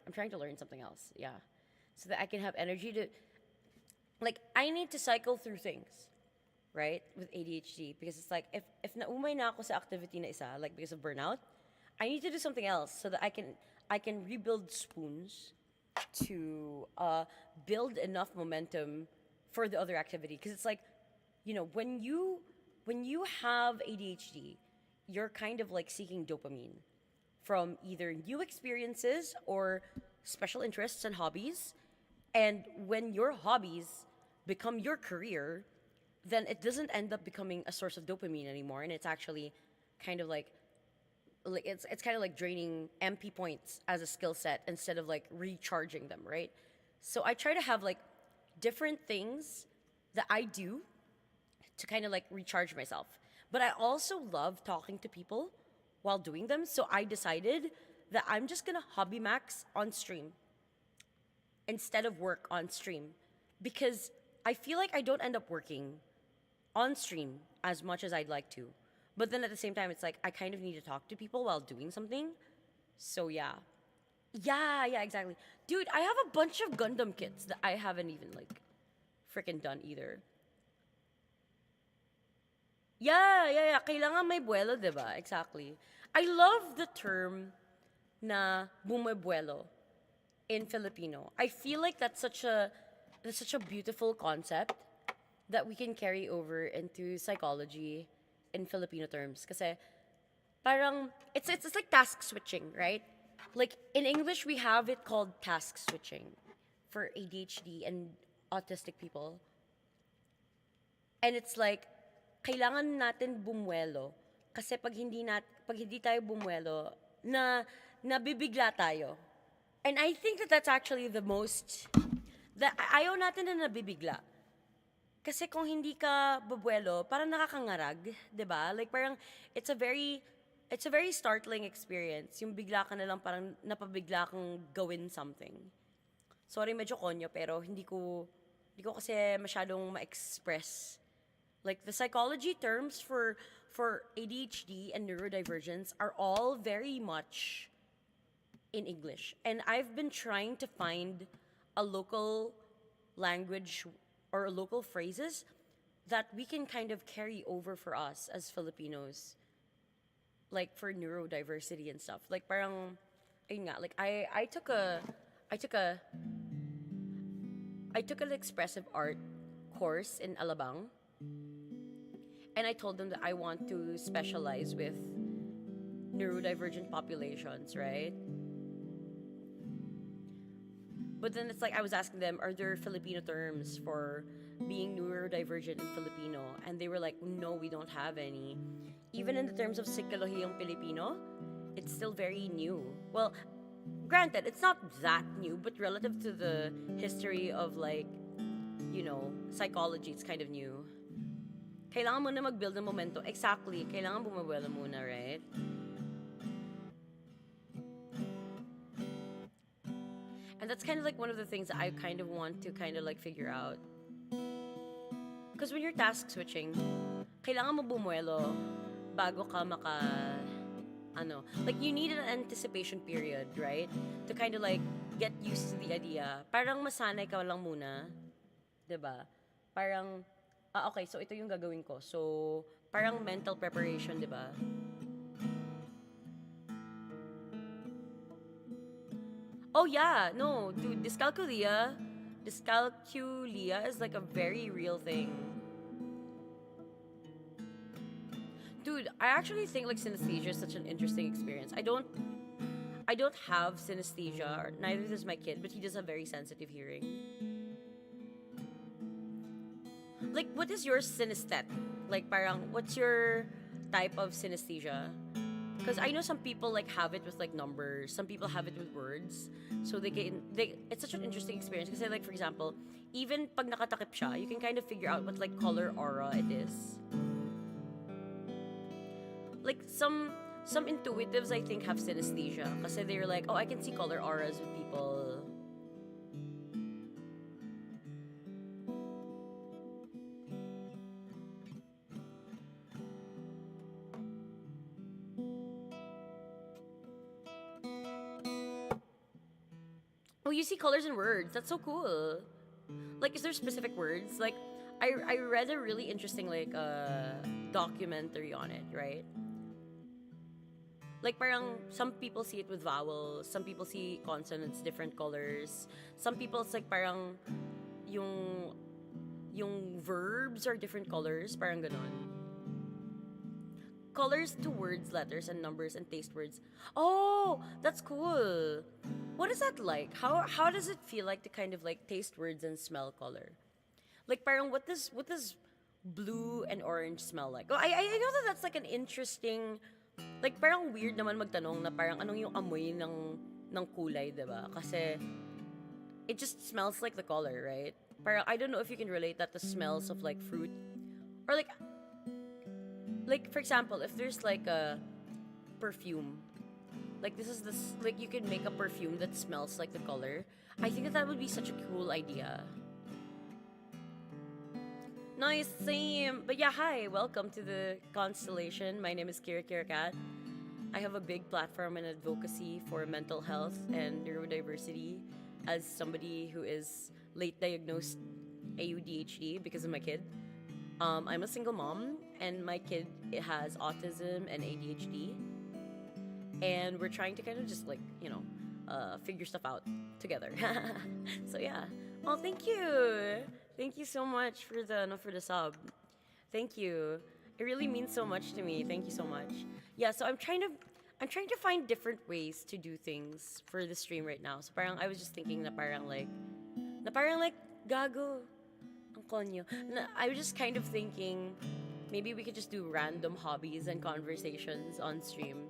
something else, yeah, so that I can have energy to, like, I need to cycle through things, right, with ADHD, because it's like if naumay na ako sa activity na isa, like because of burnout, I need to do something else so that I can rebuild spoons to build enough momentum for the other activity, because it's like, you know, when you have ADHD, you're kind of like seeking dopamine from either new experiences or special interests and hobbies. And when your hobbies become your career, then it doesn't end up becoming a source of dopamine anymore, and it's actually kind of like it's kind of like draining MP points as a skill set instead of like recharging them, right? So I try to have like different things that I do to kind of like recharge myself. But I also love talking to people while doing them, so I decided that I'm just gonna hobby max on stream instead of work on stream, because I feel like I don't end up working on stream as much as I'd like to. But then at the same time, it's like I kind of need to talk to people while doing something. So yeah. Yeah, exactly. Dude, I have a bunch of Gundam kits that I haven't even like freaking done either. Yeah. Kailangan may buwelo, diba? Exactly. I love the term na bumubuelo in Filipino. I feel like that's such a beautiful concept that we can carry over into psychology in Filipino terms. Kasi parang it's like task switching, right? Like in English we have it called task switching for ADHD and autistic people. And it's like kailangan natin bumuelo kasi pag hindi tayo bumuelo na nabibigla tayo. And I think that that's actually the most that ayaw natin na nabibigla. Kasi kung hindi ka bubuelo, parang nakakangarag, 'di ba? Like parang it's a very startling experience. Yung bigla ka na lang parang napabigla kang gawin something. Sorry, medyo konyo, pero hindi ko kasi masyadong ma-express. Like the psychology terms for ADHD and neurodivergence are all very much in English. And I've been trying to find a local language or local phrases that we can kind of carry over for us as Filipinos, like for neurodiversity and stuff. Like parang, ayun nga, like I took an expressive art course in Alabang, and I told them that I want to specialize with neurodivergent populations, right? But then it's like I was asking them, are there Filipino terms for being neurodivergent in Filipino? And they were like, no, we don't have any. Even in the terms of psikolohiyang Filipino, it's still very new. Well, granted, it's not that new, but relative to the history of like, you know, psychology, it's kind of new. Kailangan mo na mag-build ng momentum. Exactly. Kailangan bumubuelo muna, right? And that's kind of like one of the things that I kind of want to kind of like figure out. Because when you're task switching, kailangan mo bumuelo bago ka like you need an anticipation period, right? To kind of like get used to the idea. Parang masanay ka lang muna. 'Di ba? Parang, okay, so ito yung gagawin ko. So, parang mental preparation, 'di ba? Oh yeah, no, dude, dyscalculia is like a very real thing. Dude, I actually think like synesthesia is such an interesting experience. I don't have synesthesia, or neither does my kid, but he does have very sensitive hearing. Like, what is your synesthetic? Like, parang, what's your type of synesthesia? Because I know some people like have it with like numbers, some people have it with words. So it's such an interesting experience. Kasi like, for example, even pag nakatakip siya, you can kind of figure out what like color aura it is. Like some intuitives I think have synesthesia. Kasi they're like, oh, I can see color auras with people. Oh, you see colors in words. That's so cool. Like, is there specific words? Like, I read a really interesting like documentary on it, right? Like, parang some people see it with vowels, some people see consonants different colors. Some people it's like parang yung verbs are different colors, parang ganon. Colors to words, letters, and numbers, and taste words. Oh, that's cool. What is that like? How does it feel like to kind of like taste words and smell color? Like parang what does blue and orange smell like? Oh, I know that that's like an interesting, like parang weird naman magtanong na parang anong yung amoy ng kulay, diba? Kasi it just smells like the color, right? Parang I don't know if you can relate that to smells of like fruit or like for example, if there's like a perfume, like like you can make a perfume that smells like the color. I think that would be such a cool idea. Nice, same. But yeah, hi, welcome to the constellation. My name is KiraKiraKat. I have a big platform in advocacy for mental health and neurodiversity as somebody who is late diagnosed ADHD because of my kid. I'm a single mom, and my kid has autism and ADHD. And we're trying to kind of just like, figure stuff out together. So yeah. Oh, thank you. Thank you so much for the sub. Thank you. It really means so much to me. Thank you so much. Yeah, so I'm trying to find different ways to do things for the stream right now. So parang I was just thinking na parang like gago. I was just kind of thinking maybe we could just do random hobbies and conversations on stream.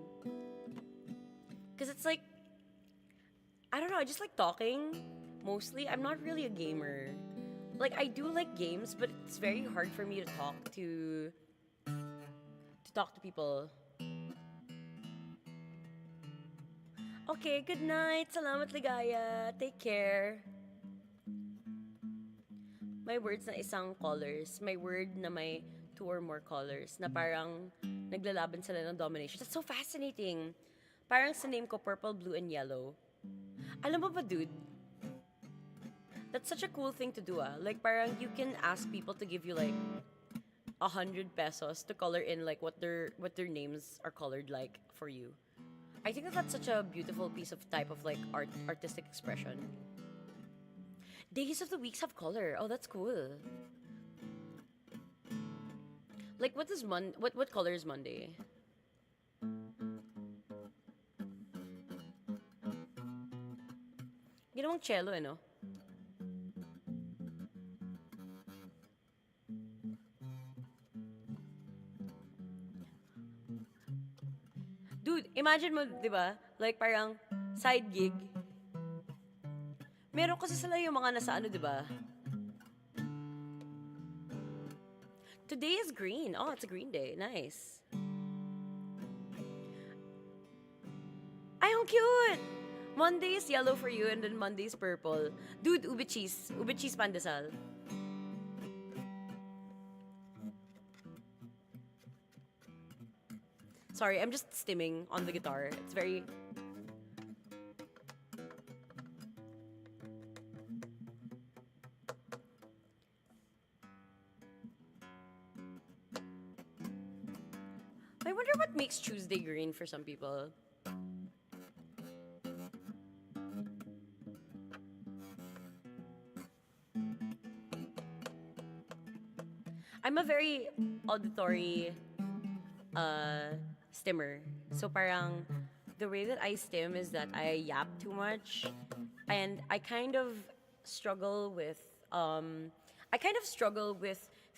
Because it's like, I don't know, I just like talking mostly. I'm not really a gamer. Like, I do like games, but it's very hard for me to talk to people. Okay, good night. Salamat ligaya. Take care. My words na isang colors. My word na may 2 or more colors. Na parang naglalaban sila ng domination. That's so fascinating. Parang sa name ko, purple, blue, and yellow. Alam mo ba, dude? That's such a cool thing to do, ah. Like, parang you can ask people to give you, like, 100 pesos to color in, like, what their names are colored like for you. I think that's such a beautiful piece of type of, like, artistic expression. Days of the weeks have color. Oh, that's cool. Like, what color is Monday? Ginawang cello, no? Dude, imagine mo, di ba? Like, parang side gig. Meron kasi sila yung mga nasa ano, di ba? Today is green. Oh, it's a green day. Nice. Ay, how cute! Monday is yellow for you and then Monday is purple. Dude, ube cheese. Ube cheese pandesal. Sorry, I'm just stimming on the guitar. It's very... I wonder what makes Tuesday green for some people. I'm a very auditory stimmer. So parang the way that I stim is that I yap too much, and I kind of struggle with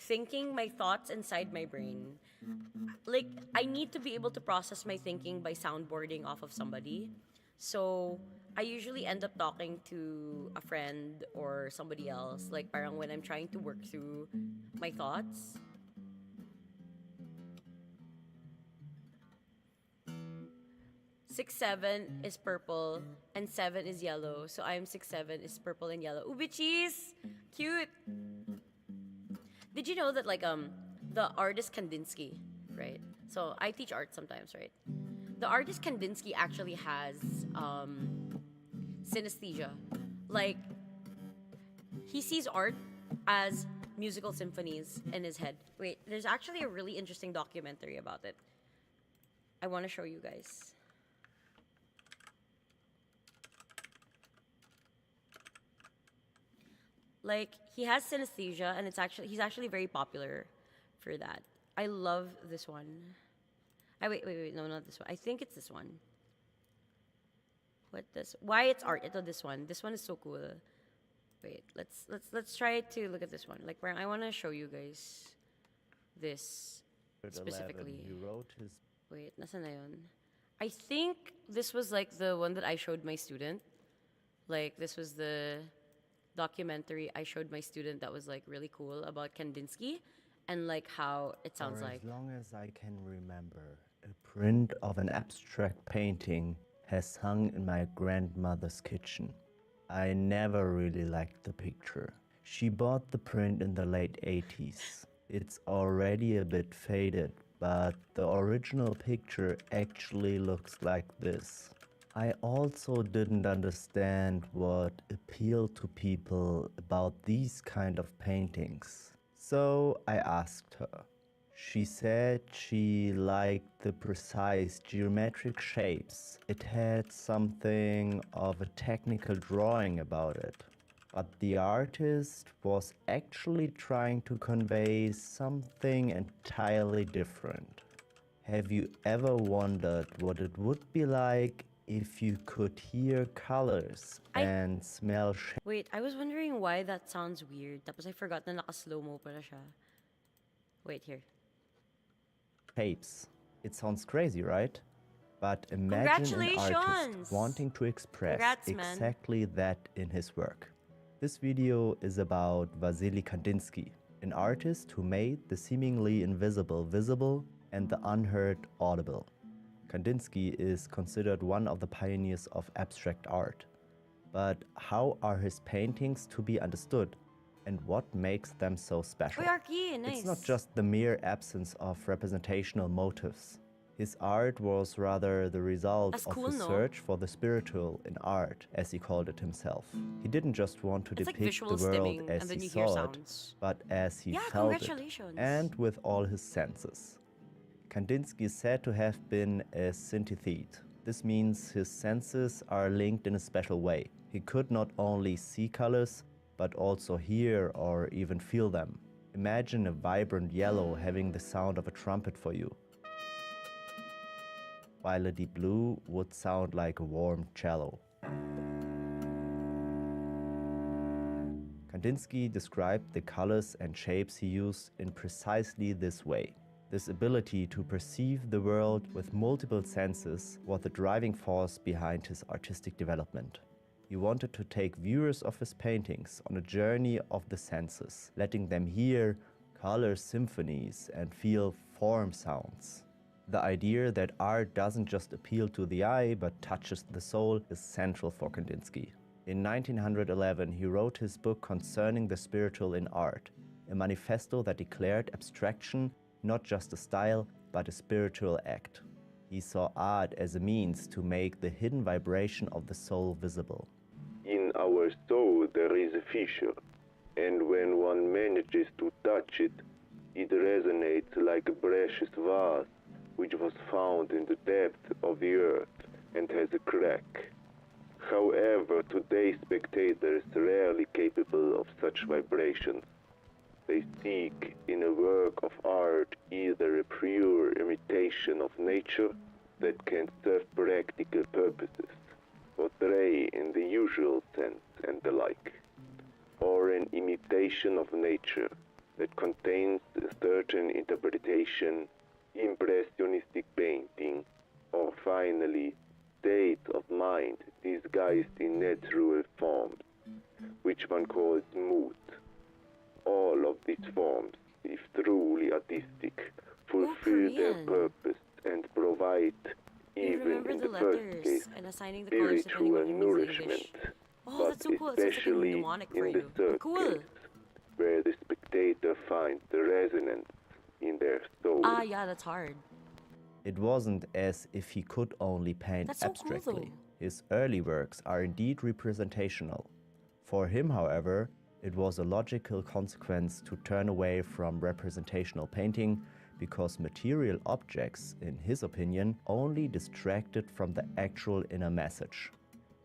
thinking my thoughts inside my brain. Like, I need to be able to process my thinking by soundboarding off of somebody. So, I usually end up talking to a friend or somebody else, like parang when I'm trying to work through my thoughts. 6'7" is purple and 7 is yellow. So I'm 6'7" is purple and yellow. Ubi cheese! Cute! Did you know that the artist Kandinsky, right? So I teach art sometimes, right? The artist Kandinsky actually has synesthesia. Like, he sees art as musical symphonies in his head. Wait, there's actually a really interesting documentary about it. I want to show you guys. Like, he has synesthesia, and he's actually very popular for that. I love this one. Wait, no, not this one. I think it's this one. Why it's art? Ito, this one. This one is so cool. Wait, let's try to look at this one. Like, where I want to show you guys this specifically. He wrote his Wait, nasa na yun? I think this was like the one that I showed my student. Like, this was the documentary I showed my student that was like really cool about Kandinsky and like how it sounds For like. as long as I can remember, a print of an abstract painting has hung in my grandmother's kitchen. I never really liked the picture. She bought the print in the late 80s. It's already a bit faded, but the original picture actually looks like this. I also didn't understand what appealed to people about these kind of paintings. So I asked her. She said she liked the precise geometric shapes. It had something of a technical drawing about it. But the artist was actually trying to convey something entirely different. Have you ever wondered what it would be like if you could hear colors and smell shapes? Wait, I was wondering why that sounds weird. Tapos I forgot na naka-slow-mo pala siya. Wait, here. It sounds crazy, right? But imagine an artist Congratulations! wanting to express Congrats, man. exactly that in his work. This video is about Vasily Kandinsky, an artist who made the seemingly invisible visible and the unheard audible. Kandinsky is considered one of the pioneers of abstract art. But how are his paintings to be understood? And what makes them so special? Uy, Arky, nice. It's not just the mere absence of representational motives. His art was rather the result That's of cool, his no? search for the spiritual in art, as he called it himself. He didn't just want to It's like depict the visual world stimming, as and then he you hear saw it, sounds. but as he Yeah, felt it, congratulations. and with all his senses. Kandinsky is said to have been a synesthete. This means his senses are linked in a special way. He could not only see colors, but also hear or even feel them. Imagine a vibrant yellow having the sound of a trumpet for you, while a deep blue would sound like a warm cello. Kandinsky described the colors and shapes he used in precisely this way. This ability to perceive the world with multiple senses was the driving force behind his artistic development. He wanted to take viewers of his paintings on a journey of the senses, letting them hear color symphonies and feel form sounds. The idea that art doesn't just appeal to the eye but touches the soul is central for Kandinsky. In 1911, he wrote his book concerning the spiritual in art, a manifesto that declared abstraction not just a style, but a spiritual act. He saw art as a means to make the hidden vibration of the soul visible. In our soul there is a fissure, and when one manages to touch it, it resonates like a precious vase which was found in the depth of the earth and has a crack. However, today's spectators are rarely capable of such vibrations. They seek in a work of art either a pure imitation of nature that can serve practical purposes, portray in the usual sense and the like, or an imitation of nature that contains a certain interpretation, impressionistic painting, or finally, states of mind disguised in natural forms, which one calls mood. All of these forms, if truly artistic, fulfill their Korean. purpose and provide, You even remember in the the first letters case, and assigning the colors depending spiritual on your music nourishment, dish. Oh, but that's so cool. It sounds like a especially mnemonic for in the you. third Cool. case, where the spectator finds the resonance in their soul. Ah, yeah, that's hard. It wasn't as if he could only paint That's so cool, abstractly. though. His early works are indeed representational. For him, however, it was a logical consequence to turn away from representational painting because material objects, in his opinion, only distracted from the actual inner message.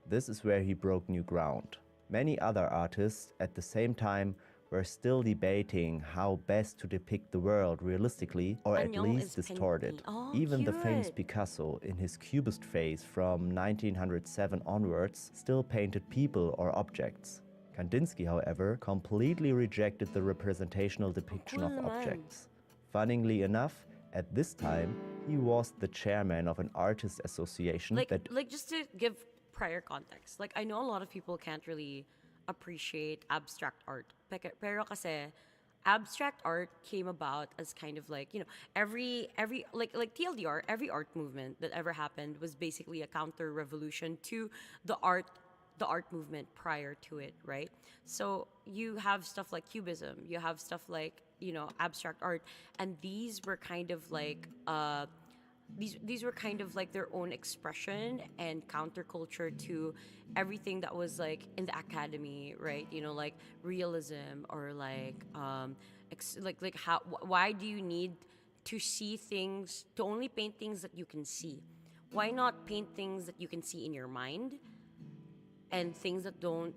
This is where he broke new ground. Many other artists at the same time were still debating how best to depict the world realistically or at Anyong least is distorted. painting. Oh, Even the famous cute. Picasso, in his Cubist phase from 1907 onwards, still painted people or objects. Kandinsky, however, completely rejected the representational depiction cool of naman. objects. Funnily enough, at this time, he was the chairman of an artists association Like just to give prior context, like I know a lot of people can't really appreciate abstract art. Pero kasi abstract art came about as kind of like, you know, every like TLDR, every art movement that ever happened was basically a counter revolution to the art movement prior to it, right? So you have stuff like cubism, you have stuff like, you know, abstract art, and these were kind of like these were kind of like their own expression and counterculture to everything that was like in the academy, right? You know, like realism or like why do you need to see things, to only paint things that you can see? Why not paint things that you can see in your mind and things that don't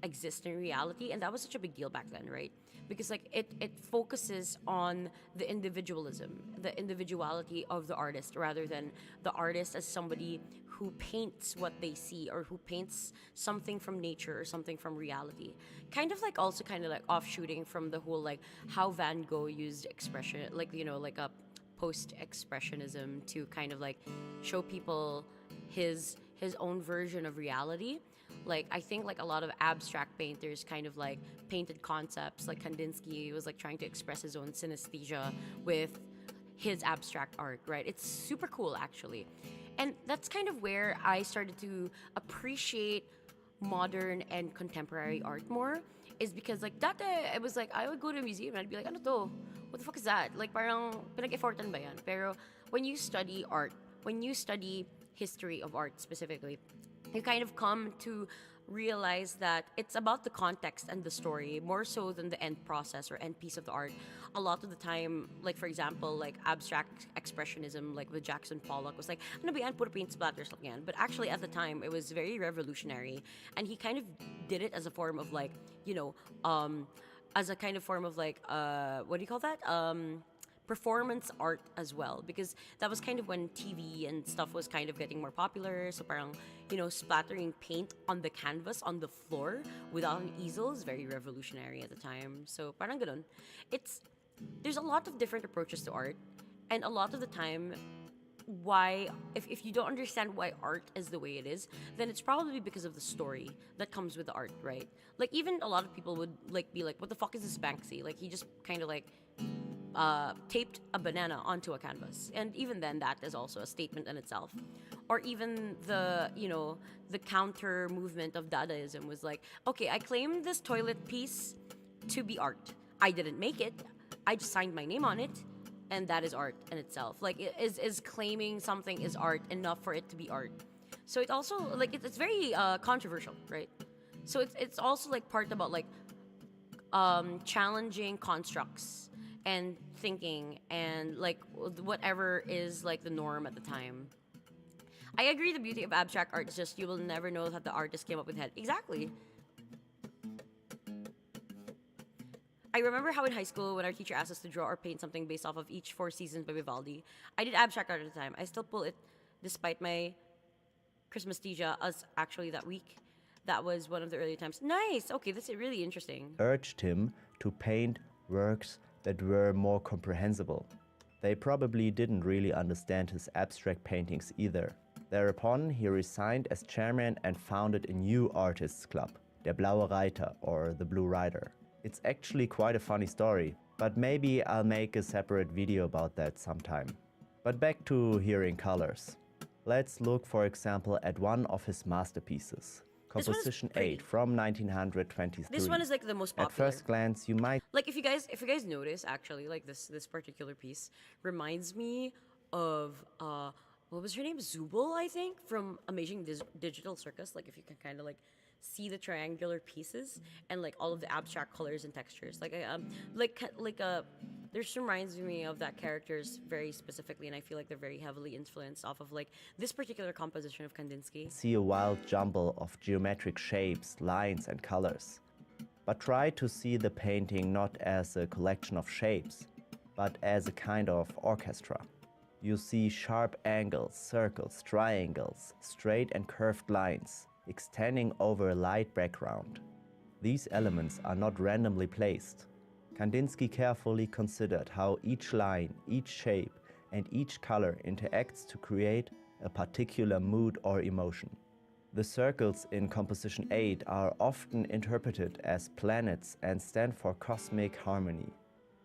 exist in reality? And that was such a big deal back then, right? Because like it focuses on the individualism, the individuality of the artist, rather than the artist as somebody who paints what they see or who paints something from nature or something from reality. Kind of like also kind of like offshooting from the whole like how Van Gogh used expression, like, you know, like a post-expressionism to kind of like show people his own version of reality. Like I think like a lot of abstract painters kind of like painted concepts, like Kandinsky was like trying to express his own synesthesia with his abstract art, right? It's super cool actually. And that's kind of where I started to appreciate modern and contemporary art more, is because like that it was like I would go to a museum and I'd be like, ano to? What the fuck is that? Like parang pinag-effortan ba yan? Pero when you study art, when you study history of art specifically, you kind of come to realize that it's about the context and the story more so than the end process or end piece of the art. A lot of the time, like for example, like abstract expressionism, like with Jackson Pollock, was like, ano ba yan, puro paint splatters lang yan. But actually at the time, it was very revolutionary. And he kind of did it as a form of like, you know, as a kind of form of like, what do you call that? Performance art as well, because that was kind of when TV and stuff was kind of getting more popular. So parang, you know, splattering paint on the canvas on the floor without an easel is very revolutionary at the time. So parang ganun. There's a lot of different approaches to art, and a lot of the time, why if you don't understand why art is the way it is, then it's probably because of the story that comes with the art, right? Like even a lot of people would like be like, what the fuck is this Banksy? Like he just kind of like taped a banana onto a canvas, and even then that is also a statement in itself. Or even the, you know, the counter movement of Dadaism was like, okay, I claim this toilet piece to be art. I didn't make it, I just signed my name on it, and that is art in itself. Like is claiming something is art enough for it to be art? So it also like it's very controversial, right? So it's also like part about like challenging constructs and thinking and like whatever is like the norm at the time. I agree, the beauty of abstract art is just you will never know that the artist came up with it. Exactly. I remember how in high school when our teacher asked us to draw or paint something based off of each Four Seasons by Vivaldi, I did abstract art at the time. I still pull it despite my Christmasthesia as actually that week. That was one of the early times. Nice. Okay, that's really interesting. Urged him to paint works that were more comprehensible. They probably didn't really understand his abstract paintings either. Thereupon, he resigned as chairman and founded a new artists club, Der Blaue Reiter, or the Blue Rider. It's actually quite a funny story, but maybe I'll make a separate video about that sometime. But back to hearing colors. Let's look, for example, at one of his masterpieces, Composition 8 from 1923. This one is like the most popular. At first glance, you might like if you guys notice, actually, like this particular piece reminds me of what was her name, Zubul, I think, from Amazing Digital Circus. Like if you can kind of like see the triangular pieces and like all of the abstract colors and textures, this reminds me of that characters very specifically, and I feel like they're very heavily influenced off of like this particular composition of Kandinsky. See a wild jumble of geometric shapes, lines, and colors. But try to see the painting not as a collection of shapes, but as a kind of orchestra. You see sharp angles, circles, triangles, straight and curved lines, extending over a light background. These elements are not randomly placed. Kandinsky carefully considered how each line, each shape, and each color interacts to create a particular mood or emotion. The circles in Composition 8 are often interpreted as planets and stand for cosmic harmony.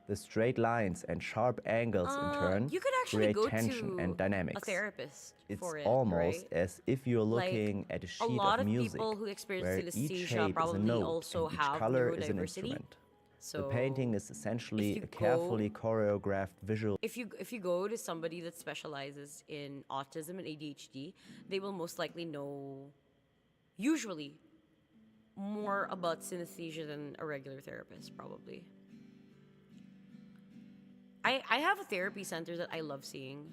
The straight lines and sharp angles in turn you could actually create go tension to and dynamics. a therapist It's for it, almost right? as if you're looking at a sheet a lot of of music people who experience where each synesthesia shape is a probably note also and each have color is an neurodiversity. instrument. So The painting is essentially if you a carefully choreographed visual. if you go to somebody that specializes in autism and ADHD, they will most likely know usually more about synesthesia than a regular therapist, probably. I have a therapy center that I love seeing.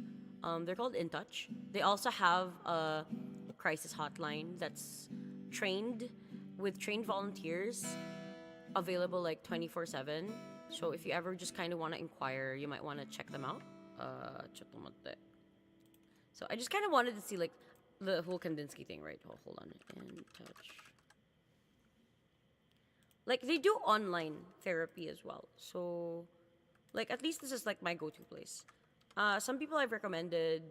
They're called In Touch. They also have a crisis hotline that's trained with trained volunteers, available like 24/7. So if you ever just kind of want to inquire, you might want to check them out. So I just kind of wanted to see like the whole Kandinsky thing, right? Oh, hold on. In Touch. Like they do online therapy as well. So like at least this is like my go-to place. Some people I've recommended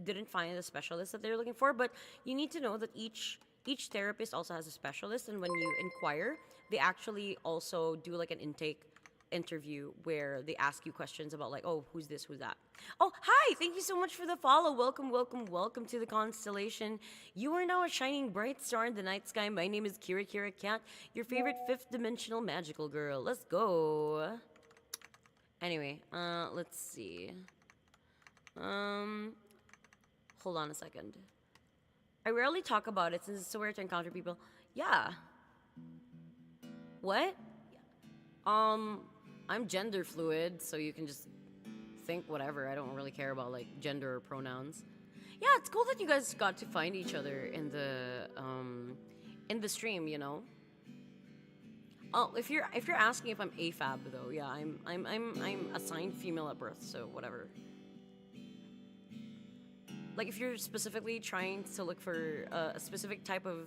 didn't find the specialist that they're looking for, but you need to know that each therapist also has a specialist, and when you inquire, they actually also do like an intake interview where they ask you questions about like, oh, who's this, who's that. Oh, hi, thank you so much for the follow. Welcome to the constellation. You are now a shining bright star in the night sky. My name is KiraKiraKat, your favorite fifth dimensional magical girl. Let's go. Anyway, let's see. Hold on a second. I rarely talk about it since it's so rare to encounter people. Yeah. What? I'm gender fluid, so you can just think whatever. I don't really care about like gender or pronouns. Yeah, it's cool that you guys got to find each other in the stream, you know. Oh, if you're asking if I'm AFAB though, yeah, I'm assigned female at birth, so whatever. Like if you're specifically trying to look for a specific type of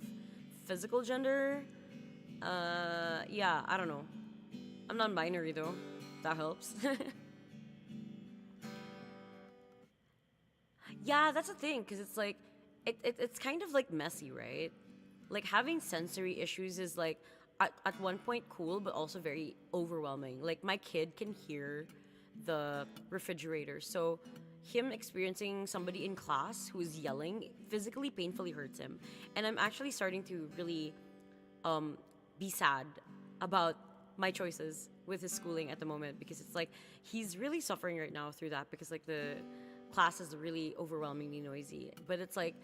physical gender, yeah, I don't know. I'm non-binary though. That helps. Yeah, that's the thing, because it's like it's kind of like messy, right? Like having sensory issues is like at one point cool, but also very overwhelming. Like my kid can hear the refrigerator, so him experiencing somebody in class who is yelling physically painfully hurts him. And I'm actually starting to really be sad about my choices with his schooling at the moment, because it's like he's really suffering right now through that, because like the class is really overwhelmingly noisy. But it's like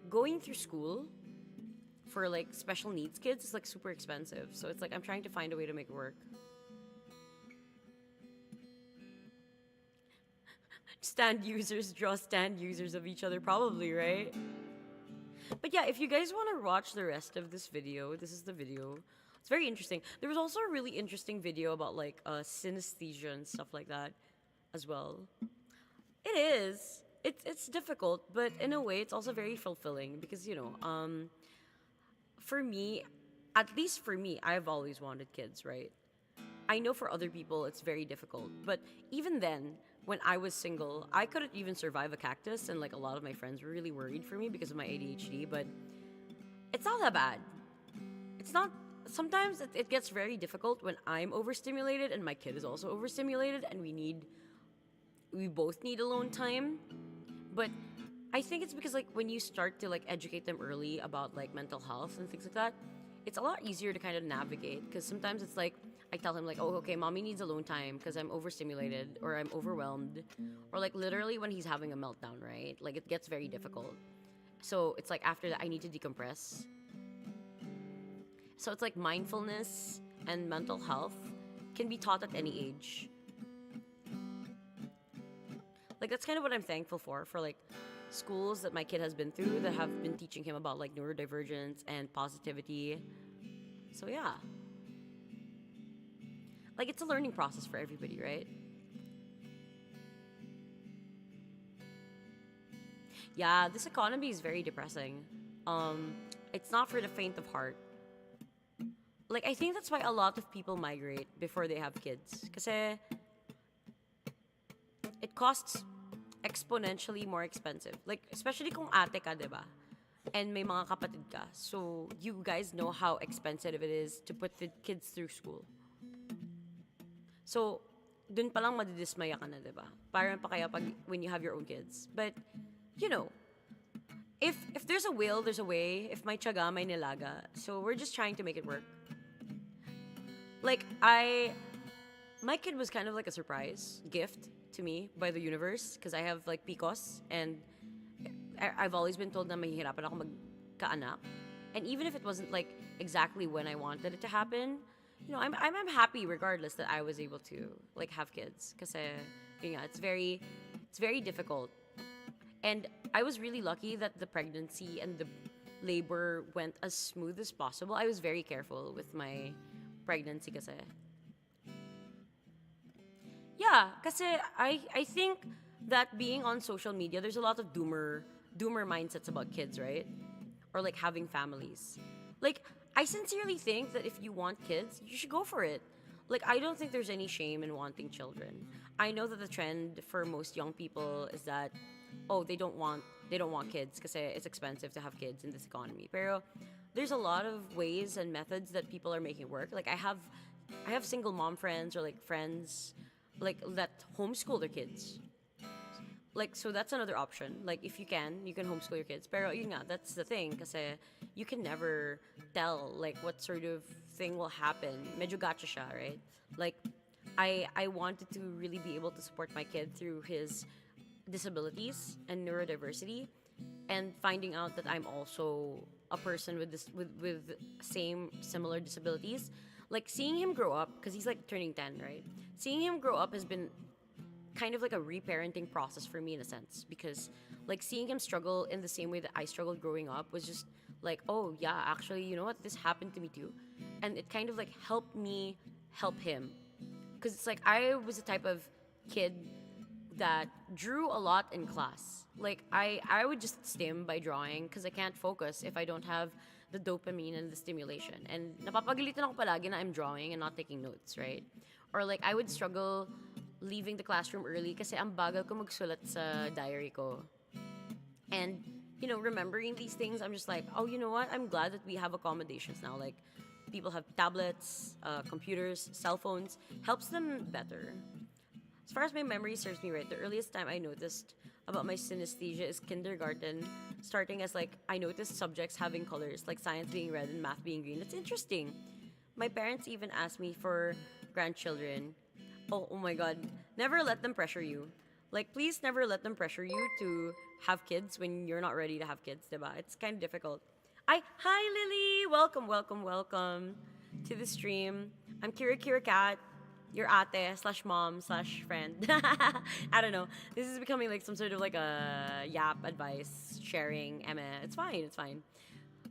going through school for like special needs kids is like super expensive, so it's like I'm trying to find a way to make it work. Stand users draw stand users of each other, probably, right? But yeah, if you guys want to watch the rest of this video, this is the video. It's very interesting. There was also a really interesting video about like synesthesia and stuff like that as well. It is. It's difficult, but in a way it's also very fulfilling, because you know, for me, at least for me, I've always wanted kids, right? I know for other people it's very difficult, but even then, when I was single, I couldn't even survive a cactus, and like a lot of my friends were really worried for me because of my ADHD, but it's not that bad. It's not. Sometimes it gets very difficult when I'm overstimulated and my kid is also overstimulated, and we both need alone time. But I think it's because like when you start to like educate them early about like mental health and things like that, it's a lot easier to kind of navigate, because sometimes it's like I tell him like, oh, okay, mommy needs alone time because I'm overstimulated or I'm overwhelmed, or like literally when he's having a meltdown, right? Like it gets very difficult. So it's like after that I need to decompress. So it's like mindfulness and mental health can be taught at any age. Like that's kind of what I'm thankful for like schools that my kid has been through that have been teaching him about like neurodivergence and positivity. So yeah. Like it's a learning process for everybody, right? Yeah, this economy is very depressing. It's not for the faint of heart. Like I think that's why a lot of people migrate before they have kids. Kasi it costs exponentially more expensive. Like, especially kung ate ka, diba? And may mga kapatid ka. So, you guys know how expensive it is to put the kids through school. So, dun palang madidismaya ka na, diba? Parang pa kaya pag when you have your own kids. But, you know, if there's a will, there's a way. If may tiyaga, may nilaga. So, we're just trying to make it work. Like, my kid was kind of like a surprise gift to me by the universe, because I have like PCOS, and I've always been told na mahihirapan ako magkaanak. And even if it wasn't like exactly when I wanted it to happen, you know, I'm happy regardless that I was able to like have kids, because you know, it's very difficult. And I was really lucky that the pregnancy and the labor went as smooth as possible. I was very careful with my pregnancy kasi. Yeah, kasi I think that being on social media, there's a lot of doomer mindsets about kids, right? Or like having families. Like, I sincerely think that if you want kids, you should go for it. Like, I don't think there's any shame in wanting children. I know that the trend for most young people is that, oh, they don't want kids because it's expensive to have kids in this economy. Pero there's a lot of ways and methods that people are making work. Like I have single mom friends, or like friends like that homeschool their kids. Like, so that's another option. Like, if you can homeschool your kids. Pero yun nga, that's the thing, kasi you can never tell like what sort of thing will happen. Medyo gacha siya, right? Like, I wanted to really be able to support my kid through his disabilities and neurodiversity, and finding out that I'm also a person with similar disabilities. Like, seeing him grow up, because he's like turning 10, right? Seeing him grow up has been kind of like a reparenting process for me in a sense, because like seeing him struggle in the same way that I struggled growing up was just like, oh yeah, actually, you know what, this happened to me too. And it kind of like helped me help him, because it's like I was the type of kid that drew a lot in class. Like I would just stim by drawing because I can't focus if I don't have the dopamine and the stimulation. And napapagalitan ako palagi na I'm drawing and not taking notes, right? Or like I would struggle leaving the classroom early kasi ang bagal ko magsulat sa diary ko. And, you know, remembering these things, I'm just like, oh, you know what? I'm glad that we have accommodations now. Like, people have tablets, computers, cell phones. Helps them better. As far as my memory serves me right, the earliest time I noticed about my synesthesia is kindergarten, starting as like, I noticed subjects having colors, like science being red and math being green. It's interesting. My parents even asked me for grandchildren. Oh my God. Never let them pressure you. Like, please never let them pressure you to have kids when you're not ready to have kids, diba? It's kind of difficult. Hi Lily! Welcome to the stream. I'm KiraKiraKat, your ate/mom/friend. I don't know. This is becoming like some sort of like a yap advice sharing. It's fine.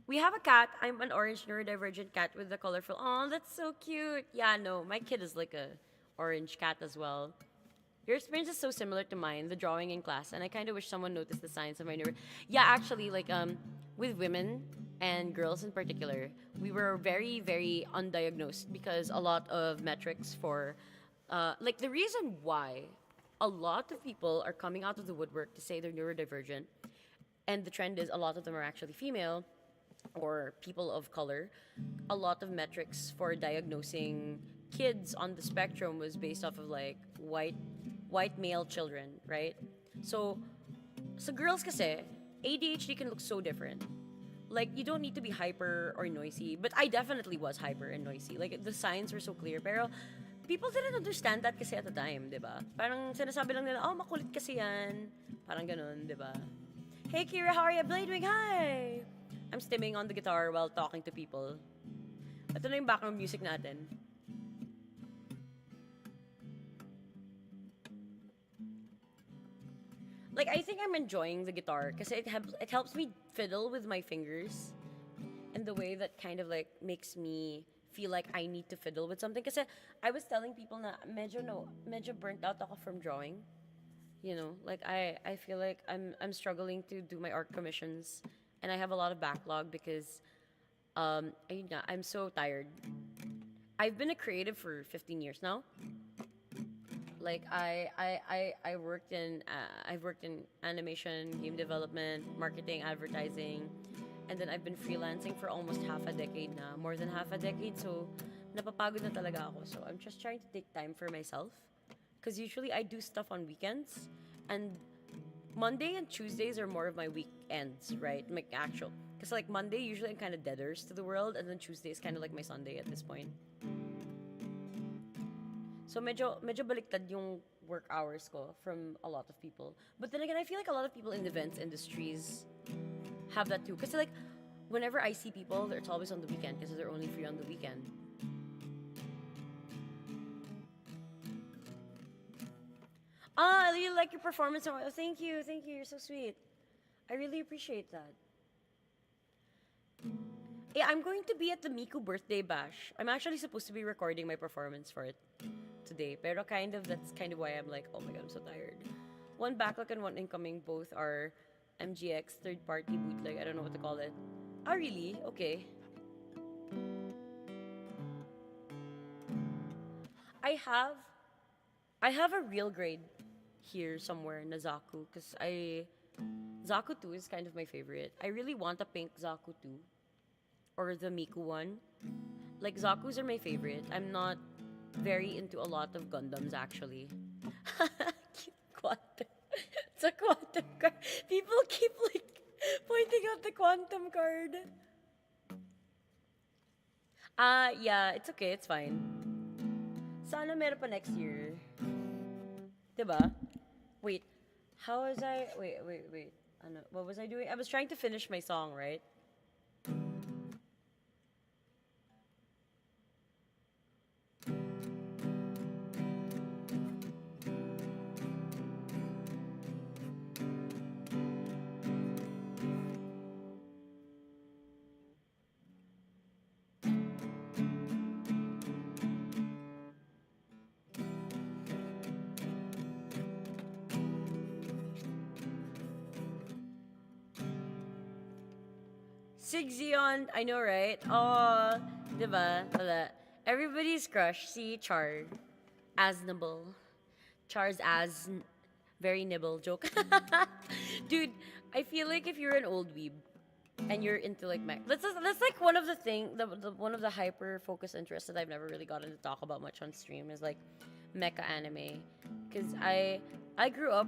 We have a cat. I'm an orange neurodivergent cat with the colorful. Oh, that's so cute. Yeah, no, my kid is like a orange cat as well. Your experience is so similar to mine, the drawing in class, and I kind of wish someone noticed the signs of my nerve. Yeah, actually, like with women and girls in particular, we were very, very undiagnosed because a lot of metrics for, like the reason why a lot of people are coming out of the woodwork to say they're neurodivergent, and the trend is a lot of them are actually female or people of color. A lot of metrics for diagnosing kids on the spectrum was based off of like white male children, right? So girls kasi, ADHD can look so different. Like, you don't need to be hyper or noisy, but I definitely was hyper and noisy. Like, the signs were so clear, pero people didn't understand that kasi at the time, di ba? Parang sinasabi lang nila, oh, makulit kasi yan. Parang ganun, di ba? Hey, Kira, how are you? Bladewing, hi! I'm stimming on the guitar while talking to people. Ito na yung background music natin. Like, I think I'm enjoying the guitar because it helps me fiddle with my fingers in the way that kind of like makes me feel like I need to fiddle with something. Kasi I was telling people na medyo burnt out ako from drawing. You know, like I feel like I'm struggling to do my art commissions and I have a lot of backlog because ayun nga, I'm so tired. I've been a creative for 15 years now. Like I've worked in animation, game development, marketing, advertising, and then I've been freelancing for almost half a decade now, more than half a decade. So napapagod na talaga ako. So I'm just trying to take time for myself, because usually I do stuff on weekends, and Monday and Tuesdays are more of my weekends, right? My actual, because like Monday usually I'm kind of deaders to the world, and then Tuesday is kind of like my Sunday at this point. So medyo baliktad yung work hours ko from a lot of people. But then again, I feel like a lot of people in the events industries have that too. Because like, whenever I see people, it's always on the weekend because they're only free on the weekend. Ah, I really like your performance. Oh, thank you. You're so sweet. I really appreciate that. Yeah, I'm going to be at the Miku birthday bash. I'm actually supposed to be recording my performance for it today. Pero that's kind of why I'm like, oh my god, I'm so tired. One backlog and one incoming, both are MGX third-party bootleg. I don't know what to call it. Ah, really? Okay. I have a real grade here somewhere na Zaku, because Zaku 2 is kind of my favorite. I really want a pink Zaku 2 or the Miku one. Like, Zakus are my favorite. I'm not very into a lot of Gundams, actually. Quantum. It's a quantum card. People keep like pointing out the quantum card. Yeah, it's okay, it's fine. Sana meron pa next year. Diba? Wait, how was I? Wait. Ano, what was I doing? I was trying to finish my song, right? Sigzion, I know, right? Oh, diba? Wala. Everybody's crush, see Char. As nibble. Char's as very nibble. Joke. Dude, I feel like if you're an old weeb and you're into like that's like one of the one of the hyper focused interests that I've never really gotten to talk about much on stream is like mecha anime. Because I grew up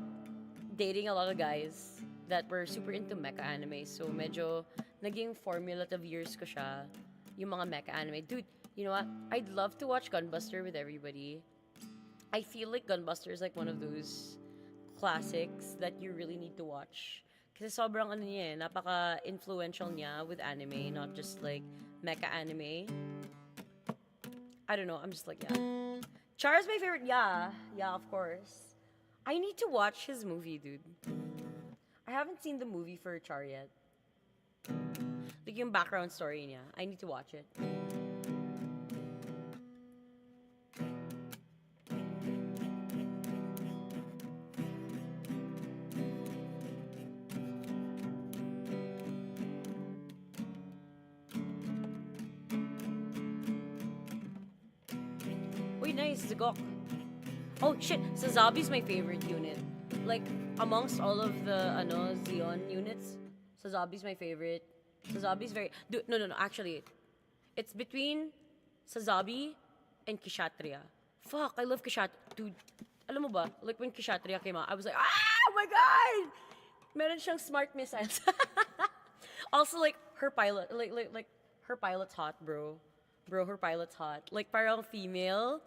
dating a lot of guys that were super into mecha anime. So medyo naging formulative years ko siya, yung mga mecha anime. Dude, you know what? I'd love to watch Gunbuster with everybody. I feel like Gunbuster is like one of those classics that you really need to watch. Kasi sobrang ano niya, napaka-influential niya with anime, not just like mecha anime. I don't know, I'm just like, yeah. Char's my favorite, yeah, of course. I need to watch his movie, dude. I haven't seen the movie for Char yet. Like yung background story niya. I need to watch it. nice, Zagok. Oh shit, Sazabi's my favorite unit. Like, amongst all of the Zeon units, Sazabi's my favorite. Sazabi's very... Dude, no, actually. It's between Sazabi and Kshatriya. Fuck, I love Kshatriya. Dude, alam mo ba? Like, when Kshatriya came out, I was like, oh my god! Meron siyang smart missiles. Also, like, her pilot, like, her pilot's hot, bro. Bro, her pilot's hot. Like, parang female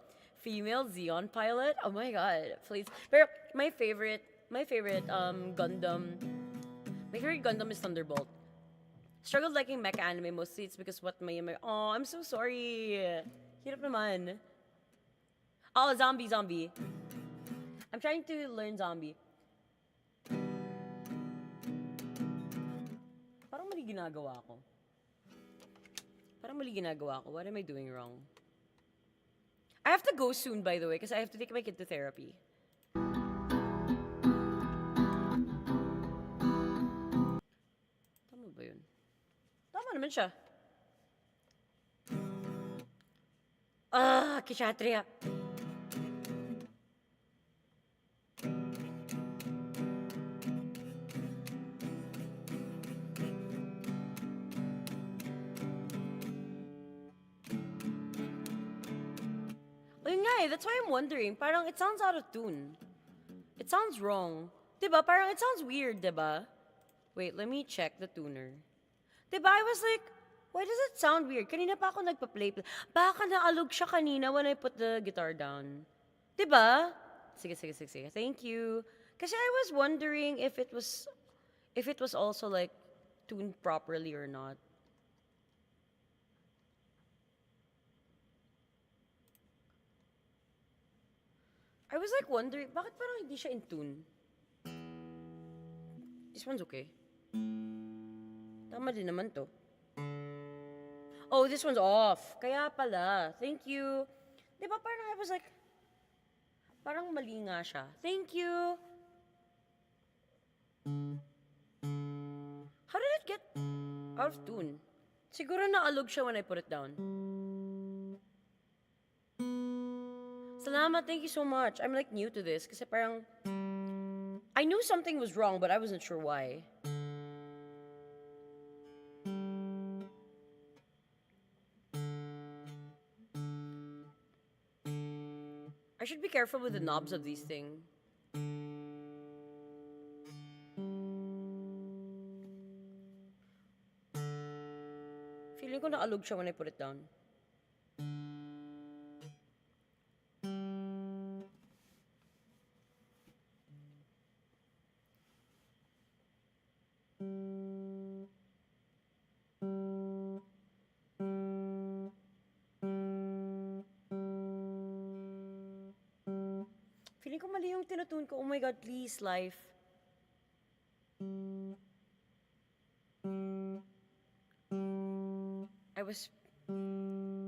Xeon pilot. Oh my god, please. Pero my favorite Gundam is Thunderbolt. Struggled liking mecha anime mostly. It's because what my oh, I'm so sorry. Hirap naman. Oh, zombie. I'm trying to learn zombie. Parang mali ginagawa ko. What am I doing wrong? I have to go soon, by the way, because I have to take my kid to therapy. Tama ba yun? Tama naman siya. Kshatriya. That's why I'm wondering. Parang it sounds out of tune. It sounds wrong. Diba? Parang it sounds weird, diba? Wait, let me check the tuner. Diba? I was like, why does it sound weird? Kanina pa ako nagpa-play. Baka naalog siya kanina when I put the guitar down. Diba? Sige. Thank you. Kasi I was wondering if it was also like tuned properly or not. I was like wondering, bakit parang hindi siya in tune? This one's okay. Tama din naman to. Oh, this one's off. Kaya pala. Thank you. Diba parang I was like, parang mali nga siya. Thank you. How did it get out of tune? Siguro naalog siya when I put it down. Salamat, thank you so much. I'm like new to this kasi parang I knew something was wrong but I wasn't sure why. I should be careful with the knobs of these things. Feeling ko naalog siya when I put it down. Feeling ko mali yung tinutune ko. Oh my God, please, life.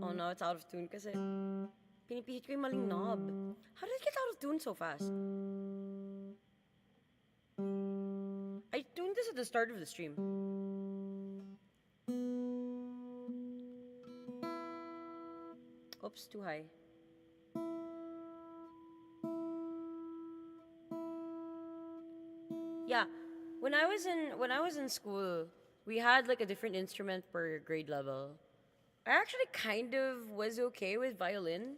Oh no, it's out of tune kasi pinipihit ko yung maling knob. How did it get out of tune so fast? I tuned this at the start of the stream. Oops, too high. Yeah, when I was in school, we had like a different instrument per grade level. I actually kind of was okay with violin.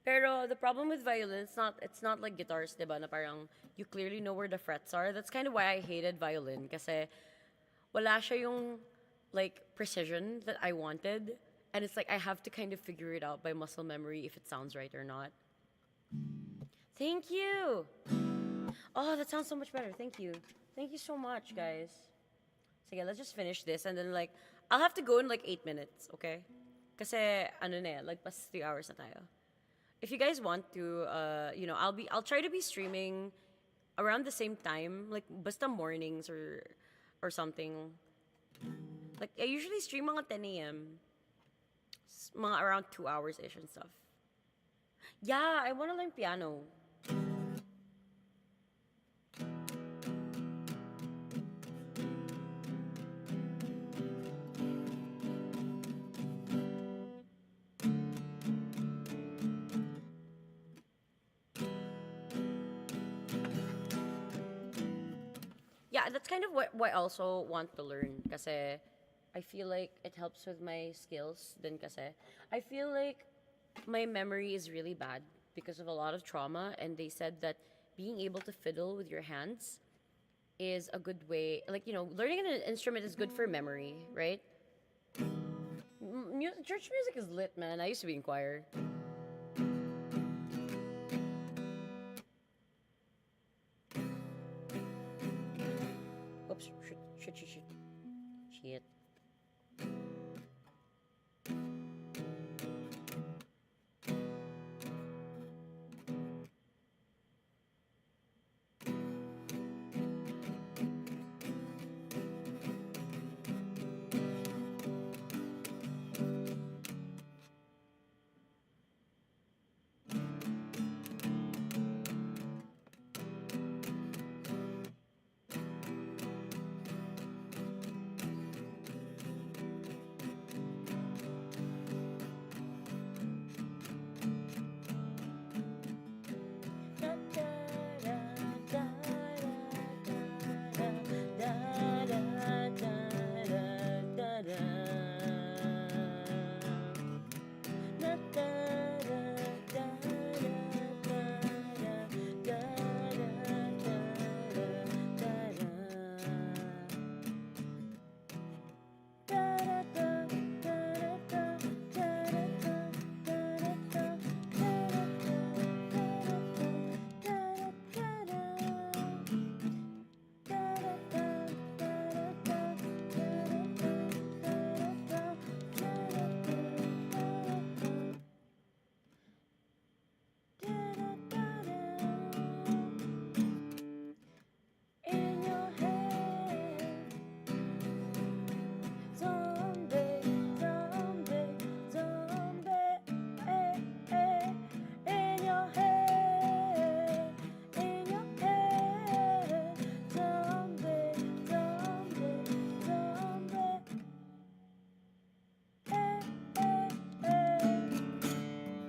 Pero the problem with violin, it's not like guitars, diba? Na parang you clearly know where the frets are. That's kind of why I hated violin. Kasi wala siya yung like precision that I wanted. And it's like I have to kind of figure it out by muscle memory if it sounds right or not. Thank you! Oh, that sounds so much better. Thank you. Thank you so much, guys. Sige, let's just finish this and then like, I'll have to go in like 8 minutes, okay? Kasi, ano na like, pas 3 hours na tayo. If you guys want to, I'll try to be streaming around the same time, like, basta mornings or something. Like, I usually stream mga 10 a.m. Mga around 2 hours-ish and stuff. Yeah, I want to learn piano. yeah, that's kind of what I also want to learn. Kasi I feel like it helps with my skills. Then kasi I feel like my memory is really bad because of a lot of trauma, and they said that being able to fiddle with your hands is a good way. Like, learning an instrument is good for memory, right? Church music is lit, man. I used to be in choir. Oops, shit.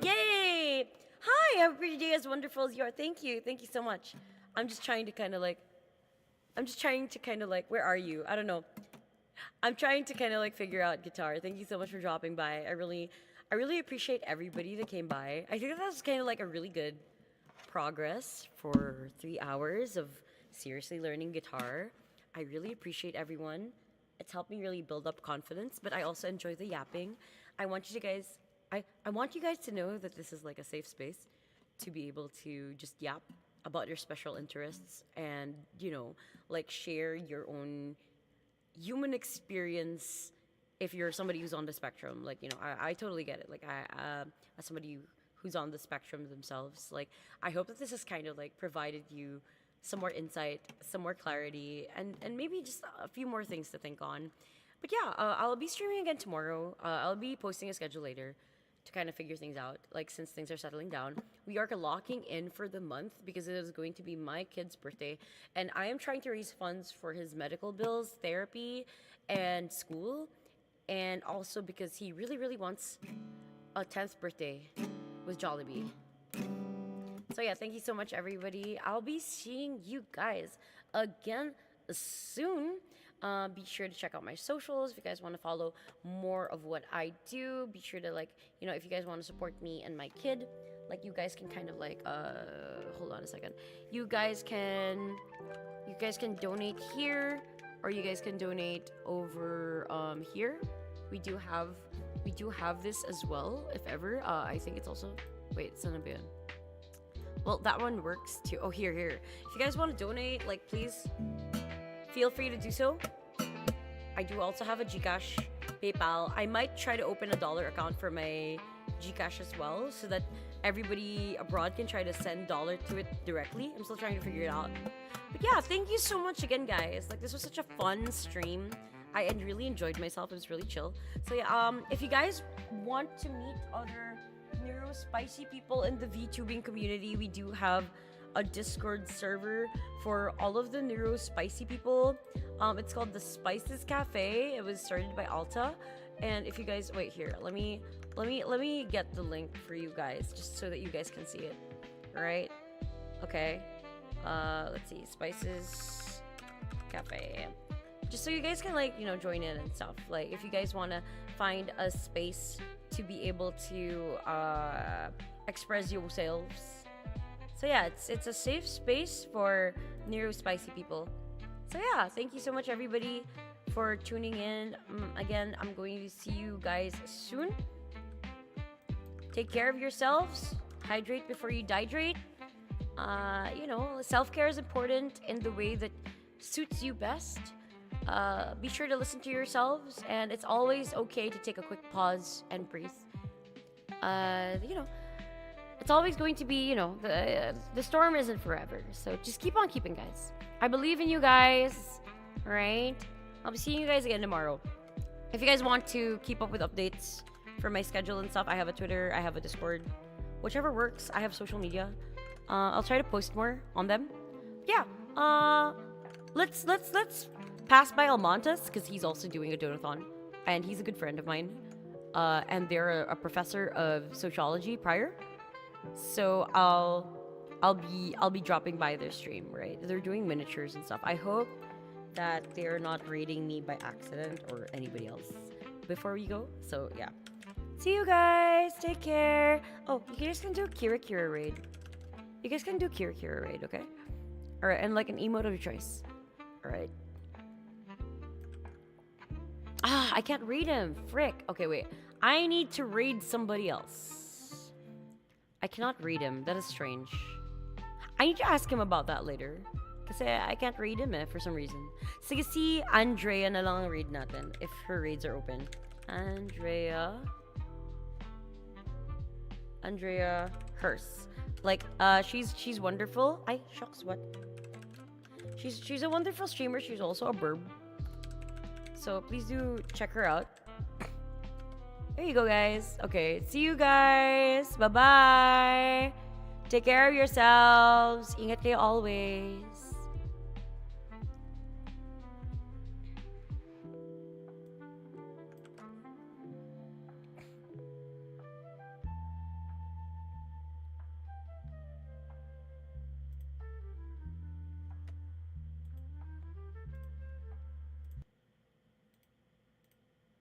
Yay! Hi, every day as wonderful as you are. Thank you so much. I'm just trying to kind of like, where are you? I don't know. I'm trying to kind of like figure out guitar. Thank you so much for dropping by. I really appreciate everybody that came by. I think that was kind of like a really good progress for 3 hours of seriously learning guitar. I really appreciate everyone. It's helped me really build up confidence, but I also enjoy the yapping. I want you guys to know that this is like a safe space to be able to just yap about your special interests and, like share your own human experience if you're somebody who's on the spectrum. Like, I totally get it. Like, as somebody who's on the spectrum themselves, like, I hope that this has kind of like provided you some more insight, some more clarity, and maybe just a few more things to think on. But yeah, I'll be streaming again tomorrow. I'll be posting a schedule later to kind of figure things out, like, since things are settling down. We are locking in for the month because it is going to be my kid's birthday, and I am trying to raise funds for his medical bills, therapy, and school, and also because he really, really wants a 10th birthday with Jollibee. So yeah, thank you so much, everybody. I'll be seeing you guys again soon. Be sure to check out my socials if you guys want to follow more of what I do. Be sure to, like, if you guys want to support me and my kid, like, you guys can kind of like hold on a second. You guys can donate here, or you guys can donate over here. We do have this as well, if ever. I think it's also, wait, it's not a bit. Well, that one works too. Oh, here. If you guys want to donate, like, please feel free to do so. I do also have a Gcash, PayPal. I might try to open a dollar account for my Gcash as well, so that everybody abroad can try to send dollar to it directly. I'm still trying to figure it out. But yeah, thank you so much again, guys. Like, this was such a fun stream. I really enjoyed myself. It was really chill. So yeah, if you guys want to meet other neuro spicy people in the VTubing community, we do have a Discord server for all of the neuro spicy people. It's called the Spices Cafe. It was started by Alta, and if you guys wait here, let me get the link for you guys just so that you guys can see it. All right? Okay. Let's see. Spices cafe. Just so you guys can like, you know, join in and stuff. Like if you guys want to find a space to be able to express yourselves. So yeah, it's a safe space for neuro-spicy people. So yeah, thank you so much everybody for tuning in. Again, I'm going to see you guys soon. Take care of yourselves. Hydrate before you dihydrate. You know, self-care is important in the way that suits you best. Be sure to listen to yourselves, and it's always okay to take a quick pause and breathe. You know, it's always going to be, you know, the storm isn't forever. So just keep on keeping, guys. I believe in you guys, right? I'll be seeing you guys again tomorrow. If you guys want to keep up with updates for my schedule and stuff, I have a Twitter, I have a Discord, whichever works. I have social media. I'll try to post more on them. Yeah. Let's pass by Almontes because he's also doing a donathon, and he's a good friend of mine. And they're a professor of sociology prior. So I'll be dropping by their stream, right? They're doing miniatures and stuff. I hope that they're not raiding me by accident or anybody else before we go. So yeah. See you guys. Take care. Oh, you guys can do KiraKira raid. You guys can do KiraKira raid, okay? Alright, and like an emote of your choice. Alright. Ah, I can't raid him. Frick. Okay, wait. I need to raid somebody else. I cannot raid him. That is strange. I need to ask him about that later. Kasi I can't raid him for some reason. Sige, si Andrea na lang raid natin if her raids are open. Andrea Hurst. Like, she's wonderful. Ay, shucks, what? She's a wonderful streamer. She's also a burb. So please do check her out. There you go, guys. Okay, see you guys. Bye-bye. Take care of yourselves. Ingat kayo always.